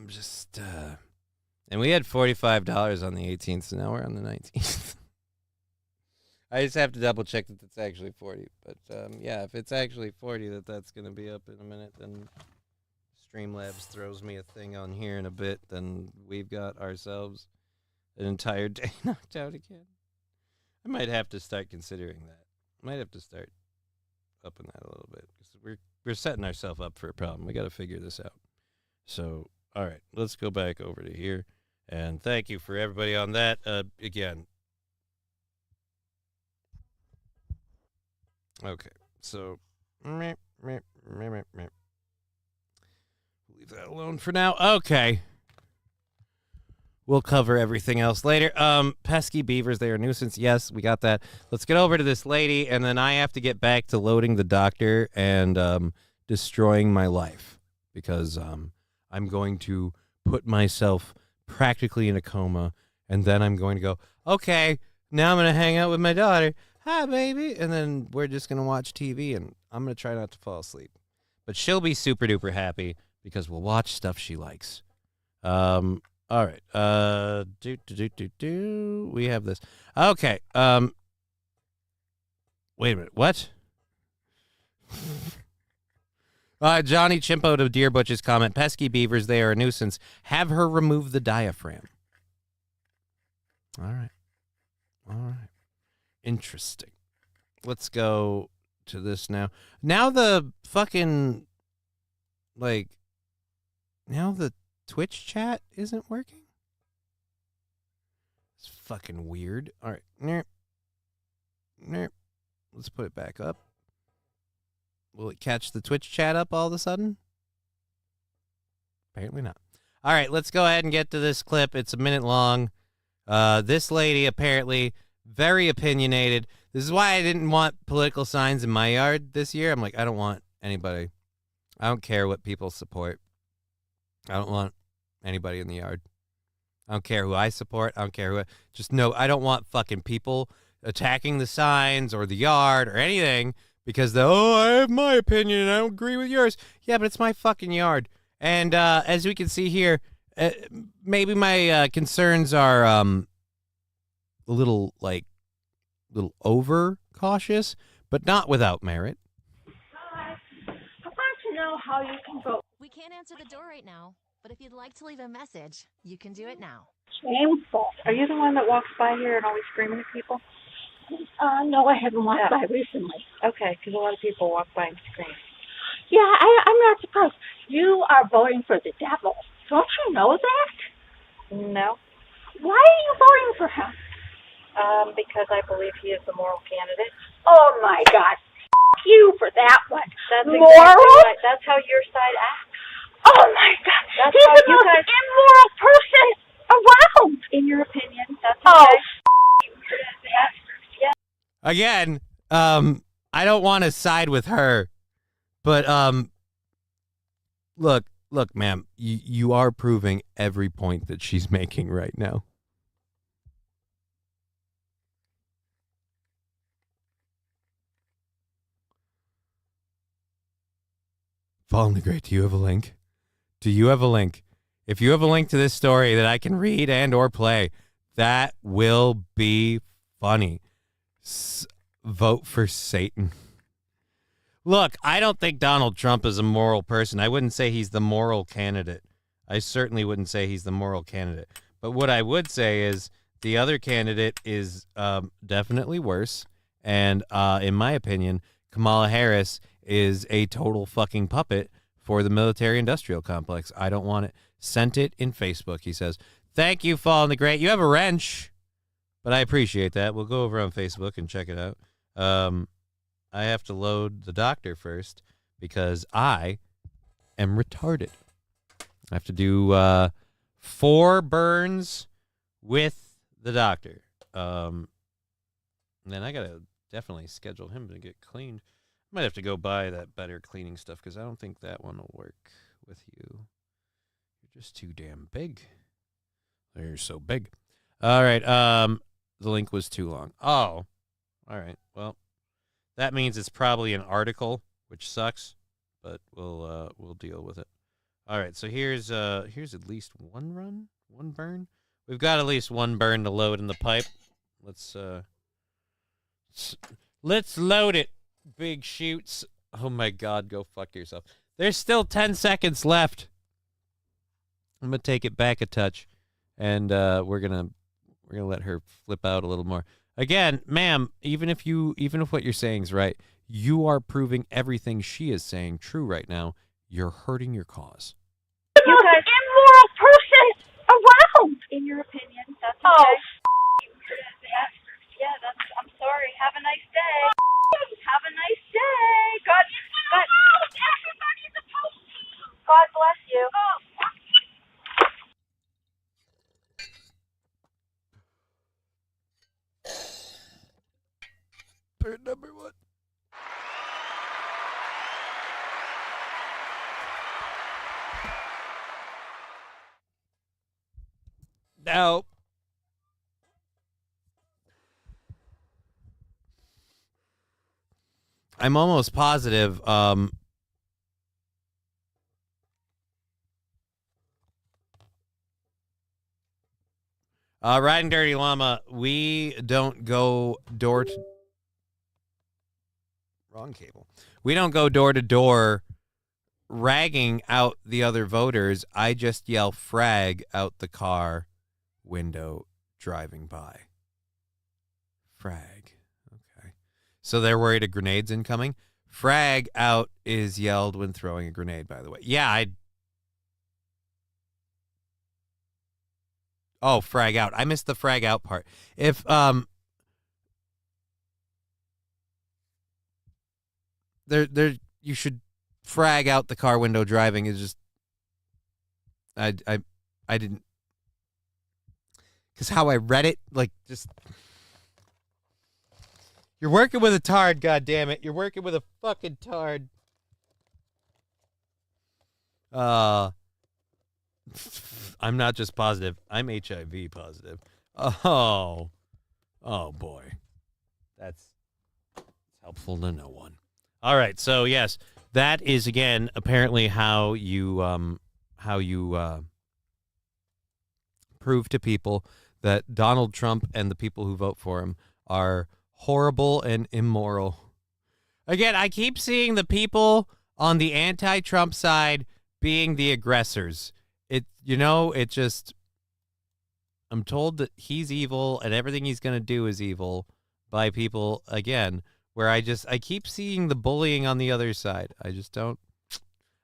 just, and we had $45 on the 18th, so now we're on the 19th. I just have to double check that it's actually 40. But, yeah, if it's actually 40, that's going to be up in a minute, then Streamlabs throws me a thing on here in a bit, then we've got ourselves an entire day knocked out again. I might have to start considering that. Might have to start upping that a little bit, because we're setting ourselves up for a problem. We got to figure this out. So, all right, let's go back over to here, and thank you for everybody on that. Again, okay, so leave that alone for now. Okay. We'll cover everything else later. Pesky beavers, they are a nuisance. Yes, we got that. Let's get over to this lady, and then I have to get back to loading the doctor and destroying my life, because I'm going to put myself practically in a coma, and then I'm going to go, okay, now I'm going to hang out with my daughter. Hi, baby. And then we're just going to watch TV, and I'm going to try not to fall asleep. But she'll be super duper happy because we'll watch stuff she likes. All right. We have this. Okay. Wait a minute. What? Johnny Chimpo to Deer Butch's comment. Pesky beavers, they are a nuisance. Have her remove the diaphragm. All right. All right. Interesting. Let's go to this now. Now the fucking, like, now the Twitch chat isn't working? It's fucking weird. All right. Let's put it back up. Will it catch the Twitch chat up all of a sudden? Apparently not. All right, let's go ahead and get to this clip. It's a minute long. This lady apparently very opinionated. This is why I didn't want political signs in my yard this year. I'm like, I don't want anybody. I don't care what people support. I don't want anybody in the yard. I don't care who I support. I don't care who. Just no, I don't want fucking people attacking the signs or the yard or anything because I have my opinion and I don't agree with yours. Yeah, but it's my fucking yard. And as we can see here, maybe my concerns are a little over cautious, but not without merit. Hi. I want to know how you can vote. We can't answer the door right now, but if you'd like to leave a message, you can do it now. Shameful. Are you the one that walks by here and always screaming at people? No, I haven't walked by recently. Okay, because a lot of people walk by and scream. Yeah, I'm not surprised. You are voting for the devil. Don't you know that? No. Why are you voting for him? Because I believe he is the moral candidate. Oh, my God. F*** you for that one. That's moral? Exactly right. That's how your side acts. Oh, my God. That's He's how the you most guys... immoral person around. In your opinion, that's okay. Oh, Yeah. Again, I don't want to side with her, but look, ma'am, you are proving every point that she's making right now. Fallen the Great, do you have a link? Do you have a link? If you have a link to this story that I can read and or play, that will be funny. Vote for Satan. Look, I don't think Donald Trump is a moral person. I wouldn't say he's the moral candidate. I certainly wouldn't say he's the moral candidate. But what I would say is the other candidate is definitely worse. And in my opinion, Kamala Harris is a total fucking puppet for the military-industrial complex. I don't want it. Sent it in Facebook, he says. Thank you, Fallen the Great. You have a wrench, but I appreciate that. We'll go over on Facebook and check it out. I have to load the doctor first because I am retarded. I have to do 4 burns with the doctor. And then I got to definitely schedule him to get cleaned. I might have to go buy that better cleaning stuff because I don't think that one will work with you. You're just too damn big. You're so big. All right. The link was too long. Oh. All right. Well, that means it's probably an article, which sucks, but we'll deal with it. All right. So here's at least one burn. We've got at least one burn to load in the pipe. Let's load it. Big shoots. Oh my God, go fuck yourself. There's still 10 seconds left. I'm gonna take it back a touch, and we're gonna let her flip out a little more. Again, ma'am, even if what you're saying is right, you are proving everything she is saying true right now. You're hurting your cause. You guys, immoral person around. In your opinion, that's okay. Oh, yeah, I'm sorry. Have a nice day. Have a nice day. God everybody's supposed to. God bless you. Bird number 1. Now, I'm almost positive Riding Dirty Llama, we don't go door to wrong cable. We don't go door to door ragging out the other voters. I just yell frag out the car window driving by. Frag. Okay. So they're worried a grenade's incoming. Frag out is yelled when throwing a grenade, by the way. Yeah, Oh, frag out. I missed the frag out part. If there you should frag out the car window driving is just I didn't, because how I read it, like, just you're working with a tard, goddammit. You're working with a fucking tard. I'm not just positive. I'm HIV positive. Oh boy. That's helpful to no one. All right, so yes, that is again apparently how you prove to people that Donald Trump and the people who vote for him are horrible and immoral. Again, I keep seeing the people on the anti-Trump side being the aggressors. I'm told that he's evil and everything he's going to do is evil by people, again, where I keep seeing the bullying on the other side. I just don't. All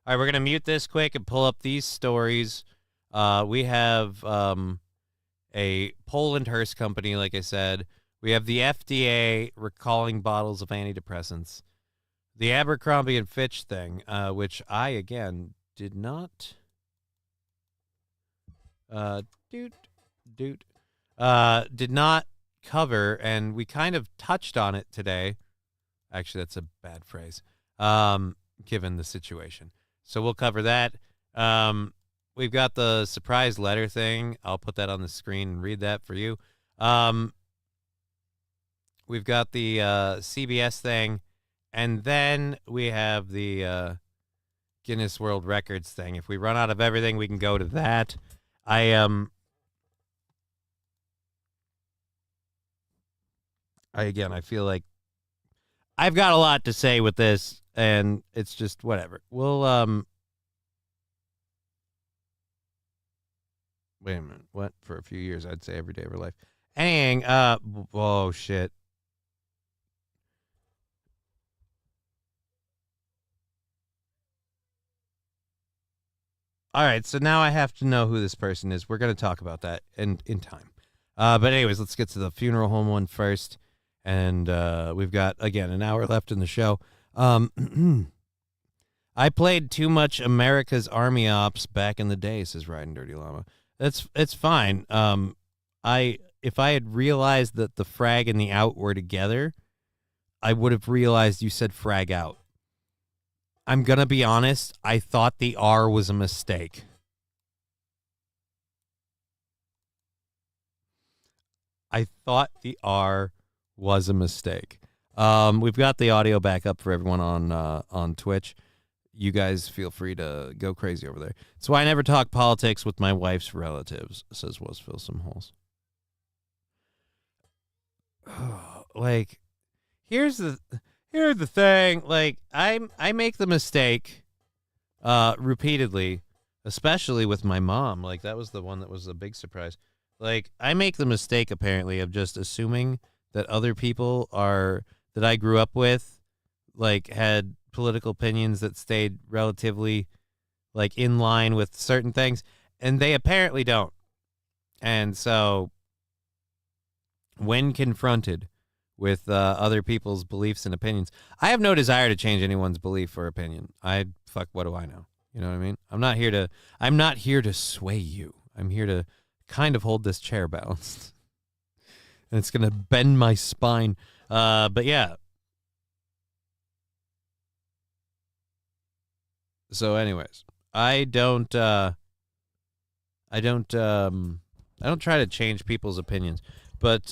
right, we're going to mute this quick and pull up these stories. We have a Poland Hearst company, like I said. We have the FDA recalling bottles of antidepressants. The Abercrombie and Fitch thing, which I, again, did not... did not cover, and we kind of touched on it today. Actually, that's a bad phrase, given the situation. So we'll cover that. We've got the surprise letter thing. I'll put that on the screen and read that for you. We've got the CBS thing, and then we have the Guinness World Records thing. If we run out of everything, we can go to that. I feel like I've got a lot to say with this, and it's just whatever. We'll wait a minute. What? For a few years, I'd say every day of her life. Oh shit. All right, so now I have to know who this person is. We're going to talk about that in time. But anyways, let's get to the funeral home one first. And we've got, again, an hour left in the show. I played too much America's Army Ops back in the day, says Riding Dirty Llama. It's fine. If I had realized that the frag and the out were together, I would have realized you said frag out. I'm going to be honest, I thought the R was a mistake. I thought the R was a mistake. We've got the audio back up for everyone on Twitch. You guys feel free to go crazy over there. So I never talk politics with my wife's relatives, says Was Fill Some Holes. Like, here's the thing. Like, I make the mistake repeatedly, especially with my mom. Like, that was the one that was a big surprise. Like, I make the mistake, apparently, of just assuming that other people that I grew up with, like, had political opinions that stayed relatively, like, in line with certain things, and they apparently don't. And so, when confronted with other people's beliefs and opinions, I have no desire to change anyone's belief or opinion. What do I know? You know what I mean? I'm not here to sway you. I'm here to kind of hold this chair balanced. And it's going to bend my spine. But yeah. So anyways, I don't try to change people's opinions, but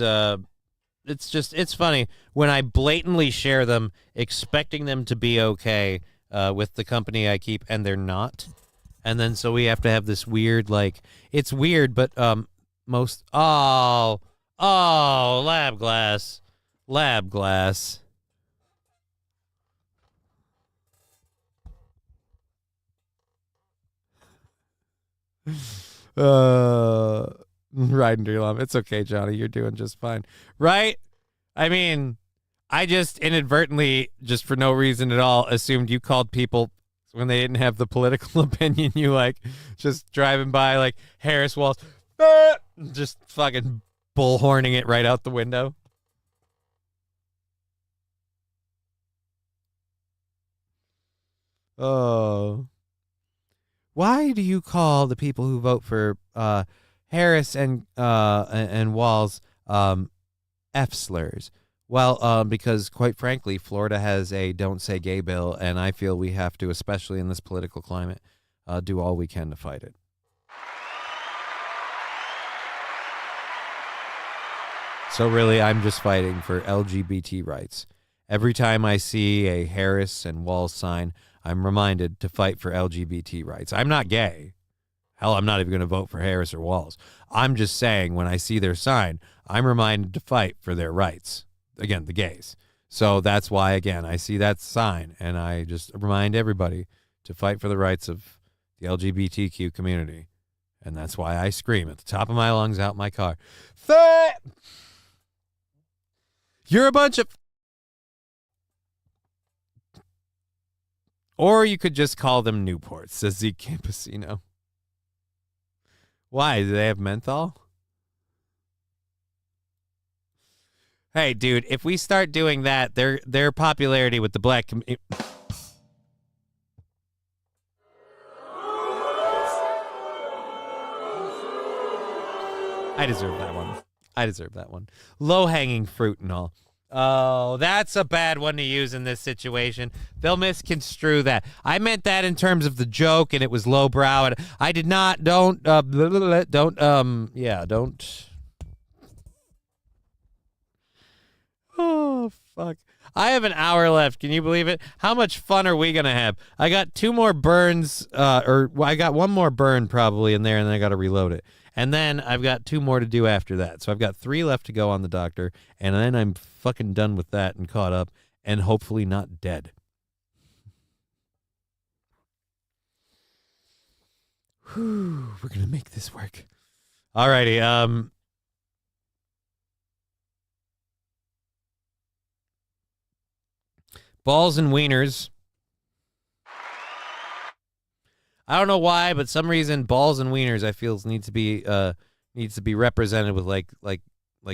it's funny when I blatantly share them, expecting them to be okay with the company I keep, and they're not. And then so we have to have this weird, like, it's weird, but lab glass. Riding to your llama. It's okay, Johnny. You're doing just fine. Right? I mean, I just inadvertently, just for no reason at all, assumed you called people when they didn't have the political opinion you like, just driving by like Harris Walls, just fucking bullhorning it right out the window. Oh. Why do you call the people who vote for Harris and Walls F slurs? Well, because quite frankly, Florida has a don't say gay bill, and I feel we have to, especially in this political climate, do all we can to fight it. So really, I'm just fighting for LGBT rights. Every time I see a Harris and Walls sign, I'm reminded to fight for LGBT rights. I'm not gay. Hell, I'm not even going to vote for Harris or Walls. I'm just saying when I see their sign, I'm reminded to fight for their rights. Again, the gays. So that's why, again, I see that sign, and I just remind everybody to fight for the rights of the LGBTQ community. And that's why I scream at the top of my lungs out my car, you're a bunch of... Or you could just call them Newports, says Zeke Campesino. Why? Do they have menthol? Hey, dude, if we start doing that, their popularity with the black community... I deserve that one. Low-hanging fruit and all. Oh, that's a bad one to use in this situation. They'll misconstrue that. I meant that in terms of the joke, and it was lowbrow. And I did not. Don't. Oh Oh, fuck. I have an hour left. Can you believe it? How much fun are we going to have? I got 2 more burns, I got 1 more burn probably in there, and then I got to reload it. And then I've got 2 more to do after that. So I've got 3 left to go on the doctor, and then I'm fucking done with that and caught up, and hopefully not dead. Whew, we're going to make this work. All righty. Balls and wieners. I don't know why, but some reason balls and wieners I feel needs to be represented with like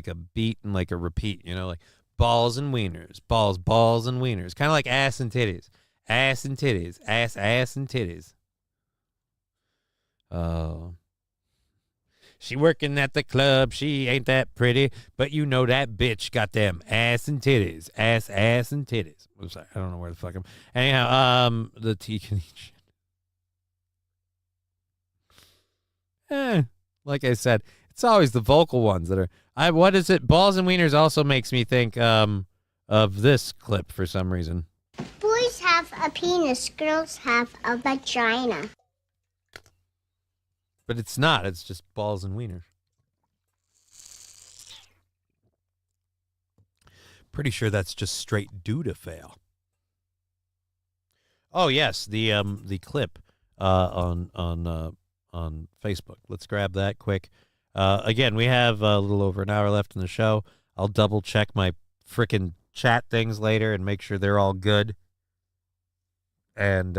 a beat and like a repeat, you know, like balls and wieners, balls and wieners, kind of like ass and titties, ass and titties, ass and titties. Oh. She working at the club. She ain't that pretty, but you know that bitch got them ass and titties, ass and titties. Oops, I don't know where the fuck I'm. Anyhow, the T connection. Like I said, it's always the vocal ones that are. What is it? Balls and wieners also makes me think of this clip for some reason. Boys have a penis. Girls have a vagina. But it's not. It's just balls and wieners. Pretty sure that's just straight due to fail. Oh yes, the clip on Facebook. Let's grab that quick. Again, we have a little over an hour left in the show. I'll double check my frickin' chat things later and make sure they're all good. And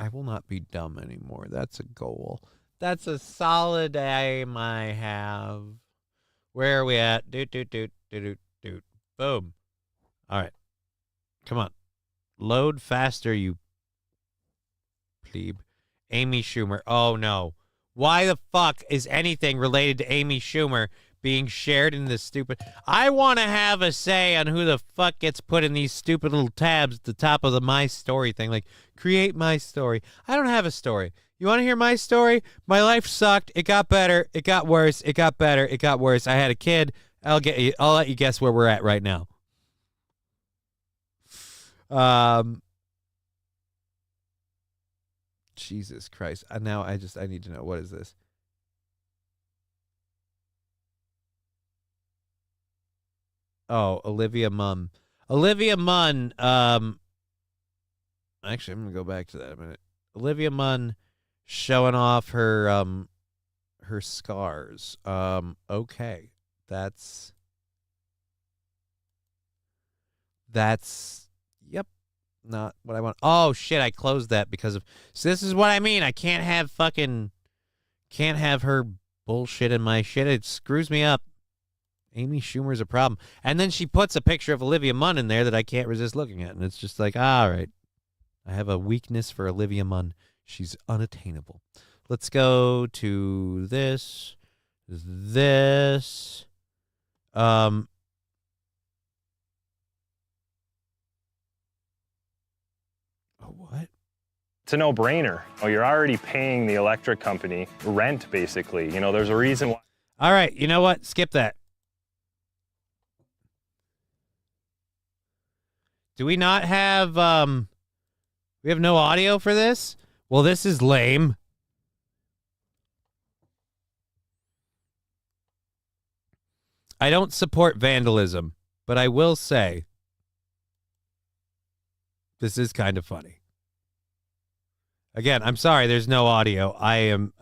I will not be dumb anymore. That's a goal. That's a solid aim I have. Where are we at? Doot. Boom. All right. Come on. Load faster, you plebe. Amy Schumer. Oh, no. Why the fuck is anything related to Amy Schumer being shared in this stupid... I want to have a say on who the fuck gets put in these stupid little tabs at the top of the My Story thing. Like, create my story. I don't have a story. You want to hear my story? My life sucked. It got better. It got worse. It got better. It got worse. I had a kid. I'll let you guess where we're at right now. Jesus Christ. Now I need to know, what is this? Oh, Olivia Munn. Olivia Munn, actually, I'm going to go back to that a minute. Olivia Munn showing off her scars. Okay. That's, yep, not what I want. Oh, shit, I closed that because of, so this is what I mean. I can't have her bullshit in my shit. It screws me up. Amy Schumer's a problem. And then she puts a picture of Olivia Munn in there that I can't resist looking at. And it's just like, all right. I have a weakness for Olivia Munn. She's unattainable. Let's go to this. What? It's a no-brainer. Oh, you're already paying the electric company rent, basically. You know, there's a reason why. All right. You know what? Skip that. Do we not have, we have no audio for this? Well, this is lame. I don't support vandalism, but I will say this is kind of funny. Again, I'm sorry, there's no audio.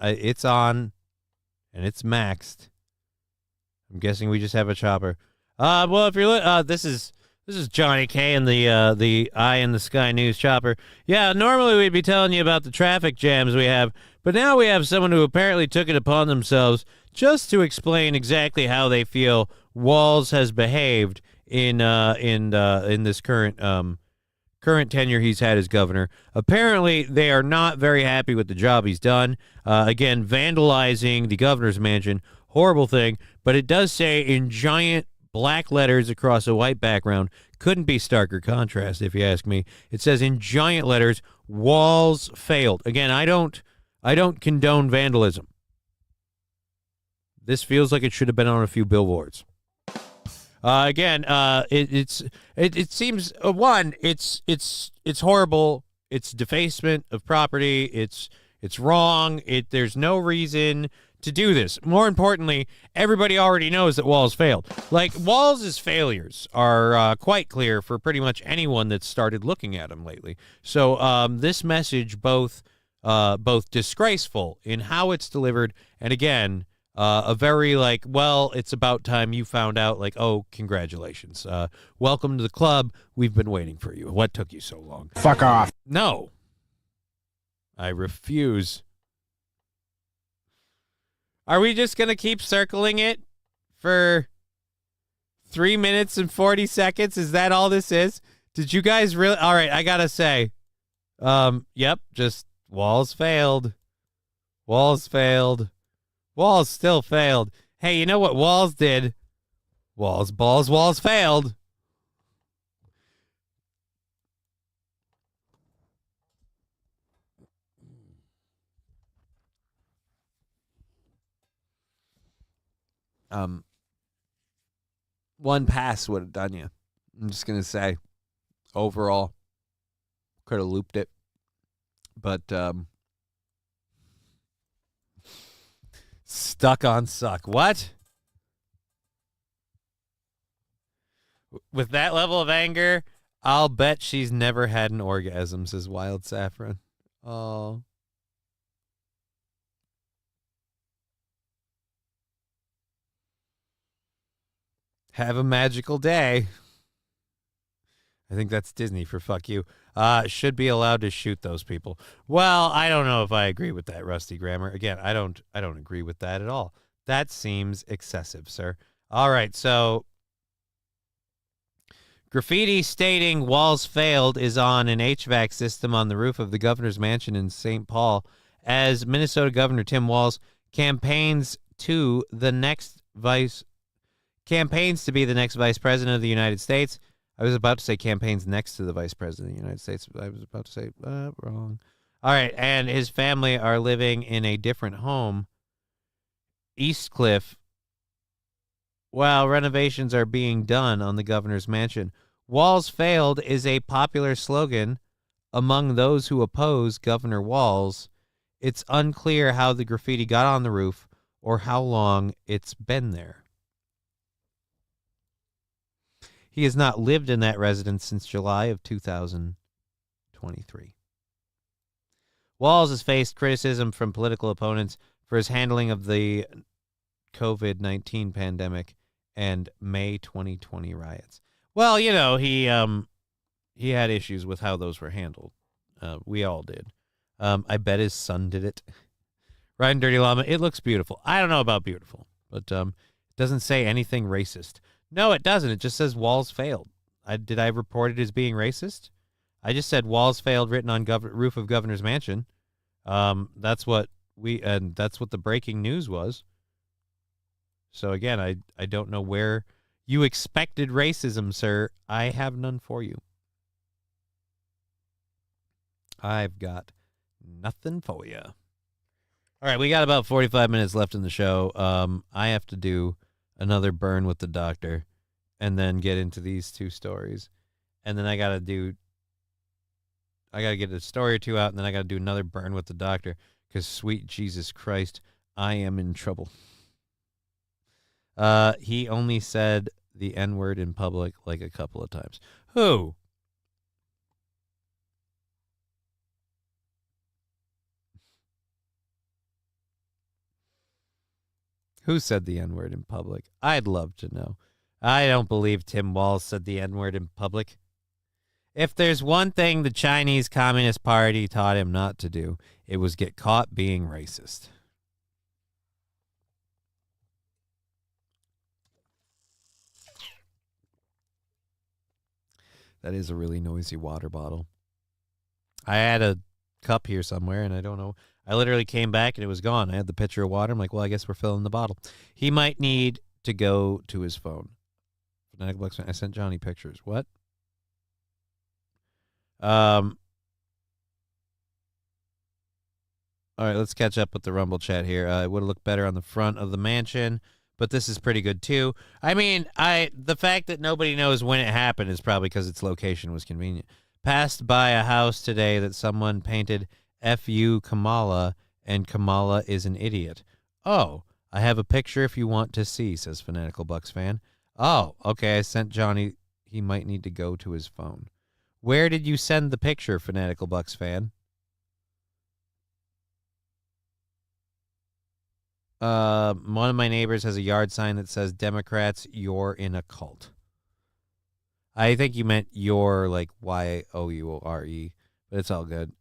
It's on, and it's maxed. I'm guessing we just have a chopper. Well, if you're, this is Johnny K and the Eye in the Sky News chopper. Yeah, normally we'd be telling you about the traffic jams we have, but now we have someone who apparently took it upon themselves just to explain exactly how they feel Walz has behaved in this current tenure he's had as governor. Apparently, they are not very happy with the job he's done. Again, vandalizing the governor's mansion, horrible thing. But it does say in giant black letters across a white background. Couldn't be starker contrast, if you ask me. It says in giant letters, Walz failed. Again, I don't condone vandalism. This feels like it should have been on a few billboards. Again, it seems one, it's horrible. It's defacement of property. It's wrong. There's no reason to do this. More importantly, everybody already knows that Walz failed. Like, Walz's failures are quite clear for pretty much anyone that's started looking at him lately. So this message both disgraceful in how it's delivered, and again, a very like, well, it's about time you found out, like, oh, congratulations. Welcome to the club. We've been waiting for you. What took you so long? Fuck off. No. I refuse. Are we just going to keep circling it for 3 minutes and 40 seconds? Is that all this is? Did you guys really? All right, I got to say. Yep, just Walz failed. Walz failed. Walz still failed. Hey, you know what Walz did? Walz balls, Walz failed. One pass would have done you. I'm just going to say, overall, could have looped it. But, stuck on suck. What? With that level of anger, I'll bet she's never had an orgasm, says Wild Saffron. Oh. Have a magical day. I think that's Disney for fuck you. Should be allowed to shoot those people. Well, I don't know if I agree with that, Rusty Grammar. Again, I don't agree with that at all. That seems excessive, sir. All right, so graffiti stating Walz failed is on an HVAC system on the roof of the governor's mansion in St. Paul as Minnesota Governor Tim Walz campaigns to be the next vice president of the United States. I was about to say campaigns next to the vice president of the United States. I was about to say, wrong. All right, and his family are living in a different home, East Cliff, while renovations are being done on the governor's mansion. Walz failed is a popular slogan among those who oppose Governor Walz. It's unclear how the graffiti got on the roof or how long it's been there. He has not lived in that residence since July of 2023. Walz has faced criticism from political opponents for his handling of the COVID-19 pandemic and May 2020 riots. Well, you know, he had issues with how those were handled. We all did. I bet his son did it. Riding Dirty Llama, it looks beautiful. I don't know about beautiful, but it doesn't say anything racist. No, it doesn't. It just says Walz failed. Did I report it as being racist? I just said Walz failed written on roof of governor's mansion. That's what the breaking news was. So again, I don't know where you expected racism, sir. I have none for you. I've got nothing for you. All right, we got about 45 minutes left in the show. I have to do another burn with the doctor, and then get into these two stories. And then I got to get a story or two out, and then I got to do another burn with the doctor, because sweet Jesus Christ, I am in trouble. He only said the N-word in public like a couple of times. Who? Who said the N-word in public? I'd love to know. I don't believe Tim Walz said the N-word in public. If there's one thing the Chinese Communist Party taught him not to do, it was get caught being racist. That is a really noisy water bottle. I had a cup here somewhere, and I don't know. I literally came back and it was gone. I had the pitcher of water. I'm like, well, I guess we're filling the bottle. He might need to go to his phone. I sent Johnny pictures. What? All right, let's catch up with the Rumble chat here. It would have looked better on the front of the mansion, but this is pretty good too. I mean, the fact that nobody knows when it happened is probably because its location was convenient. Passed by a house today that someone painted F.U. Kamala, and Kamala is an idiot. Oh, I have a picture if you want to see, says Fanatical Bucks fan. Oh, okay, I sent Johnny. He might need to go to his phone. Where did you send the picture, Fanatical Bucks fan? One of my neighbors has a yard sign that says, Democrats, you're in a cult. I think you meant you're like Y-O-U-R-E, but it's all good.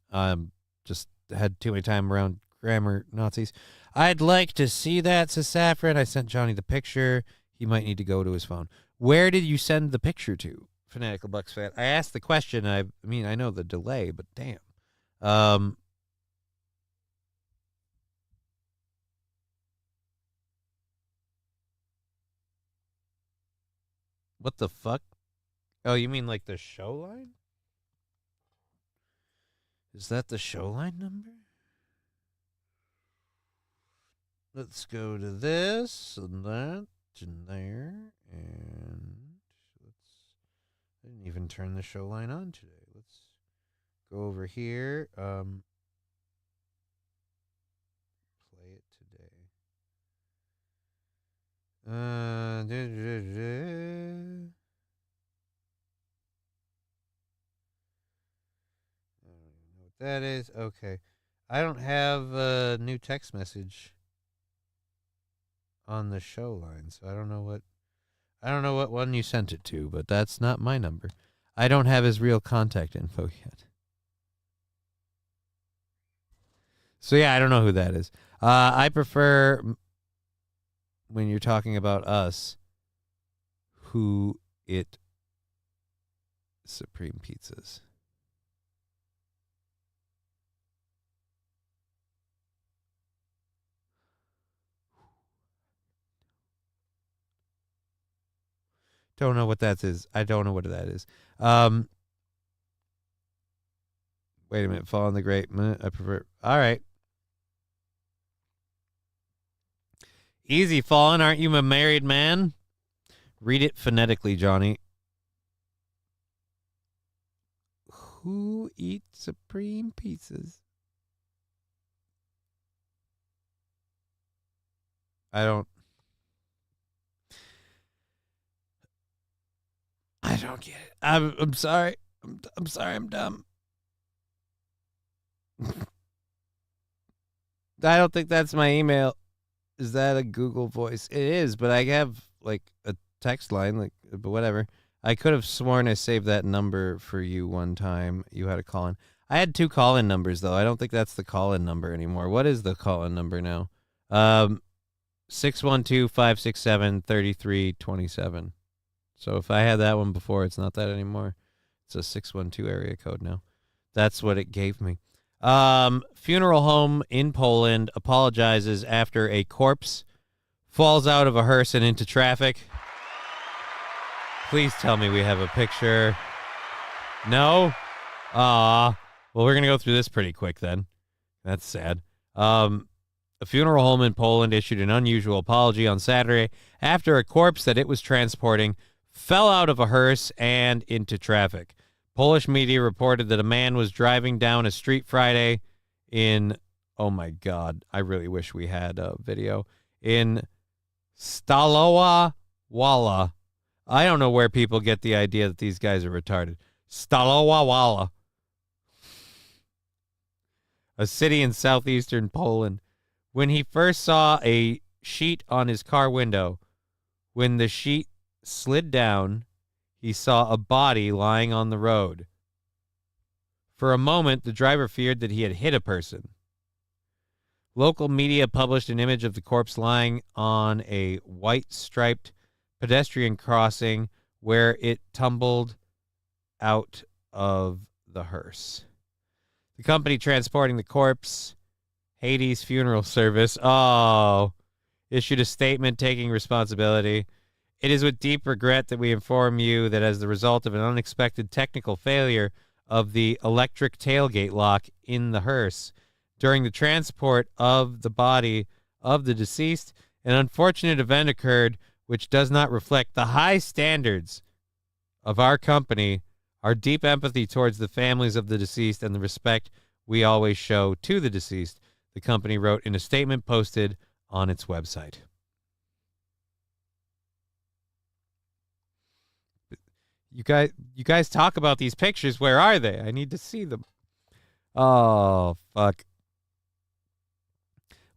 Just had too many time around grammar Nazis. I'd like to see that, says Saffron. I sent Johnny the picture. He might need to go to his phone. Where did you send the picture to, Fanatical Bucks fan? I asked the question. I mean, I know the delay, but damn. What the fuck? Oh, you mean like the show line? Is that the show line number? Let's go to this and that and there, and I didn't even turn the show line on today. Let's go over here. Play it today. I don't know what that is. Okay. I don't have a new text message on the show line, so I don't know what one you sent it to, but that's not my number. I don't have his real contact info yet. So yeah, I don't know who that is. I prefer when you're talking about us, who it Supreme Pizzas. Don't know what that is. I don't know what that is. Wait a minute. Fall in the Great. I prefer. All right. Easy, Fallen. Aren't you a married man? Read it phonetically, Johnny. Who eats Supreme Pizzas? I don't get it. I'm sorry. I'm sorry. I'm dumb. I don't think that's my email. Is that a Google Voice? It is, but I have like a text line, but whatever. I could have sworn I saved that number for you one time. You had a call-in. I had 2 call-in numbers though. I don't think that's the call-in number anymore. What is the call-in number now? 612-567-3327. So if I had that one before, it's not that anymore. It's a 612 area code now. That's what it gave me. Funeral home in Poland apologizes after a corpse falls out of a hearse and into traffic. Please tell me we have a picture. No? Well, we're going to go through this pretty quick then. That's sad. A funeral home in Poland issued an unusual apology on Saturday after a corpse that it was transporting fell out of a hearse and into traffic. Polish media reported that a man was driving down a street Friday in, oh my God, I really wish we had a video, in Stalowa Wola. I don't know where people get the idea that these guys are retarded. Stalowa Wola, a city in southeastern Poland. When he first saw a sheet on his car window, when the sheet slid down, he saw a body lying on the road. For a moment, the driver feared that he had hit a person. Local media published an image of the corpse lying on a white-striped pedestrian crossing where it tumbled out of the hearse. The company transporting the corpse, Hades Funeral Service, issued a statement taking responsibility. It is with deep regret that we inform you that as the result of an unexpected technical failure of the electric tailgate lock in the hearse, during the transport of the body of the deceased, An unfortunate event occurred which does not reflect the high standards of our company, our deep empathy towards the families of the deceased, and the respect we always show to the deceased, the company wrote in a statement posted on its website. You guys talk about these pictures. Where are they? I need to see them. Oh, fuck.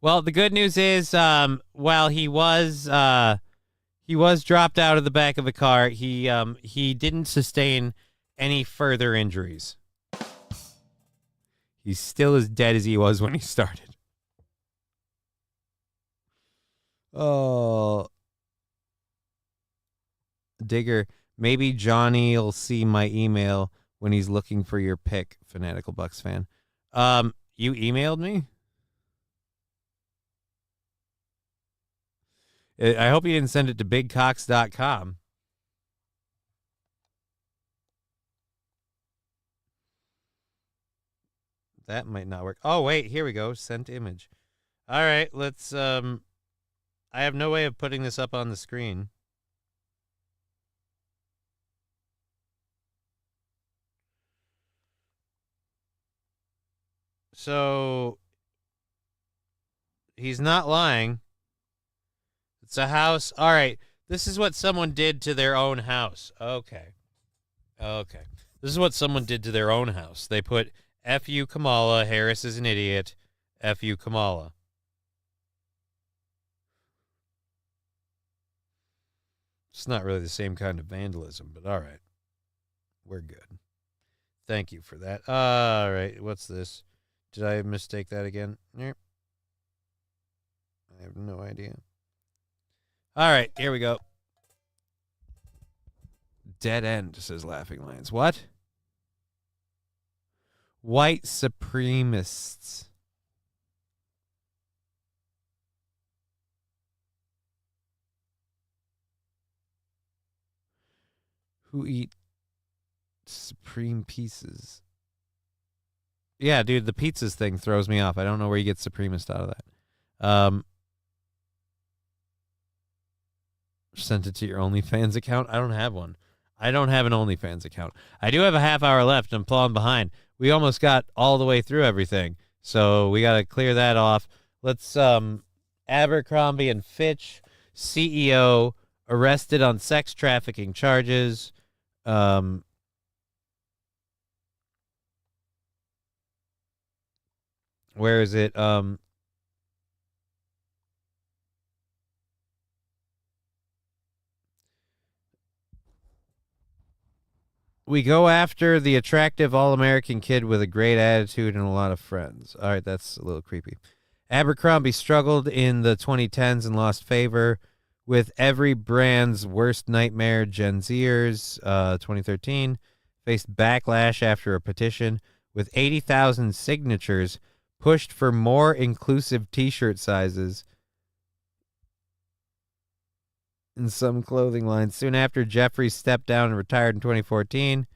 Well, the good news is, while he was dropped out of the back of the car, he didn't sustain any further injuries. He's still as dead as he was when he started. Oh. Digger, maybe Johnny will see my email when he's looking for your pick, Fanatical Bucks fan. You emailed me? I hope you didn't send it to bigcox.com. That might not work. Oh, wait, here we go. Sent image. All right, let's I have no way of putting this up on the screen. So he's not lying. It's a house. All right. This is what someone did to their own house. Okay. This is what someone did to their own house. They put F.U. Kamala, Harris is an idiot, F.U. Kamala. It's not really the same kind of vandalism, but all right. We're good. Thank you for that. All right. What's this? Did I mistake that again? I have no idea. All right, here we go. Dead end, says Laughing Lions. What? White supremacists. Who eat supreme pieces? Yeah, dude, the pizzas thing throws me off. I don't know where you get supremacist out of that. Sent it to your OnlyFans account. I don't have one. I don't have an OnlyFans account. I do have a half hour left. I'm falling behind. We almost got all the way through everything, so we got to clear that off. Let's Abercrombie and Fitch CEO arrested on sex trafficking charges. Where is it? We go after the attractive all-American kid with a great attitude and a lot of friends. All right, that's a little creepy. Abercrombie struggled in the 2010s and lost favor with every brand's worst nightmare. Gen Zers, 2013, faced backlash after a petition with 80,000 signatures pushed for more inclusive T-shirt sizes in some clothing lines. Soon after, Jeffries stepped down and retired in 2014.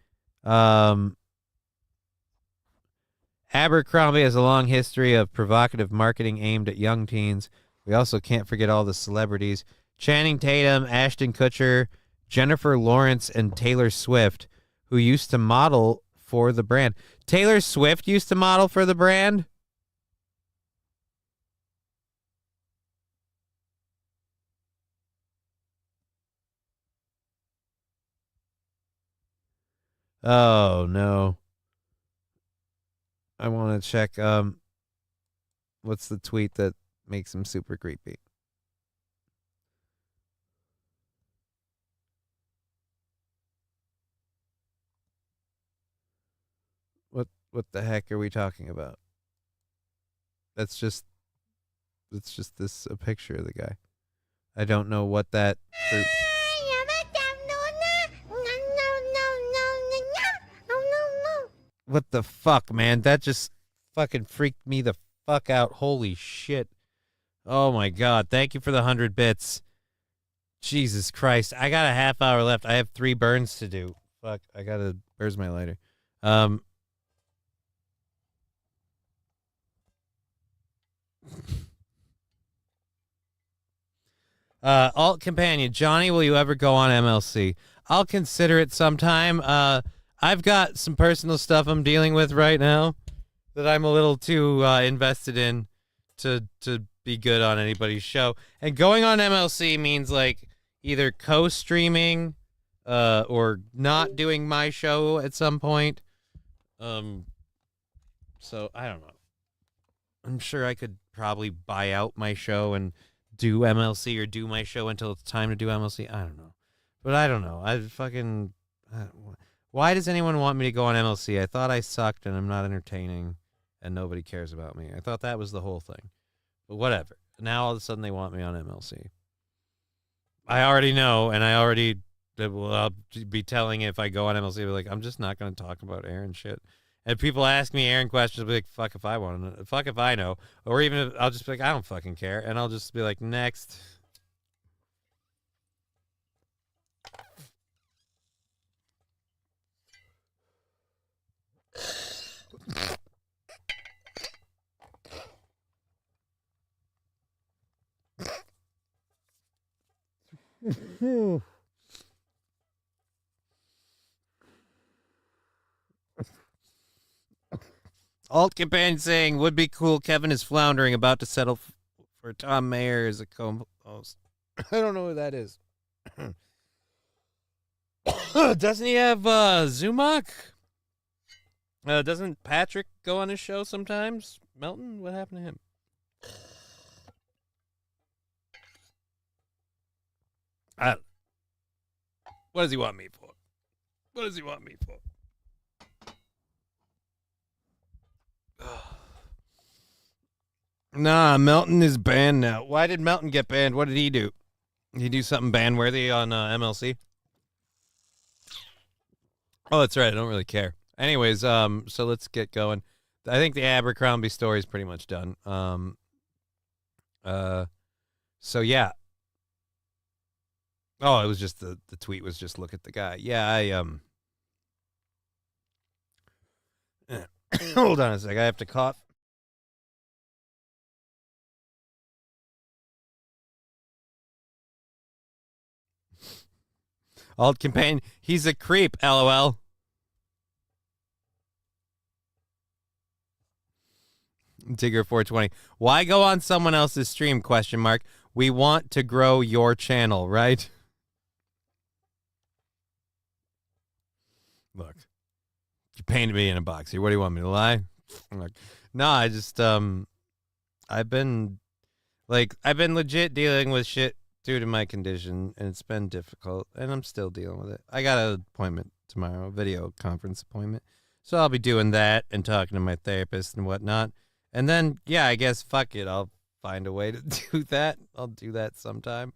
Abercrombie has a long history of provocative marketing aimed at young teens. We also can't forget all the celebrities. Channing Tatum, Ashton Kutcher, Jennifer Lawrence, and Taylor Swift, who used to model for the brand. Taylor Swift used to model for the brand? Oh, no. I want to check. What's the tweet that makes him super creepy? What the heck are we talking about? It's just this a picture of the guy. I don't know what that. What the fuck, man? That just fucking freaked me the fuck out. Holy shit. Oh my god. Thank you for the 100 bits. Jesus Christ. I got a half hour left. I have 3 burns to do. Fuck. Where's my lighter? Alt Companion, Johnny, will you ever go on MLC? I'll consider it sometime. I've got some personal stuff I'm dealing with right now that I'm a little too invested in to be good on anybody's show. And going on MLC means like either co-streaming or not doing my show at some point. So I don't know. I'm sure I could probably buy out my show and do MLC or do my show until it's time to do MLC. I don't know. But I don't know. Why does anyone want me to go on MLC? I thought I sucked and I'm not entertaining and nobody cares about me. I thought that was the whole thing. But whatever. Now all of a sudden they want me on MLC. I already know, and I'll be telling if I go on MLC, I'll be like, I'm just not going to talk about Aaron shit. And people ask me Aaron questions, I'll be like, fuck if I want to know. Fuck if I know. Or even if I'll just be like, I don't fucking care. And I'll just be like, next. Alt Companion saying, would be cool. Kevin is floundering, about to settle for Tom Mayer as a co-host. I don't know who that is. Doesn't he have Zumach? Doesn't Patrick go on his show sometimes? Melton? What happened to him? What does he want me for? What does he want me for? Nah, Melton is banned now. Why did Melton get banned? What did he do? Did he do something ban-worthy on MLC? Oh, that's right. I don't really care. Anyways, so let's get going. I think the Abercrombie story is pretty much done. So yeah. Oh, it was just the tweet was just look at the guy. Yeah, hold on a sec. I have to cough. Alt Companion, he's a creep, LOL. Tigger 420. Why go on someone else's stream? Question mark. We want to grow your channel, right? Look, you painted me in a box here. What do you want me to lie? Look, no, I just I've been legit dealing with shit due to my condition, and it's been difficult, and I'm still dealing with it. I got an appointment tomorrow, a video conference appointment, so I'll be doing that and talking to my therapist and whatnot. And then, yeah, I guess, fuck it, I'll find a way to do that. I'll do that sometime.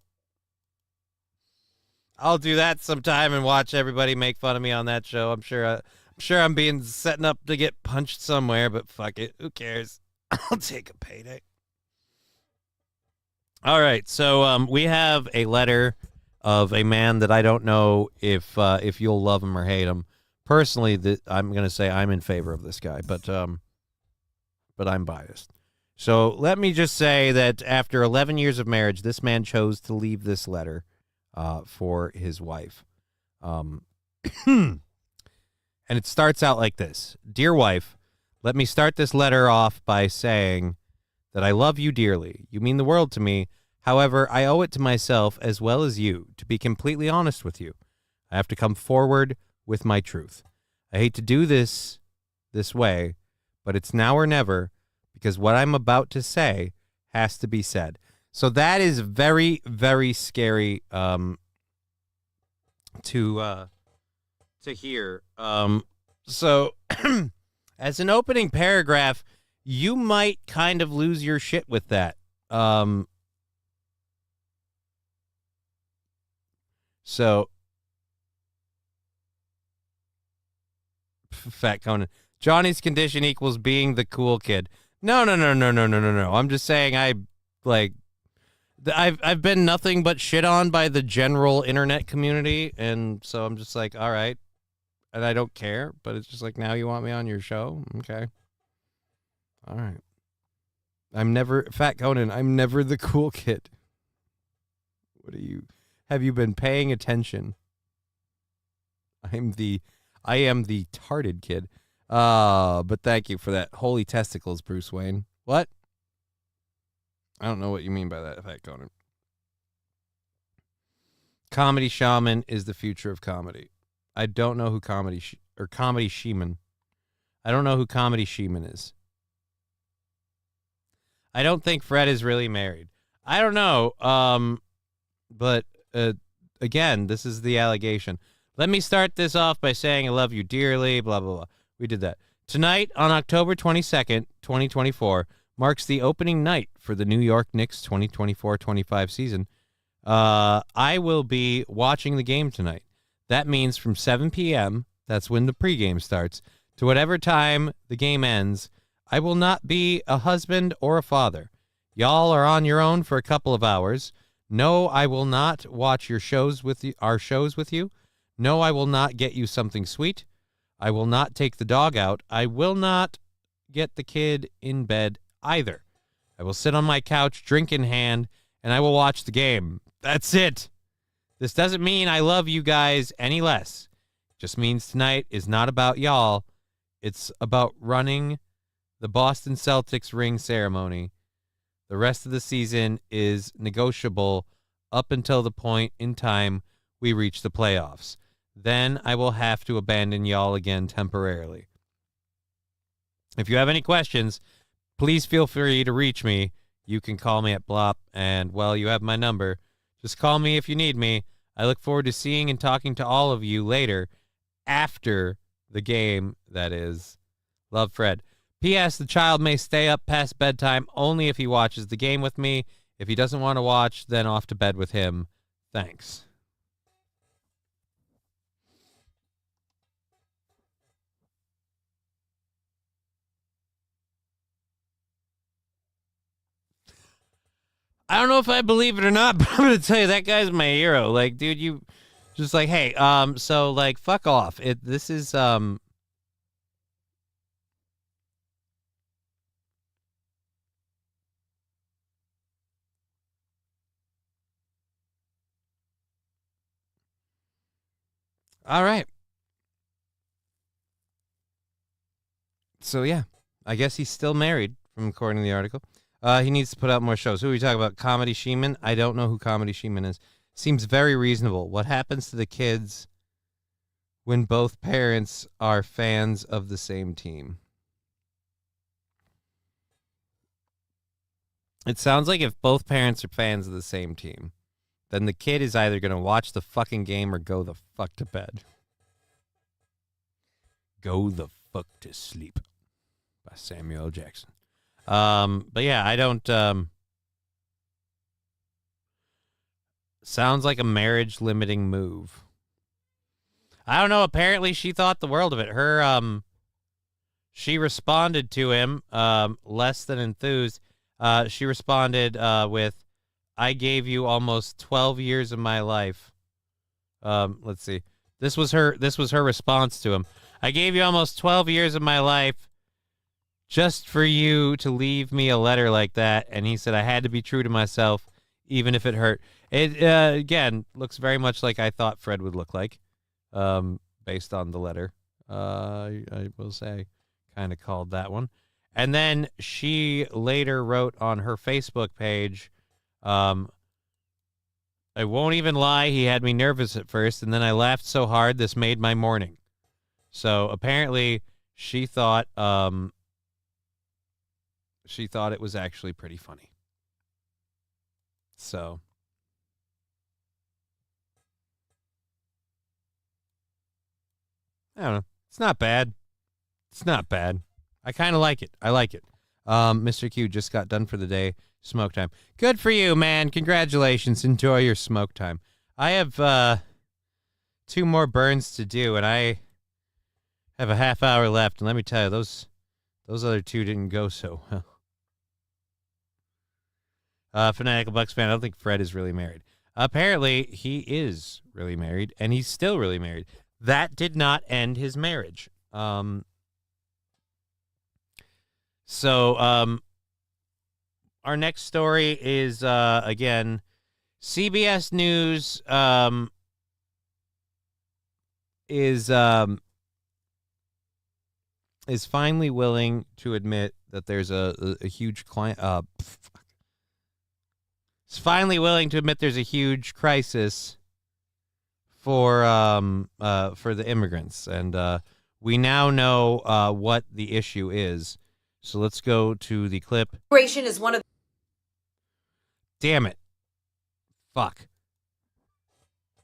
I'll do that sometime and watch everybody make fun of me on that show. I'm sure I'm being setting up to get punched somewhere, but fuck it, who cares? I'll take a payday. All right, so we have a letter of a man that I don't know if you'll love him or hate him. Personally, I'm going to say I'm in favor of this guy, but I'm biased. So let me just say that after 11 years of marriage, this man chose to leave this letter for his wife. And it starts out like this. Dear wife, let me start this letter off by saying that I love you dearly. You mean the world to me. However, I owe it to myself as well as you to be completely honest with you. I have to come forward with my truth. I hate to do this way, but it's now or never, because what I'm about to say has to be said. So that is very, very scary to hear. So as an opening paragraph, you might kind of lose your shit with that. So Fat Conan, Johnny's condition equals being the cool kid. No. I'm just saying I've been nothing but shit on by the general internet community, and so I'm just like, all right, and I don't care, but it's just like, now you want me on your show? Okay. All right. Fat Conan, I'm never the cool kid. Have you been paying attention? I am the tarded kid. But thank you for that. Holy testicles, Bruce Wayne. What? I don't know what you mean by that, Fat Conan. Comedy shaman is the future of comedy. I don't know who comedy shaman. I don't know who comedy shaman is. I don't think Fred is really married. I don't know. But again, this is the allegation. Let me start this off by saying I love you dearly, blah, blah, blah. We did that. Tonight, on October 22nd, 2024, marks the opening night for the New York Knicks 2024-25 season. I will be watching the game tonight. That means from 7 p.m., that's when the pregame starts, to whatever time the game ends, I will not be a husband or a father. Y'all are on your own for a couple of hours. No, I will not watch our shows with you. No, I will not get you something sweet. I will not take the dog out. I will not get the kid in bed either. I will sit on my couch, drink in hand, and I will watch the game. That's it. This doesn't mean I love you guys any less. It just means tonight is not about y'all. It's about running the Boston Celtics ring ceremony. The rest of the season is negotiable up until the point in time we reach the playoffs. Then I will have to abandon y'all again temporarily. If you have any questions, please feel free to reach me. You can call me at Blop, and, well, you have my number. Just call me if you need me. I look forward to seeing and talking to all of you later, after the game, that is. Love, Fred. P.S. The child may stay up past bedtime only if he watches the game with me. If he doesn't want to watch, then off to bed with him. Thanks. I don't know if I believe it or not, but I'm going to tell you, that guy's my hero. Like, dude, you just like, hey, so, like, fuck off. This is, all right. So, yeah, I guess he's still married, from according to the article. He needs to put out more shows. Who are we talking about? Comedy Sheeman? I don't know who Comedy Sheeman is. Seems very reasonable. What happens to the kids when both parents are fans of the same team? It sounds like if both parents are fans of the same team, then the kid is either going to watch the fucking game or go the fuck to bed. Go the fuck to sleep by Samuel L. Jackson. But yeah, I don't, sounds like a marriage limiting move. I don't know. Apparently she thought the world of it. She responded to him, less than enthused. She responded, with, I gave you almost 12 years of my life. Let's see. This was her response to him. I gave you almost 12 years of my life just for you to leave me a letter like that. And he said, I had to be true to myself, even if it hurt. It, again, looks very much like I thought Fred would look like, based on the letter. I will say, kind of called that one. And then she later wrote on her Facebook page, I won't even lie, he had me nervous at first, and then I laughed so hard this made my morning. So apparently she thought it was actually pretty funny. So I don't know. It's not bad. It's not bad. I kind of like it. I like it. Mr. Q just got done for the day. Smoke time. Good for you, man. Congratulations. Enjoy your smoke time. I have 2 more burns to do, and I have a half hour left. And let me tell you, those other 2 didn't go so well. Fanatical Bucks fan, I don't think Fred is really married. Apparently, he is really married, and he's still really married. That did not end his marriage. So, our next story is, again, CBS News is finally willing to admit that there's a huge It's finally willing to admit there's a huge crisis for the immigrants, and we now know what the issue is. So let's go to the clip. Immigration is one of. Damn it! Fuck.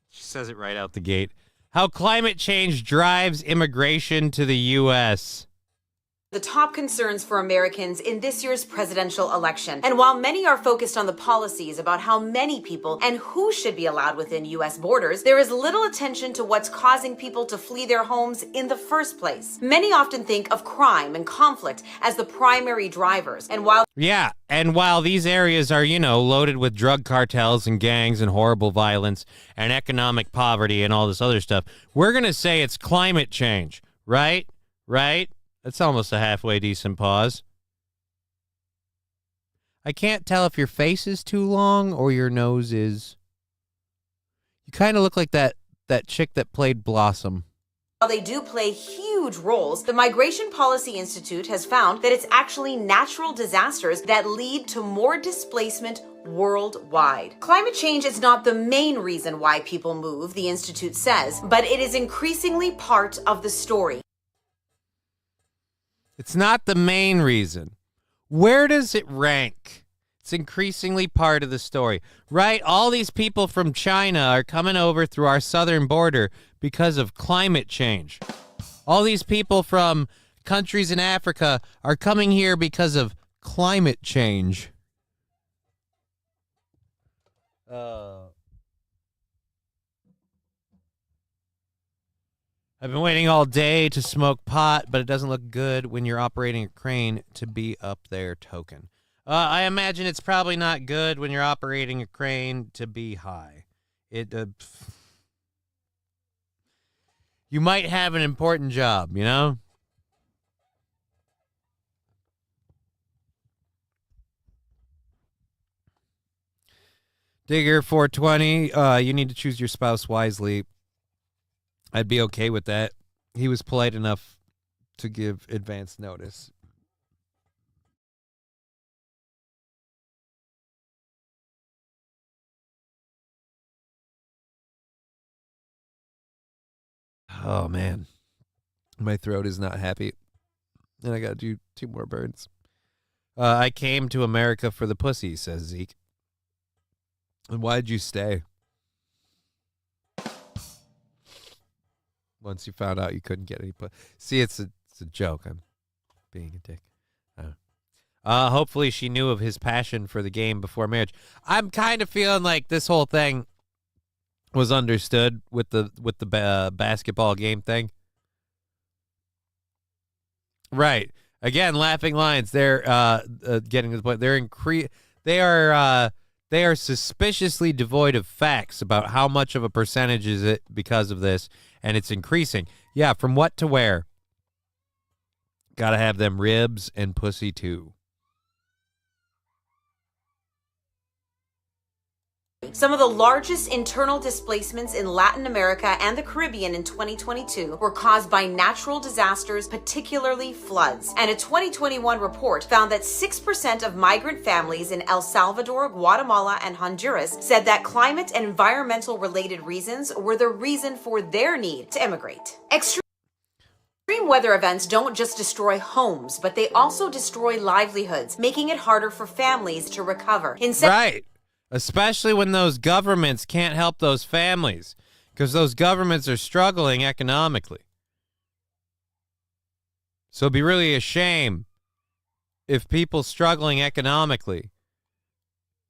She says it right out the gate. How climate change drives immigration to the U.S. The top concerns for Americans in this year's presidential election. And while many are focused on the policies about how many people and who should be allowed within U.S. borders, there is little attention to what's causing people to flee their homes in the first place. Many often think of crime and conflict as the primary drivers. And while these areas are, loaded with drug cartels and gangs and horrible violence and economic poverty and all this other stuff, we're going to say it's climate change, right? Right? That's almost a halfway decent pause. I can't tell if your face is too long or your nose is. You kind of look like that chick that played Blossom. While they do play huge roles, the Migration Policy Institute has found that it's actually natural disasters that lead to more displacement worldwide. Climate change is not the main reason why people move, the Institute says, but it is increasingly part of the story. It's not the main reason. Where does it rank? It's increasingly part of the story, right? All these people from China are coming over through our southern border because of climate change. All these people from countries in Africa are coming here because of climate change. I've been waiting all day to smoke pot, but it doesn't look good when you're operating a crane to be up there token. I imagine it's probably not good when you're operating a crane to be high. You might have an important job, Digger 420, you need to choose your spouse wisely. I'd be okay with that. He was polite enough to give advance notice. Oh, man. My throat is not happy. And I got to do 2 more burns. I came to America for the pussy, says Zeke. And why'd you stay? Once you found out you couldn't get any pussy. See, it's a joke. I'm being a dick. Hopefully she knew of his passion for the game before marriage. I'm kind of feeling like this whole thing was understood with the basketball game thing. Right. Again, laughing lines. They're getting to the point. They are suspiciously devoid of facts about how much of a percentage is it because of this, and it's increasing. Yeah, from what to where? Gotta have them ribs and pussy too. Some of the largest internal displacements in Latin America and the Caribbean in 2022 were caused by natural disasters, particularly floods. And a 2021 report found that 6% of migrant families in El Salvador, Guatemala, and Honduras said that climate and environmental related reasons were the reason for their need to immigrate. Extreme weather events don't just destroy homes, but they also destroy livelihoods, making it harder for families to recover. Right. Especially when those governments can't help those families, because those governments are struggling economically. So it'd be really a shame if people struggling economically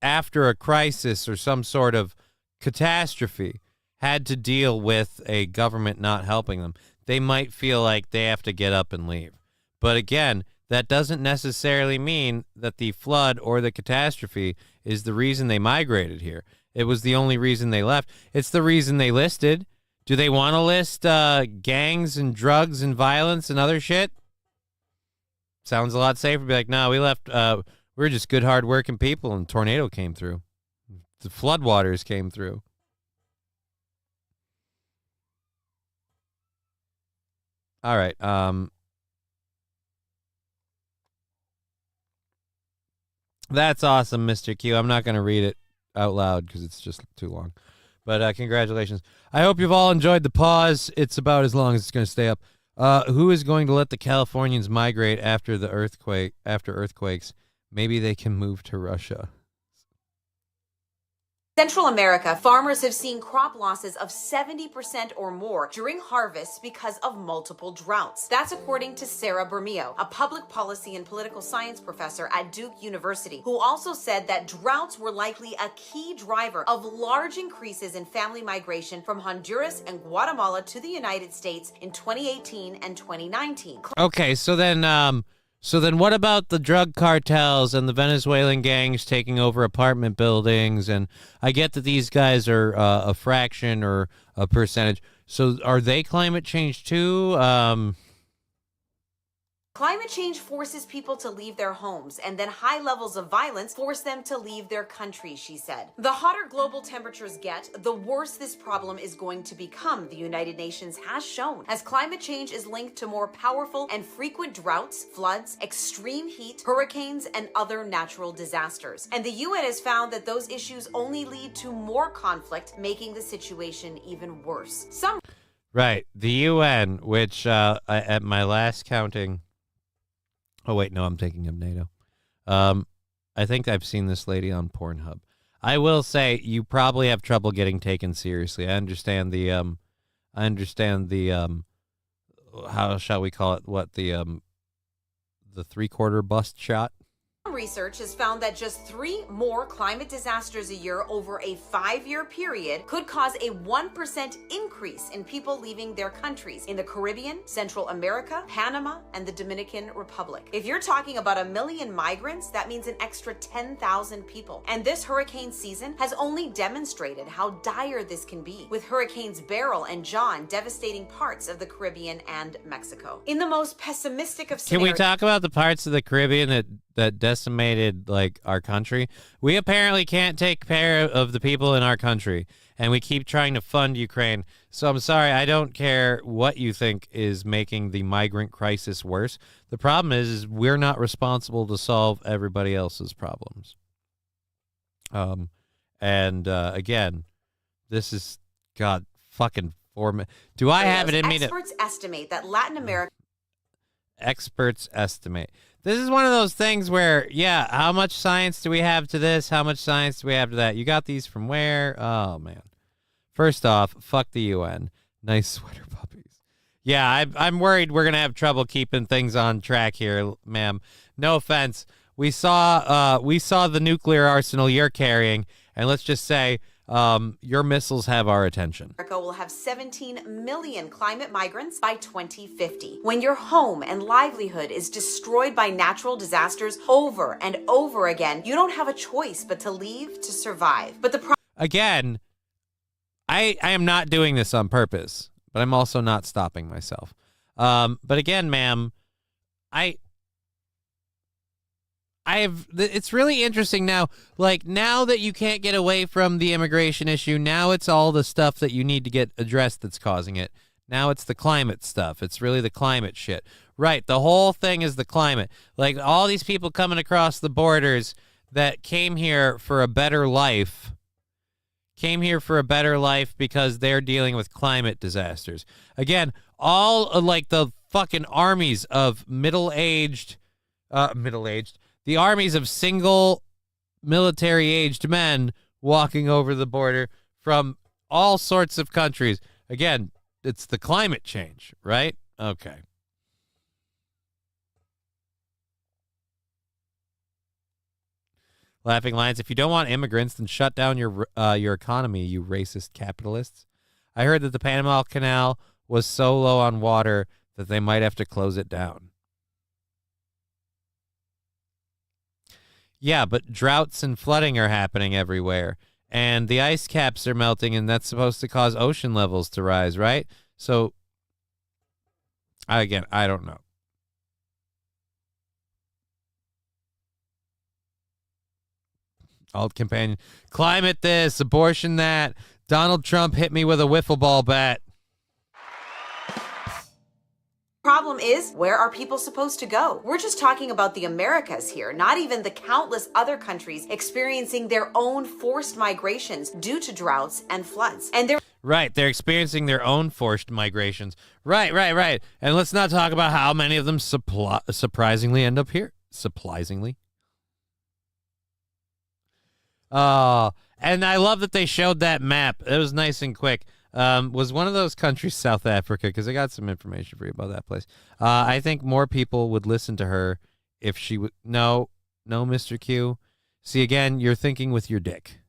after a crisis or some sort of catastrophe had to deal with a government not helping them. They might feel like they have to get up and leave. But again, that doesn't necessarily mean that the flood or the catastrophe is the reason they migrated here. It was the only reason they left. It's the reason they listed. Do they want to list gangs and drugs and violence and other shit? Sounds a lot safer. Be like, no, we left. We're just good, hard-working people, and a tornado came through. the floodwaters came through. All right. That's awesome, Mr. Q. I'm not going to read it out loud because it's just too long. But congratulations. I hope you've all enjoyed the pause. It's about as long as it's going to stay up. Who is going to let the Californians migrate after earthquakes? Maybe they can move to Russia. Central America, farmers have seen crop losses of 70% or more during harvests because of multiple droughts. That's according to Sarah Bermeo, a public policy and political science professor at Duke University, who also said that droughts were likely a key driver of large increases in family migration from Honduras and Guatemala to the United States in 2018 and 2019. Okay, so then what about the drug cartels and the Venezuelan gangs taking over apartment buildings? And I get that these guys are a fraction or a percentage. So are they climate change too? Climate change forces people to leave their homes, and then high levels of violence force them to leave their country, she said. The hotter global temperatures get, the worse this problem is going to become, the United Nations has shown, as climate change is linked to more powerful and frequent droughts, floods, extreme heat, hurricanes, and other natural disasters. And the UN has found that those issues only lead to more conflict, making the situation even worse. Right. The UN, which at my last counting... Oh, wait, no, I'm thinking of NATO. I think I've seen this lady on Pornhub. I will say you probably have trouble getting taken seriously. I understand the how shall we call it? What, the 3/4 bust shot? Research has found that just 3 more climate disasters a year over a 5-year period could cause a 1% increase in people leaving their countries in the Caribbean, Central America, Panama, and the Dominican Republic. If you're talking about 1 million migrants, that means an extra 10,000 people. And this hurricane season has only demonstrated how dire this can be, with Hurricanes Beryl and John devastating parts of the Caribbean and Mexico. In the most pessimistic of scenarios... Can we talk about the parts of the Caribbean that decimated like our country? We apparently can't take care of the people in our country, and we keep trying to fund Ukraine. So I'm sorry, I don't care what you think is making the migrant crisis worse. The problem is we're not responsible to solve everybody else's problems. Again, this is God fucking form. Do I have it in me to... Experts estimate that Latin America... Experts estimate. This is one of those things where, yeah, how much science do we have to this? How much science do we have to that? You got these from where? Oh, man. First off, fuck the UN. Nice sweater puppies. Yeah, I'm worried we're going to have trouble keeping things on track here, ma'am. No offense. We saw the nuclear arsenal you're carrying, and let's just say your missiles have our attention. America will have 17 million climate migrants by 2050. When your home and livelihood is destroyed by natural disasters over and over again, you don't have a choice but to leave to survive. But again, I am not doing this on purpose, but I'm also not stopping myself. But again, ma'am, it's really interesting now, like now that you can't get away from the immigration issue, now it's all the stuff that you need to get addressed that's causing it. Now it's the climate stuff. It's really the climate shit. Right. The whole thing is the climate. Like all these people coming across the borders that came here for a better life because they're dealing with climate disasters. Again, all like the fucking armies of middle-aged, the armies of single military-aged men walking over the border from all sorts of countries. Again, it's the climate change, right? Okay. Laughing Lions, if you don't want immigrants, then shut down your economy, you racist capitalists. I heard that the Panama Canal was so low on water that they might have to close it down. Yeah, but droughts and flooding are happening everywhere, and the ice caps are melting, and that's supposed to cause ocean levels to rise, right? So, again, I don't know. Alt companion. Climate this, abortion that. Donald Trump hit me with a wiffle ball bat. Problem is, where are people supposed to go? We're just talking about the Americas here, not even the countless other countries experiencing their own forced migrations due to droughts and floods. And they're experiencing their own forced migrations. Right. And let's not talk about how many of them surprisingly end up here. Surprisingly. And I love that they showed that map. It was nice and quick. Was one of those countries South Africa? Because I got some information for you about that place. I think more people would listen to her if she would. No, Mr. Q. See, again, you're thinking with your dick.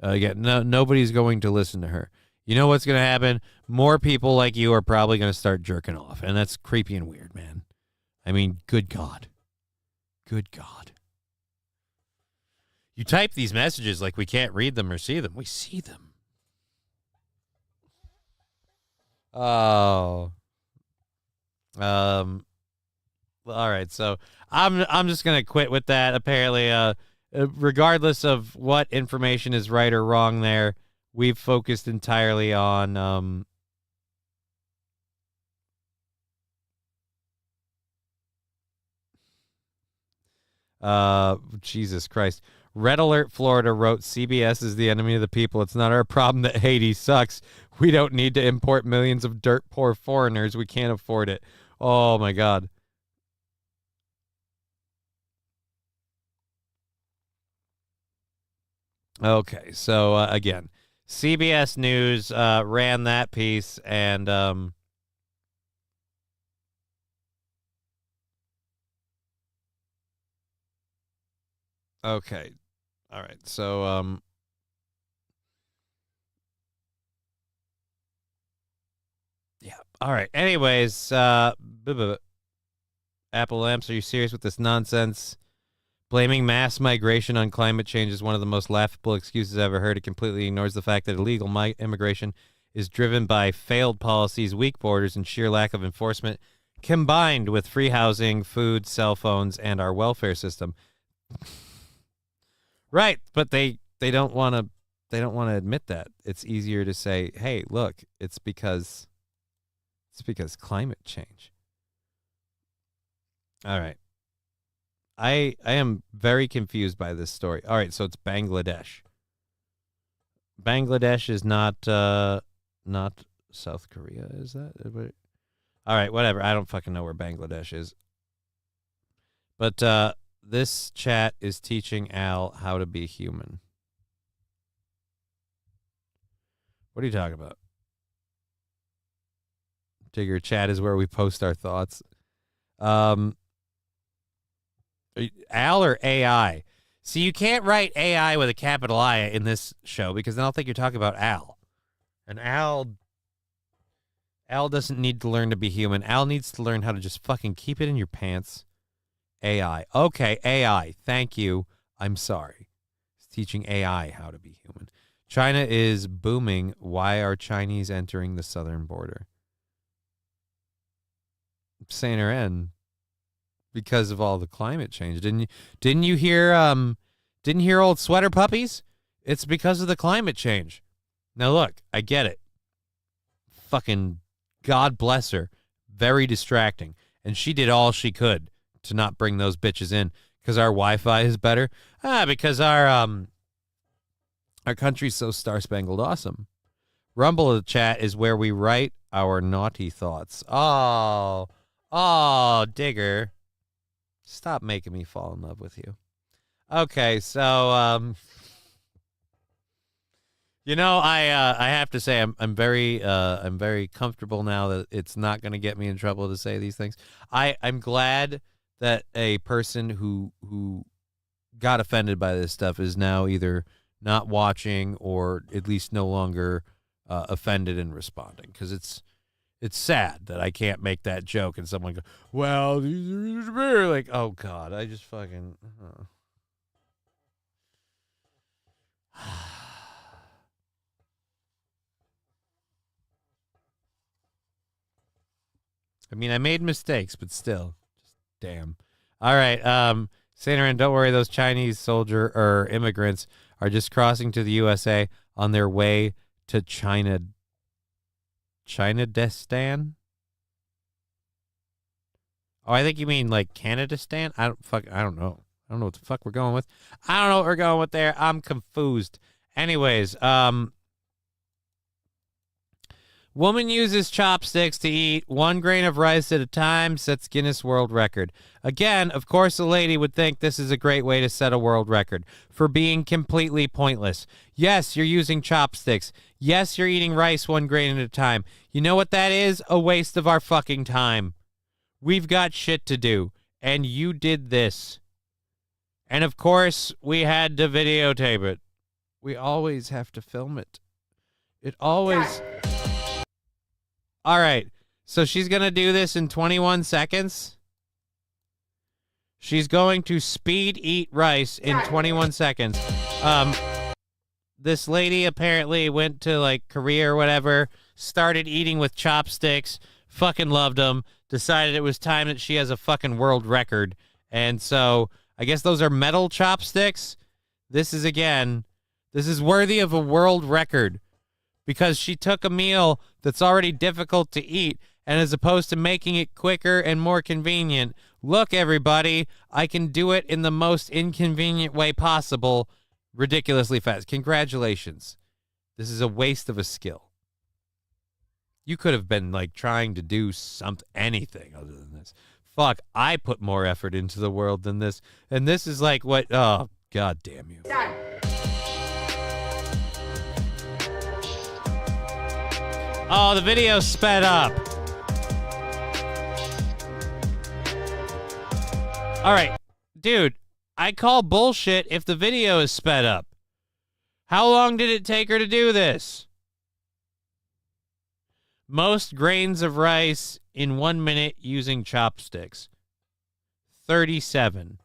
Nobody's going to listen to her. You know what's going to happen? More people like you are probably going to start jerking off, and that's creepy and weird, man. I mean, good God. Good God. You type these messages like we can't read them or see them. We see them. Oh. All right, so I'm just gonna quit with that. Apparently, regardless of what information is right or wrong, there we've focused entirely on Jesus Christ. Red Alert Florida wrote, CBS is the enemy of the people. It's not our problem that Haiti sucks. We don't need to import millions of dirt poor foreigners. We can't afford it. Oh, my God. Okay, so, again, CBS News ran that piece, and okay. All right. So yeah. All right. Anyways, Apple Lamps, are you serious with this nonsense? Blaming mass migration on climate change is one of the most laughable excuses I've ever heard. It completely ignores the fact that illegal immigration is driven by failed policies, weak borders, and sheer lack of enforcement, combined with free housing, food, cell phones, and our welfare system. Right, but they don't want to admit that. It's easier to say, "Hey, look, it's because climate change." All right. I am very confused by this story. All right, so it's Bangladesh. Bangladesh is not South Korea, is that? All right, whatever. I don't fucking know where Bangladesh is. But this chat is teaching Al how to be human. What are you talking about? Tigger, chat is where we post our thoughts. Al or AI? See, you can't write AI with a capital I in this show because then I'll think you're talking about Al. And Al doesn't need to learn to be human. Al needs to learn how to just fucking keep it in your pants. AI. Okay, AI. Thank you. I'm sorry. It's teaching AI how to be human. China is booming. Why are Chinese entering the southern border? Saying her end because of all the climate change. Didn't you hear old sweater puppies? It's because of the climate change. Now look, I get it. Fucking God bless her. Very distracting. And she did all she could to not bring those bitches in because our Wi-Fi is better. Because our country's so star-spangled awesome. Rumble of the chat is where we write our naughty thoughts. Oh, Digger. Stop making me fall in love with you. Okay, so I have to say I'm very comfortable now that it's not going to get me in trouble to say these things. I'm glad that a person who got offended by this stuff is now either not watching or at least no longer offended and responding, because it's sad that I can't make that joke and someone go, well, like, oh God, I just fucking. I mean, I made mistakes, but still, just damn. All right, Sandra, don't worry, those Chinese soldier or immigrants are just crossing to the USA on their way to China-destan? Oh, I think you mean like Canada-stan? I don't know. I don't know what the fuck we're going with. I don't know what we're going with there. I'm confused. Anyways, woman uses chopsticks to eat 1 grain of rice at a time, sets Guinness World Record. Again, of course, a lady would think this is a great way to set a world record for being completely pointless. Yes, you're using chopsticks. Yes, you're eating rice 1 grain at a time. You know what that is? A waste of our fucking time. We've got shit to do, and you did this. And of course, we had to videotape it. We always have to film it. It always... All right, so she's going to do this in 21 seconds. She's going to speed eat rice in 21 seconds. This lady apparently went to, like, Korea or whatever, started eating with chopsticks, fucking loved them, decided it was time that she has a fucking world record. And so I guess those are metal chopsticks. This is worthy of a world record. Because she took a meal that's already difficult to eat, and as opposed to making it quicker and more convenient, look, everybody, I can do it in the most inconvenient way possible, ridiculously fast. Congratulations. This is a waste of a skill. You could have been, like, trying to do anything other than this. Fuck, I put more effort into the world than this, and this is like what, oh, God damn you. Oh, the video sped up. All right, dude, I call bullshit if the video is sped up. How long did it take her to do this? Most grains of rice in 1 minute using chopsticks. 37.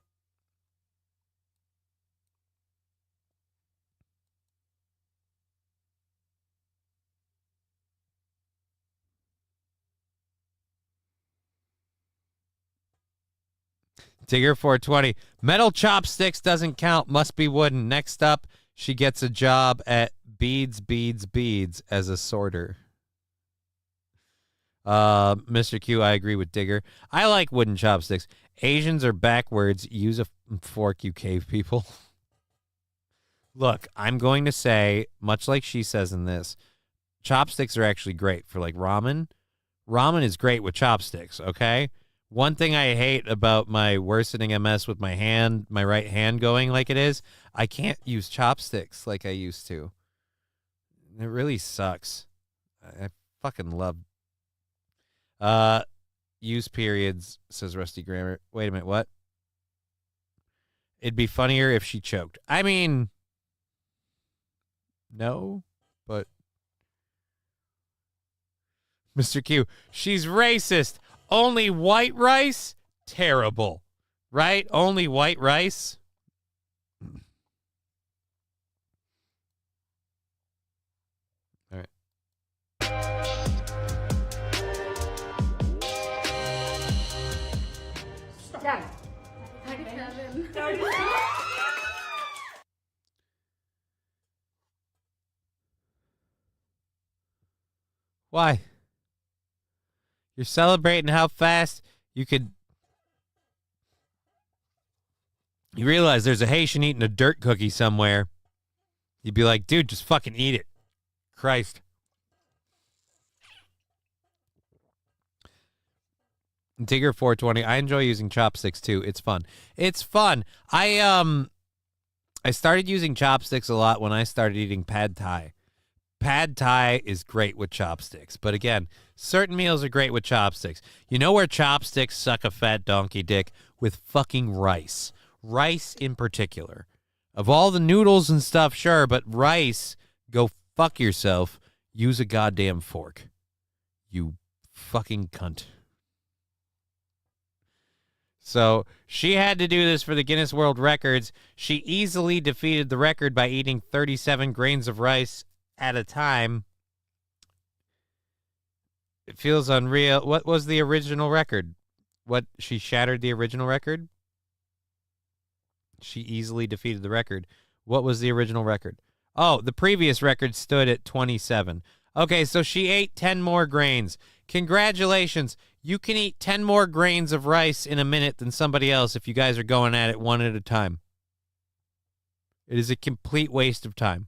Tigger 420. Metal chopsticks doesn't count. Must be wooden. Next up, she gets a job at Beads as a sorter. Mr. Q, I agree with Digger. I like wooden chopsticks. Asians are backwards. Use a fork, you cave people. Look, I'm going to say, much like she says in this, chopsticks are actually great for, like, ramen. Ramen is great with chopsticks, okay? One thing I hate about my worsening MS with my right hand going like it is, I can't use chopsticks like I used to. It really sucks. I fucking love use periods, says Rusty Grammar. Wait a minute, what? It'd be funnier if she choked. I mean, no, but Mr. Q, she's racist. Only white rice? Terrible. Right? Only white rice? All right. Stop. Why? You're celebrating how fast you could... You realize there's a Haitian eating a dirt cookie somewhere. You'd be like, dude, just fucking eat it. Christ. Tigger 420. I enjoy using chopsticks too. It's fun. It's fun. I started using chopsticks a lot when I started eating pad thai. Pad thai is great with chopsticks, but again, certain meals are great with chopsticks. You know where chopsticks suck a fat donkey dick? With fucking rice. Rice in particular. Of all the noodles and stuff, sure, but rice, go fuck yourself. Use a goddamn fork. You fucking cunt. So she had to do this for the Guinness World Records. She easily defeated the record by eating 37 grains of rice at a time. It feels unreal. What was the original record? What, she shattered the original record? She easily defeated the record. What was the original record? Oh, the previous record stood at 27. Okay, so she ate 10 more grains. Congratulations. You can eat 10 more grains of rice in a minute than somebody else if you guys are going at it one at a time. It is a complete waste of time.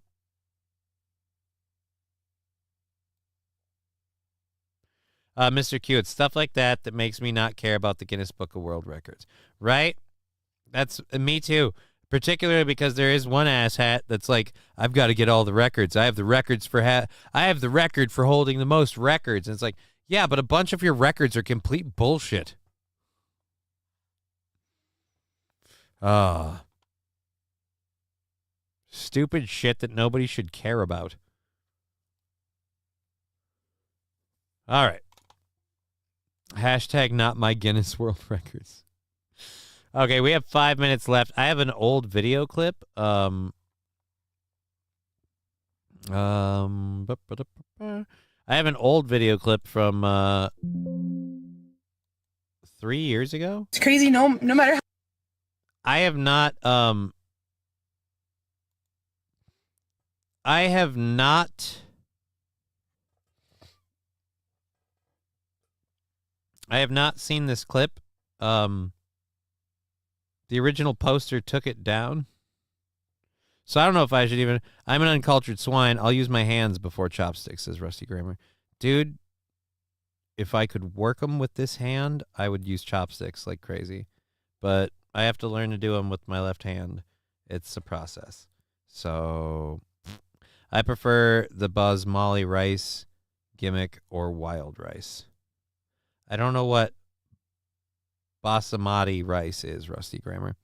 Mr. Q, it's stuff like that that makes me not care about the Guinness Book of World Records. Right? That's me too. Particularly because there is one asshat that's like, I've got to get all the records. I have the records for I have the record for holding the most records. And it's like, yeah, but a bunch of your records are complete bullshit. Stupid shit that nobody should care about. All right. Hashtag not my Guinness World Records. Okay, we have 5 minutes left. I have an old video clip. I have an old video clip from 3 years ago. It's crazy. No matter how. I have not seen this clip. The original poster took it down. So I don't know if I should even... I'm an uncultured swine. I'll use my hands before chopsticks, says Rusty Grammar. Dude, if I could work them with this hand, I would use chopsticks like crazy. But I have to learn to do them with my left hand. It's a process. So I prefer the Buzz Molly rice gimmick or wild rice. I don't know what basmati rice is, Rusty Grammar.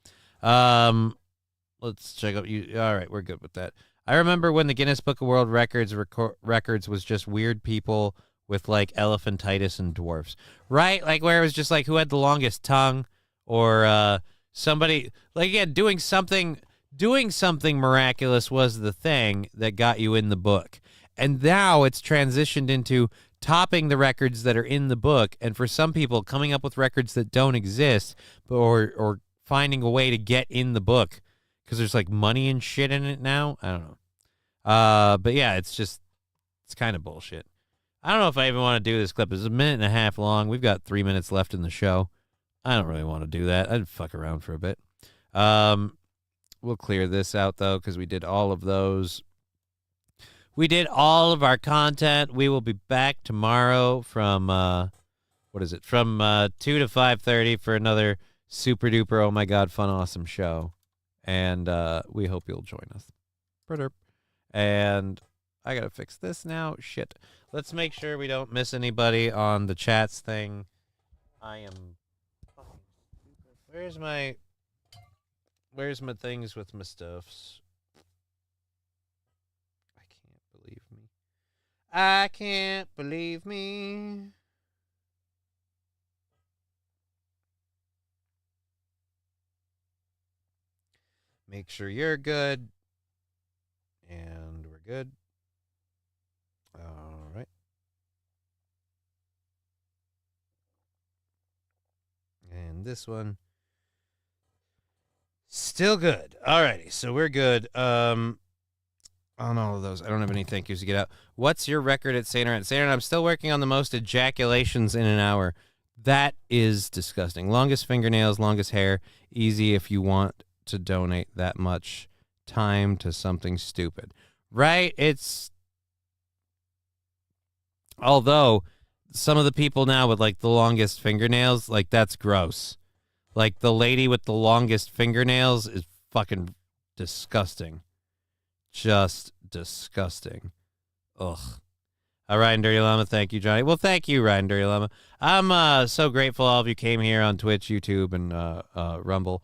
Let's check out you. All right, we're good with that. I remember when the Guinness Book of World Records records was just weird people with like elephantitis and dwarfs, right? Like where it was just like who had the longest tongue, or somebody like again doing something miraculous was the thing that got you in the book, and now it's transitioned into topping the records that are in the book, and for some people coming up with records that don't exist, or finding a way to get in the book because there's like money and shit in it now. I don't know. But yeah, it's kind of bullshit. I don't know if I even want to do this clip. It's a minute and a half long. We've got 3 minutes left in the show. I don't really want to do that. I'd fuck around for a bit. We'll clear this out though because we did all of those. We did all of our content. We will be back tomorrow from, from 2 to 5:30 for another super duper, oh my God, fun, awesome show. And we hope you'll join us. And I got to fix this now. Shit. Let's make sure we don't miss anybody on the chats thing. I am fucking stupid. Where's my things with my stuffs? I can't believe me. Make sure you're good. And we're good. All right. And this one. Still good. Alrighty, so we're good. On all of those. I don't have any thank yous to get out. What's your record at St. Aaron? St. Aaron, I'm still working on the most ejaculations in an hour. That is disgusting. Longest fingernails, longest hair. Easy if you want to donate that much time to something stupid. Right? It's... Although, some of the people now with, like, the longest fingernails, like, that's gross. Like, the lady with the longest fingernails is fucking disgusting. Just disgusting. Ugh. Ryan Dirty Llama, thank you, Johnny. Well, thank you, Ryan Dirty Llama. I'm so grateful all of you came here on Twitch, YouTube, and Rumble.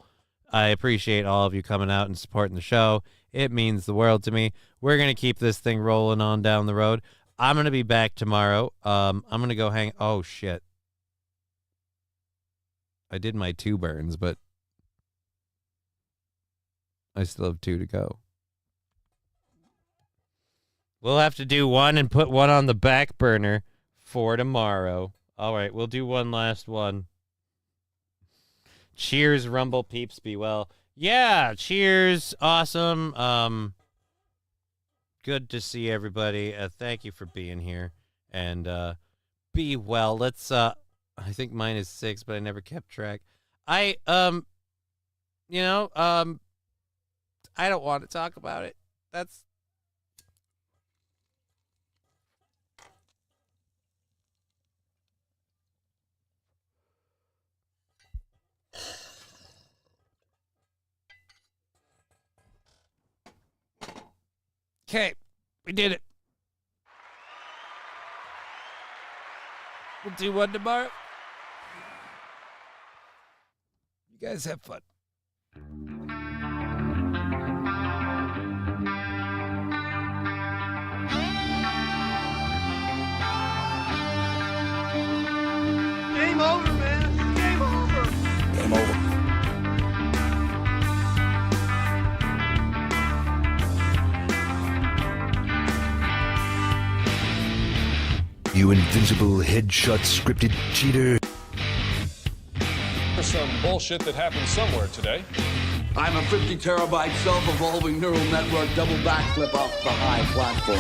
I appreciate all of you coming out and supporting the show. It means the world to me. We're going to keep this thing rolling on down the road. I'm going to be back tomorrow. I'm going to go hang... Oh, shit. I did my 2 burns, but I still have 2 to go. We'll have to do 1 and put 1 on the back burner for tomorrow. All right, we'll do one last one. Cheers, Rumble peeps. Be well. Yeah, cheers. Awesome. Good to see everybody. Thank you for being here. And be well. Let's I think mine is 6, but I never kept track. I don't want to talk about it. That's okay. We did it. We'll do one tomorrow. You guys have fun. Game over, man. Game over. Game over. You invincible headshot scripted cheater. There's some bullshit that happened somewhere today. I'm a 50 terabyte self-evolving neural network double backflip off the high platform.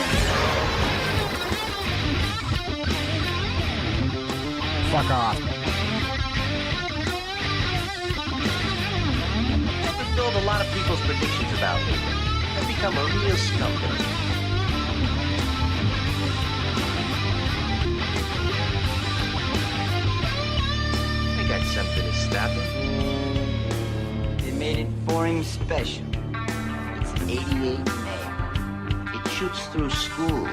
Fuck off. I've fulfilled a lot of people's predictions about me. I've become a real scumbag. I got something to stop it. They made it for him special. It's 88 May. It shoots through schools.